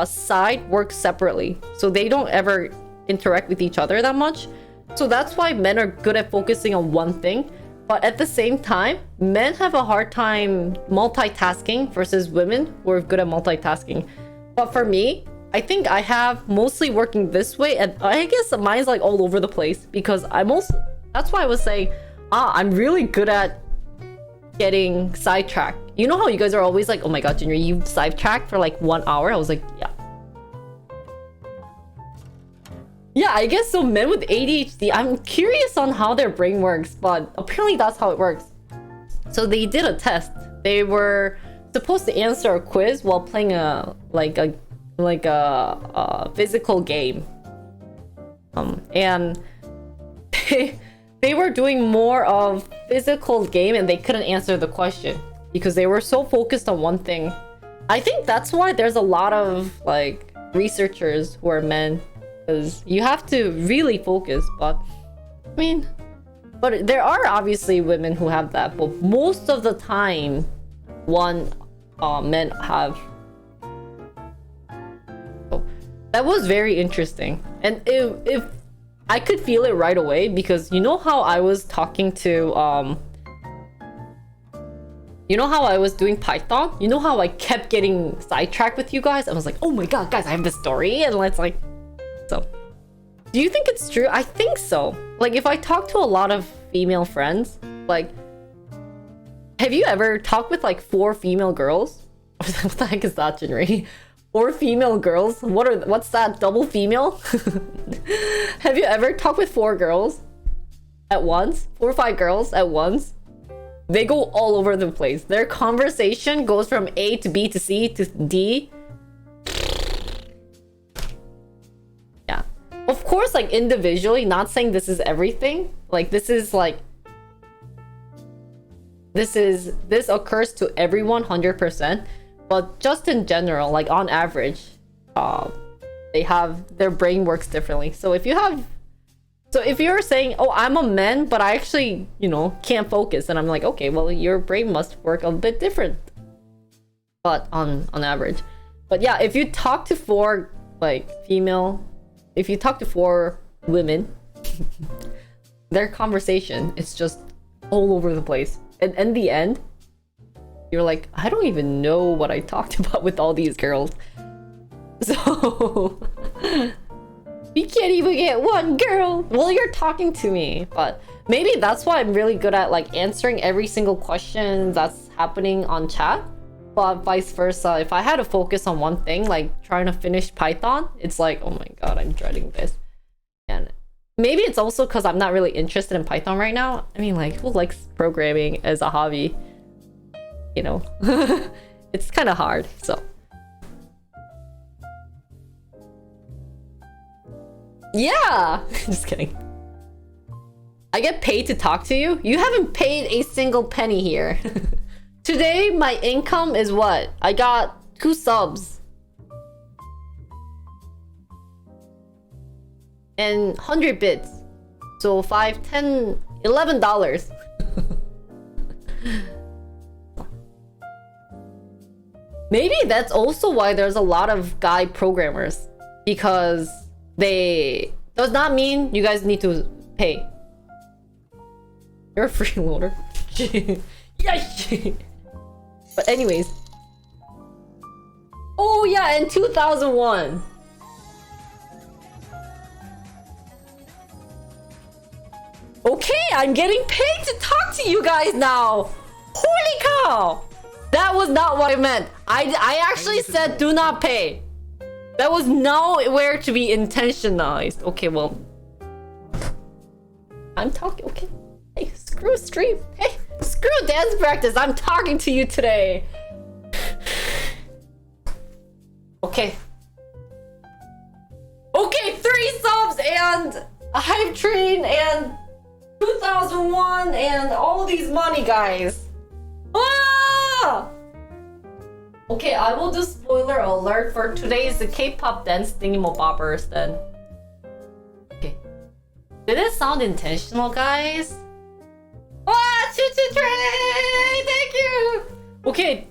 side works separately. So they don't ever interact with each other that much. So that's why men are good at focusing on one thing. But at the same time, men have a hard time multitasking versus women who are good at multitasking. But for me, I think I have mostly working this way, and I guess mine's like all over the place because that's why I was saying, I'm really good at getting sidetracked. You know how you guys are always like, oh my god, Junior, you sidetracked for like 1 hour? I was like, yeah. Yeah, I guess so. Men with ADHD, I'm curious on how their brain works, but apparently that's how it works. So they did a test. They were supposed to answer a quiz while playing a physical game. And they were doing more of physical game, and they couldn't answer the question because they were so focused on one thing. I think that's why there's a lot of like researchers who are men, because you have to really focus. But I mean, but there are obviously women who have that, but most of the time men have. So that was very interesting. And if I could feel it right away, because you know how I was talking to you know how I was doing Python? You know how I kept getting sidetracked with you guys? I was like, oh my god, guys, I have this story. And it's like, so do you think it's true? I think so. Like, if I talk to a lot of female friends, like, have you ever talked with like 4 female girls? What the heck is that, Jinri? 4 female girls? What's that? Double female? Have you ever talked with 4 girls at once? 4 or 5 girls at once? They go all over the place. Their conversation goes from A to B to C to D. Yeah. Of course, like individually, not saying this is everything. Like this occurs to everyone 100%. But just in general, like on average, their brain works differently. So if you're saying, oh, I'm a man, but I actually, can't focus, and I'm like, okay, well, your brain must work a bit different. But on average. But yeah, if you talk to 4 women, their conversation is just all over the place. And in the end, you're like, I don't even know what I talked about with all these girls. So we can't even get one girl. Well, you're talking to me, but maybe that's why I'm really good at like answering every single question that's happening on chat. But vice versa, if I had to focus on one thing, like trying to finish Python, it's like, oh my god, I'm dreading this. And maybe it's also because I'm not really interested in Python right now. I mean, like, who likes programming as a hobby? It's kind of hard, so. Yeah! Just kidding. I get paid to talk to you? You haven't paid a single penny here. Today, my income is what? I got 2 subs. And 100 bits. So $5, $10, $11. Maybe that's also why there's a lot of guy programmers. Because they... Does not mean you guys need to pay. You're a freeloader. Yeah. But anyways. Oh yeah, in 2001. Okay, I'm getting paid to talk to you guys now. Holy cow. That was not what I meant. I actually said do not pay. That was nowhere to be intentionalized. Okay, well. I'm talking, okay. Hey, screw stream. Hey, screw dance practice. I'm talking to you today. Okay. Okay, 3 subs and a hype train and 2001 and all these money, guys. Ah! Okay, I will do spoiler alert for today's K-pop dance thingamabobbers then. Okay. Did it sound intentional, guys? Ah, choo-choo train! Thank you! Okay.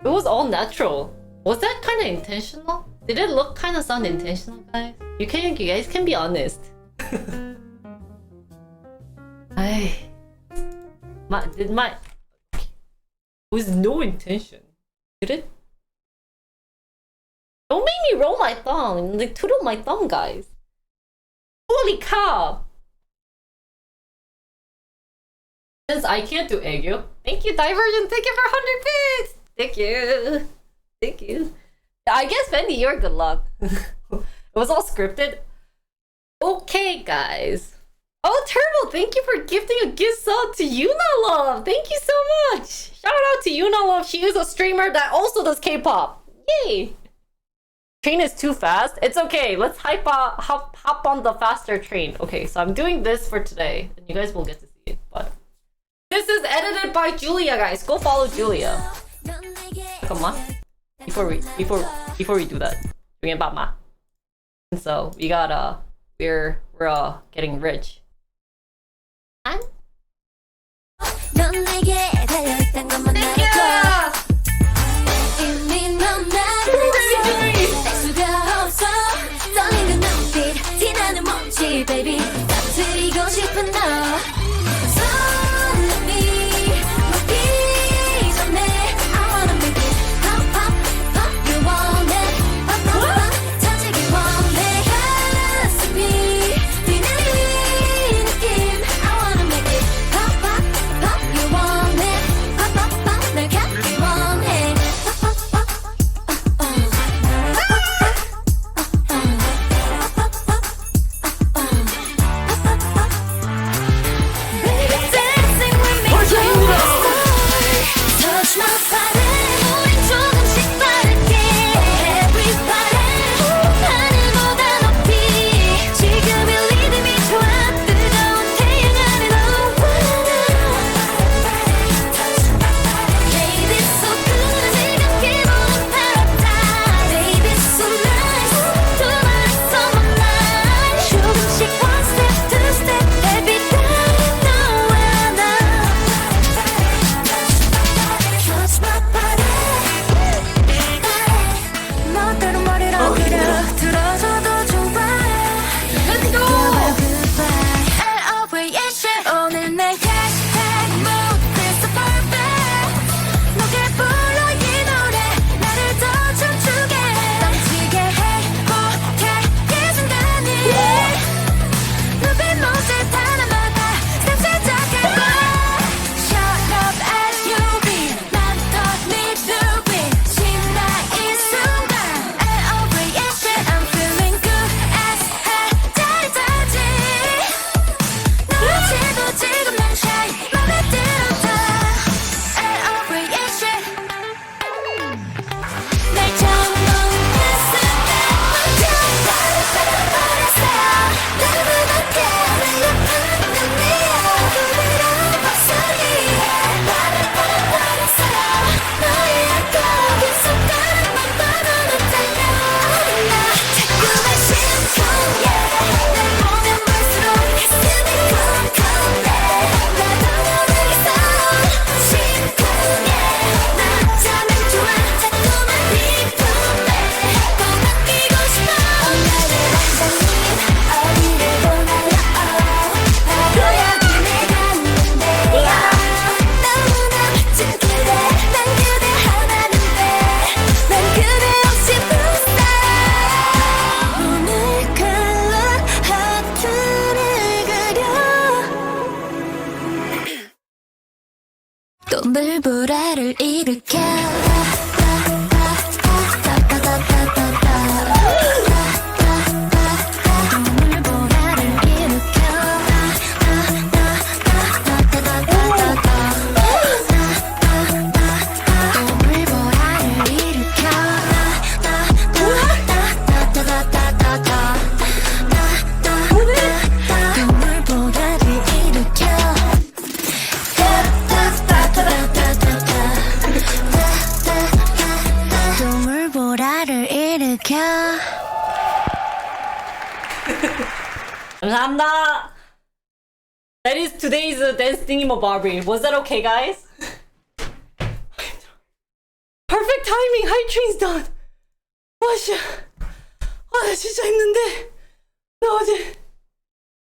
It was all natural. Was that kind of intentional? Did it look kind of sound intentional, guys? You guys can be honest. Was no intention. Did it? Don't make me roll my thumb. Like, twiddle my thumb, guys. Holy cow. Since I can't do Aegyo. Thank you, Divergent. Thank you for 100 bits. Thank you. Thank you. I guess, Fendi, you're good luck. It was all scripted. Okay, guys. Oh, Turbo, thank you for gifting a gift sub to Yuna Love. Thank you so much. Shout out to Yuna Love. She is a streamer that also does K-pop. Yay. Train is too fast. It's okay. Let's hop on the faster train. Okay, so I'm doing this for today, and you guys will get to see it. But this is edited by Julia, guys. Go follow Julia. Come on. Before we do that, and so we got we're getting rich. And 물보라를 일으켜 감사합니다. That is today's dance thingy-mabobby. Was that okay, guys? Perfect timing. High train's done. 와 씨. 나 진짜 힘든데. 나 어제.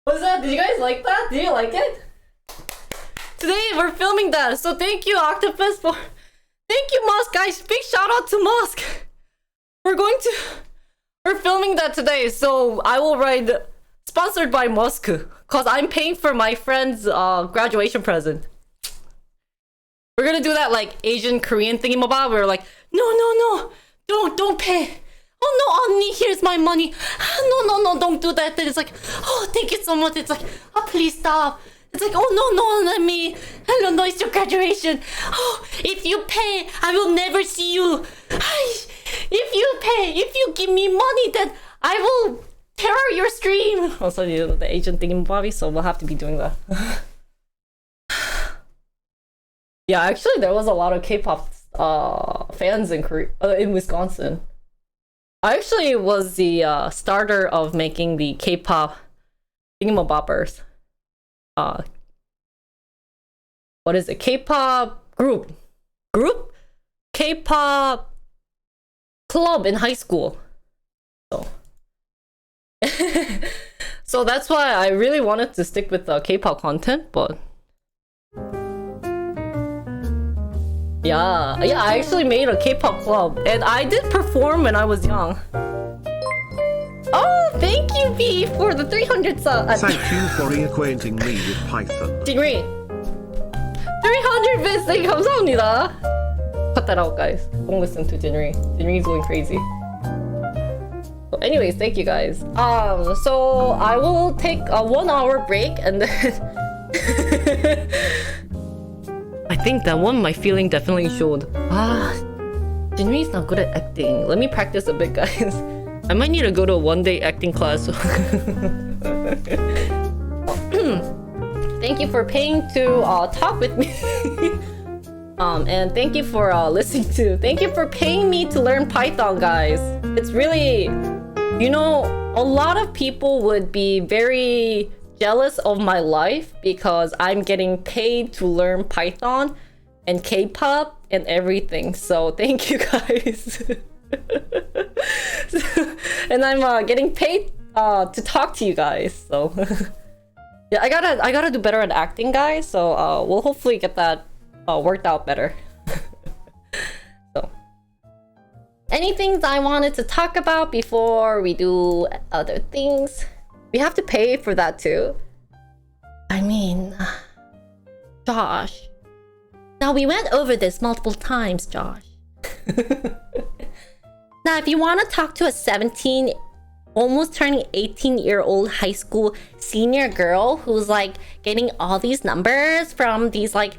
Was that? Did you guys like that? Did you like it? Today we're filming that, so thank you, Octopus, for. Thank you, Musk, guys. Big shout out to Musk. We're filming that today, so I will write sponsored by Musk, cause I'm paying for my friend's graduation present. We're gonna do that like Asian Korean thingy-mabob. We're like, no, don't pay. Oh no, Onni, here's my money. No, don't do that. Then it's like, oh, thank you so much. It's like, oh, please stop. It's like, oh no, let me. Hello, no, it's your graduation. Oh, if you pay, I will never see you. If you give me money, then I will terror your stream. Also, you know, the Asian thingy-mabob, so we'll have to be doing that. Yeah, actually, there was a lot of K-pop fans in Wisconsin. I actually was the starter of making the K-pop thingamabobbers. What is it? K-pop group? K-pop club in high school. So. So that's why I really wanted to stick with the K-pop content, but yeah, I actually made a K-pop club, and I did perform when I was young. Oh, thank you, B, for the 300 subs. Thank you for reacquainting me with Python. Jinri, 300 bits. Thank you, 감사합니다. Cut that out, guys. Don't listen to Jinri. Jinri's going crazy. So anyways, thank you guys. So I will take a 1 hour break, and then I think that one my feeling definitely showed. Jinri's not good at acting. Let me practice a bit, guys. I might need to go to a one-day acting class. Thank you for paying to talk with me. And thank you for listening to. Thank you for paying me to learn Python, guys. It's really, you know, a lot of people would be very jealous of my life because I'm getting paid to learn Python and K-pop and everything. So thank you guys. And I'm getting paid to talk to you guys. So yeah, I gotta do better at acting, guys. So we'll hopefully get that worked out better. So anything I wanted to talk about before we do other things? We have to pay for that too. I mean, Josh. Now we went over this multiple times, Josh. Now, if you want to talk to a 17, almost turning 18-year-old high school senior girl who's like getting all these numbers from these like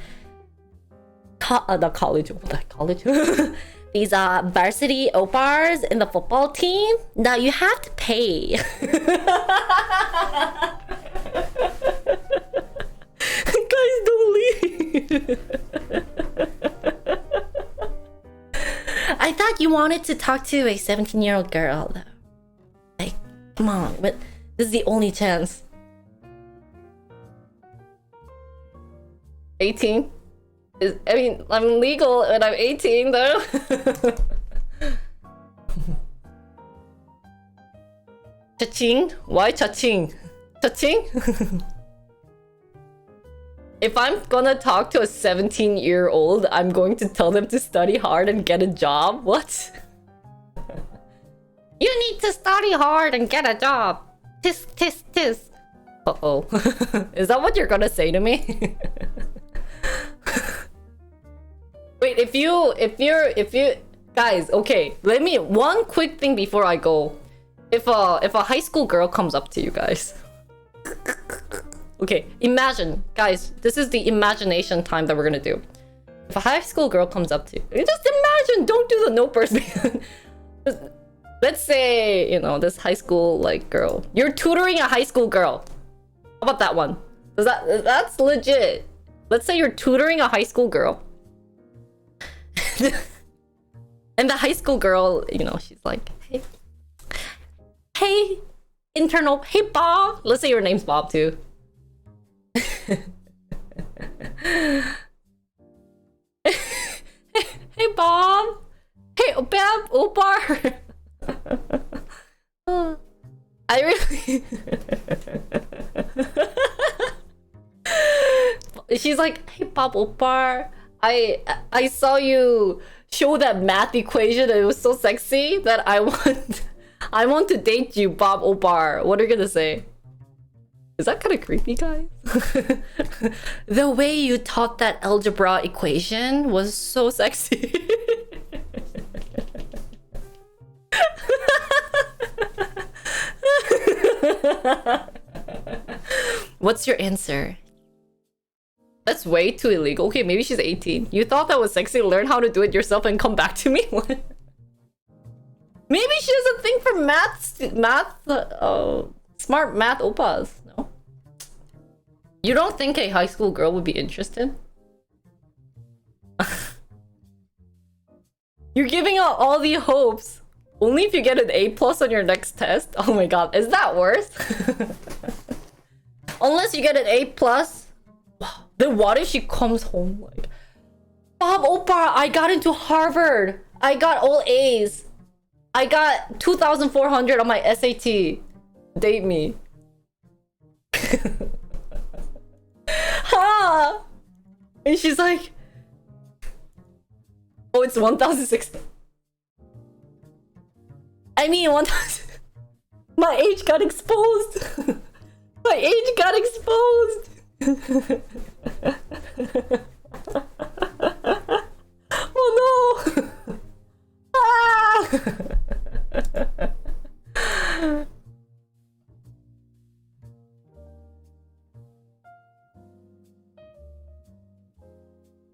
college these varsity opars in the football team, now you have to pay. Guys, don't leave. I thought you wanted to talk to a 17-year-old girl, though. Like, come on, but this is the only chance. 18? I mean, I'm legal and I'm 18, though. Cha-ching? Why cha-ching? Cha-ching? If I'm gonna talk to a 17-year-old, I'm going to tell them to study hard and get a job? What? You need to study hard and get a job. Tis, tis, tis. Uh-oh. Is that what you're gonna say to me? Wait, if you guys, okay, let me one quick thing before I go. If a high school girl comes up to you guys. Okay, imagine, guys, this is the imagination time that we're gonna do. If a high school girl comes up to you, just imagine, don't do the no person. Let's say, you know, this high school like girl. You're tutoring a high school girl. How about that one? That's legit. Let's say you're tutoring a high school girl. And the high school girl, you know, she's like, hey, internal, hey Bob. Let's say your name's Bob too. Hey Bob. Hey Bob, Opar. I really she's like, hey Bob Opar, I saw you show that math equation and it was so sexy that I want to date you, Bob Opar. What are you gonna say? Is that kind of creepy, guys? The way you taught that algebra equation was so sexy. What's your answer? That's way too illegal. Okay, maybe she's 18. You thought that was sexy? Learn how to do it yourself and come back to me? Maybe she has a thing for smart math oppas. No? You don't think a high school girl would be interested? You're giving out all the hopes. Only if you get an A+ on your next test? Oh my god, is that worse? Unless you get an A+, then what if she comes home like, Bob Opar, I got into Harvard. I got all A's. I got 2,400 on my SAT. Date me. Ha! And she's like, oh, it's 1,060. I mean, 1,000. My age got exposed. My age got exposed. Oh no! Ah!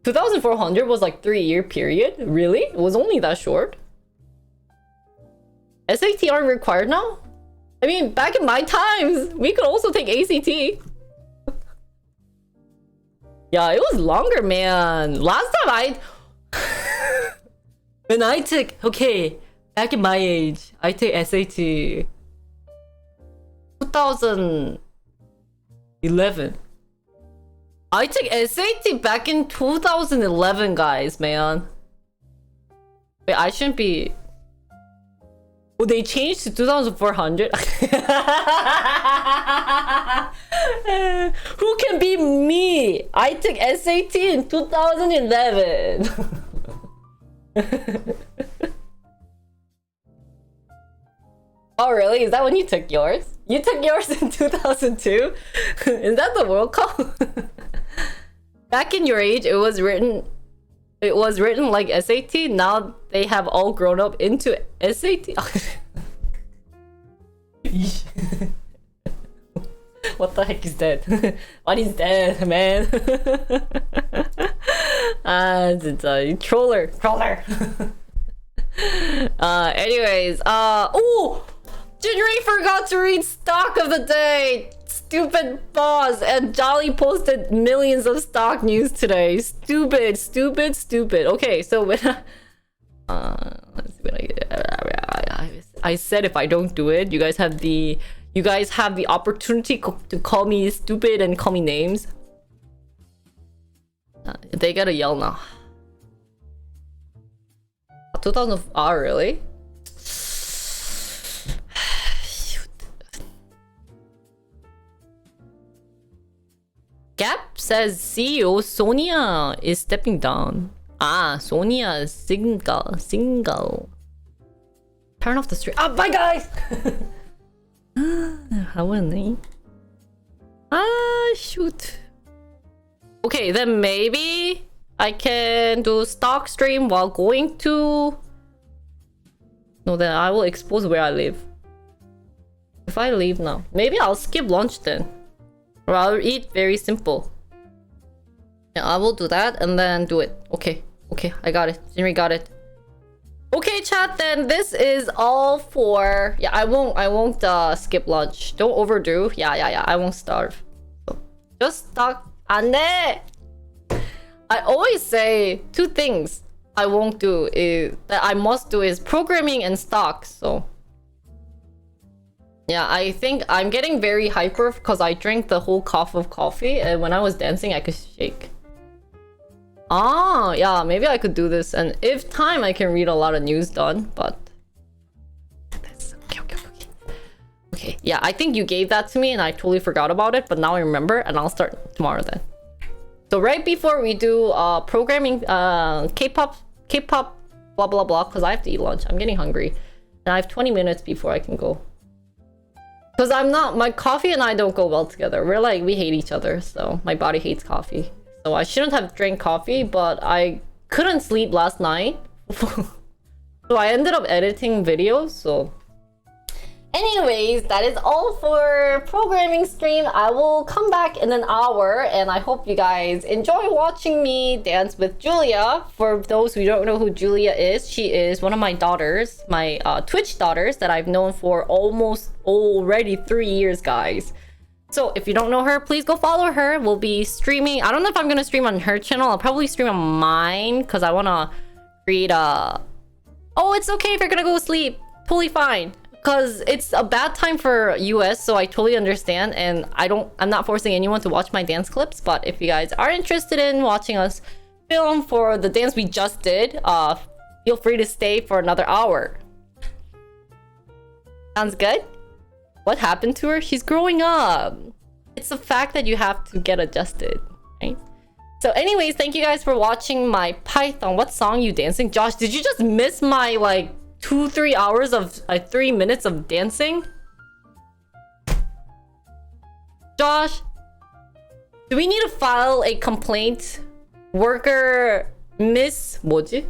2,400 was like 3-year period? Really? It was only that short? SAT aren't required now? I mean, back in my times, we could also take ACT. Yeah, it was longer, man. Last time when I took, okay, back in my age, I took SAT 2011. I took SAT back in 2011, guys, man. Wait, I shouldn't be... Oh, they changed to 2,400? Who can be me? I took SAT in 2011. Oh, really? Is that when you took yours? You took yours in 2002? Is that the World Cup? Back in your age, it was written like SAT. Now they have all grown up into SAT. What the heck is that? What is that, man? 진짜 troller. Anyways, oh, Jinri forgot to read stock of the day. Stupid boss. And Jolly posted millions of stock news today. Stupid. Okay, so when let's see what I said, if I don't do it, you guys have the opportunity to call me stupid and call me names. They gotta yell now. 2000. Oh, really? Shoot. Gap says CEO Sonia is stepping down. Ah, Sonia is single. Turn off the stream. Ah, bye guys. How many? Ah, shoot. Okay, then maybe I can do stock stream while going to... No, then I will expose where I live. If I leave now, maybe I'll skip lunch then. Or I'll eat very simple. Yeah, I will do that and then do it. Okay, okay, I got it. Jinri got it. Okay, chat, then this is all for... Yeah, I won't skip lunch. Don't overdo. Yeah, I won't starve. So, just stock. 안 돼! I always say 2 things I won't do is... that I must do is programming and stocks, so... Yeah, I think I'm getting very hyper because I drank the whole cup of coffee and when I was dancing I could shake. Ah, yeah, maybe I could do this and if time I can read a lot of news done, but... Okay, yeah, I think you gave that to me and I totally forgot about it, but now I remember and I'll start tomorrow then. So right before we do programming, K-pop, blah blah blah, because I have to eat lunch. I'm getting hungry. And I have 20 minutes before I can go. Because my coffee and I don't go well together. We hate each other, so my body hates coffee. So I shouldn't have drank coffee, but I couldn't sleep last night. So I ended up editing videos, so... Anyways, that is all for programming stream. I will come back in an hour, and I hope you guys enjoy watching me dance with Julia. For those who don't know who Julia is, she is one of my daughters, my Twitch daughters that I've known for almost already 3 years, guys. So if you don't know her, please go follow her. We'll be streaming. I don't know if I'm gonna stream on her channel. I'll probably stream on mine because I wanna create a... Oh, it's okay if you're gonna go sleep. Totally fine. Because it's a bad time for US, so I totally understand, and I'm not forcing anyone to watch my dance clips, but if you guys are interested in watching us film for the dance we just did, feel free to stay for another hour. Sounds good? What happened to her? She's growing up. It's the fact that you have to get adjusted, right? So anyways, thank you guys for watching my Python. What song you dancing? Josh, did you just miss my, 2-3 hours of 3 minutes of dancing? Josh, do we need to file a complaint? Worker miss 뭐지?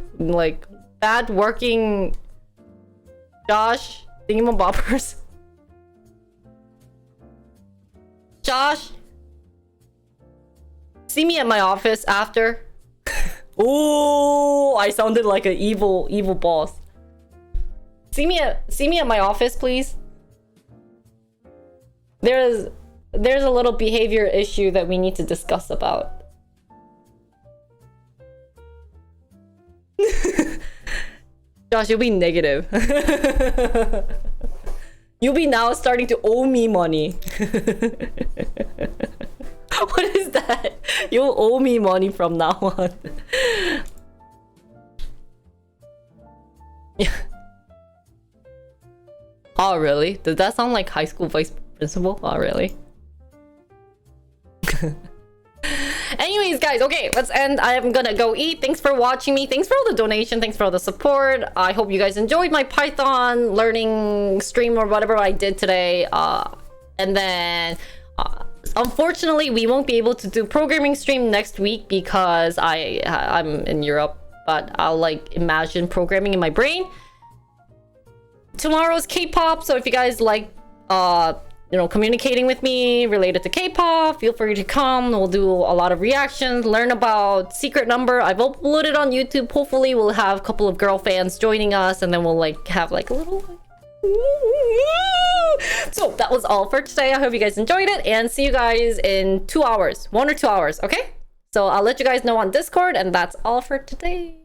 Bad working Josh thingamabobbers. Josh, see me at my office after. Oh, I sounded like an evil boss. See me at my office, please. There's a little behavior issue that we need to discuss about. Josh, you'll be negative. You'll be now starting to owe me money. What is that? You'll owe me money from now on. Yeah. Oh, really? Does that sound like high school vice principal? Oh, really? Anyways, guys, okay, let's end. I'm gonna go eat. Thanks for watching me. Thanks for all the donation. Thanks for all the support. I hope you guys enjoyed my Python learning stream or whatever I did today. And then, unfortunately, we won't be able to do programming stream next week because I'm in Europe. But I'll imagine programming in my brain. Tomorrow's K-pop, so if you guys like communicating with me related to K-pop, feel free to come. We'll do a lot of reactions, learn about Secret Number. I've uploaded on YouTube. Hopefully we'll have a couple of girl fans joining us, and then we'll have a little So that was all for today. I hope you guys enjoyed it, and see you guys in 2 hours, 1 or 2 hours. Okay, so I'll let you guys know on Discord, and that's all for today.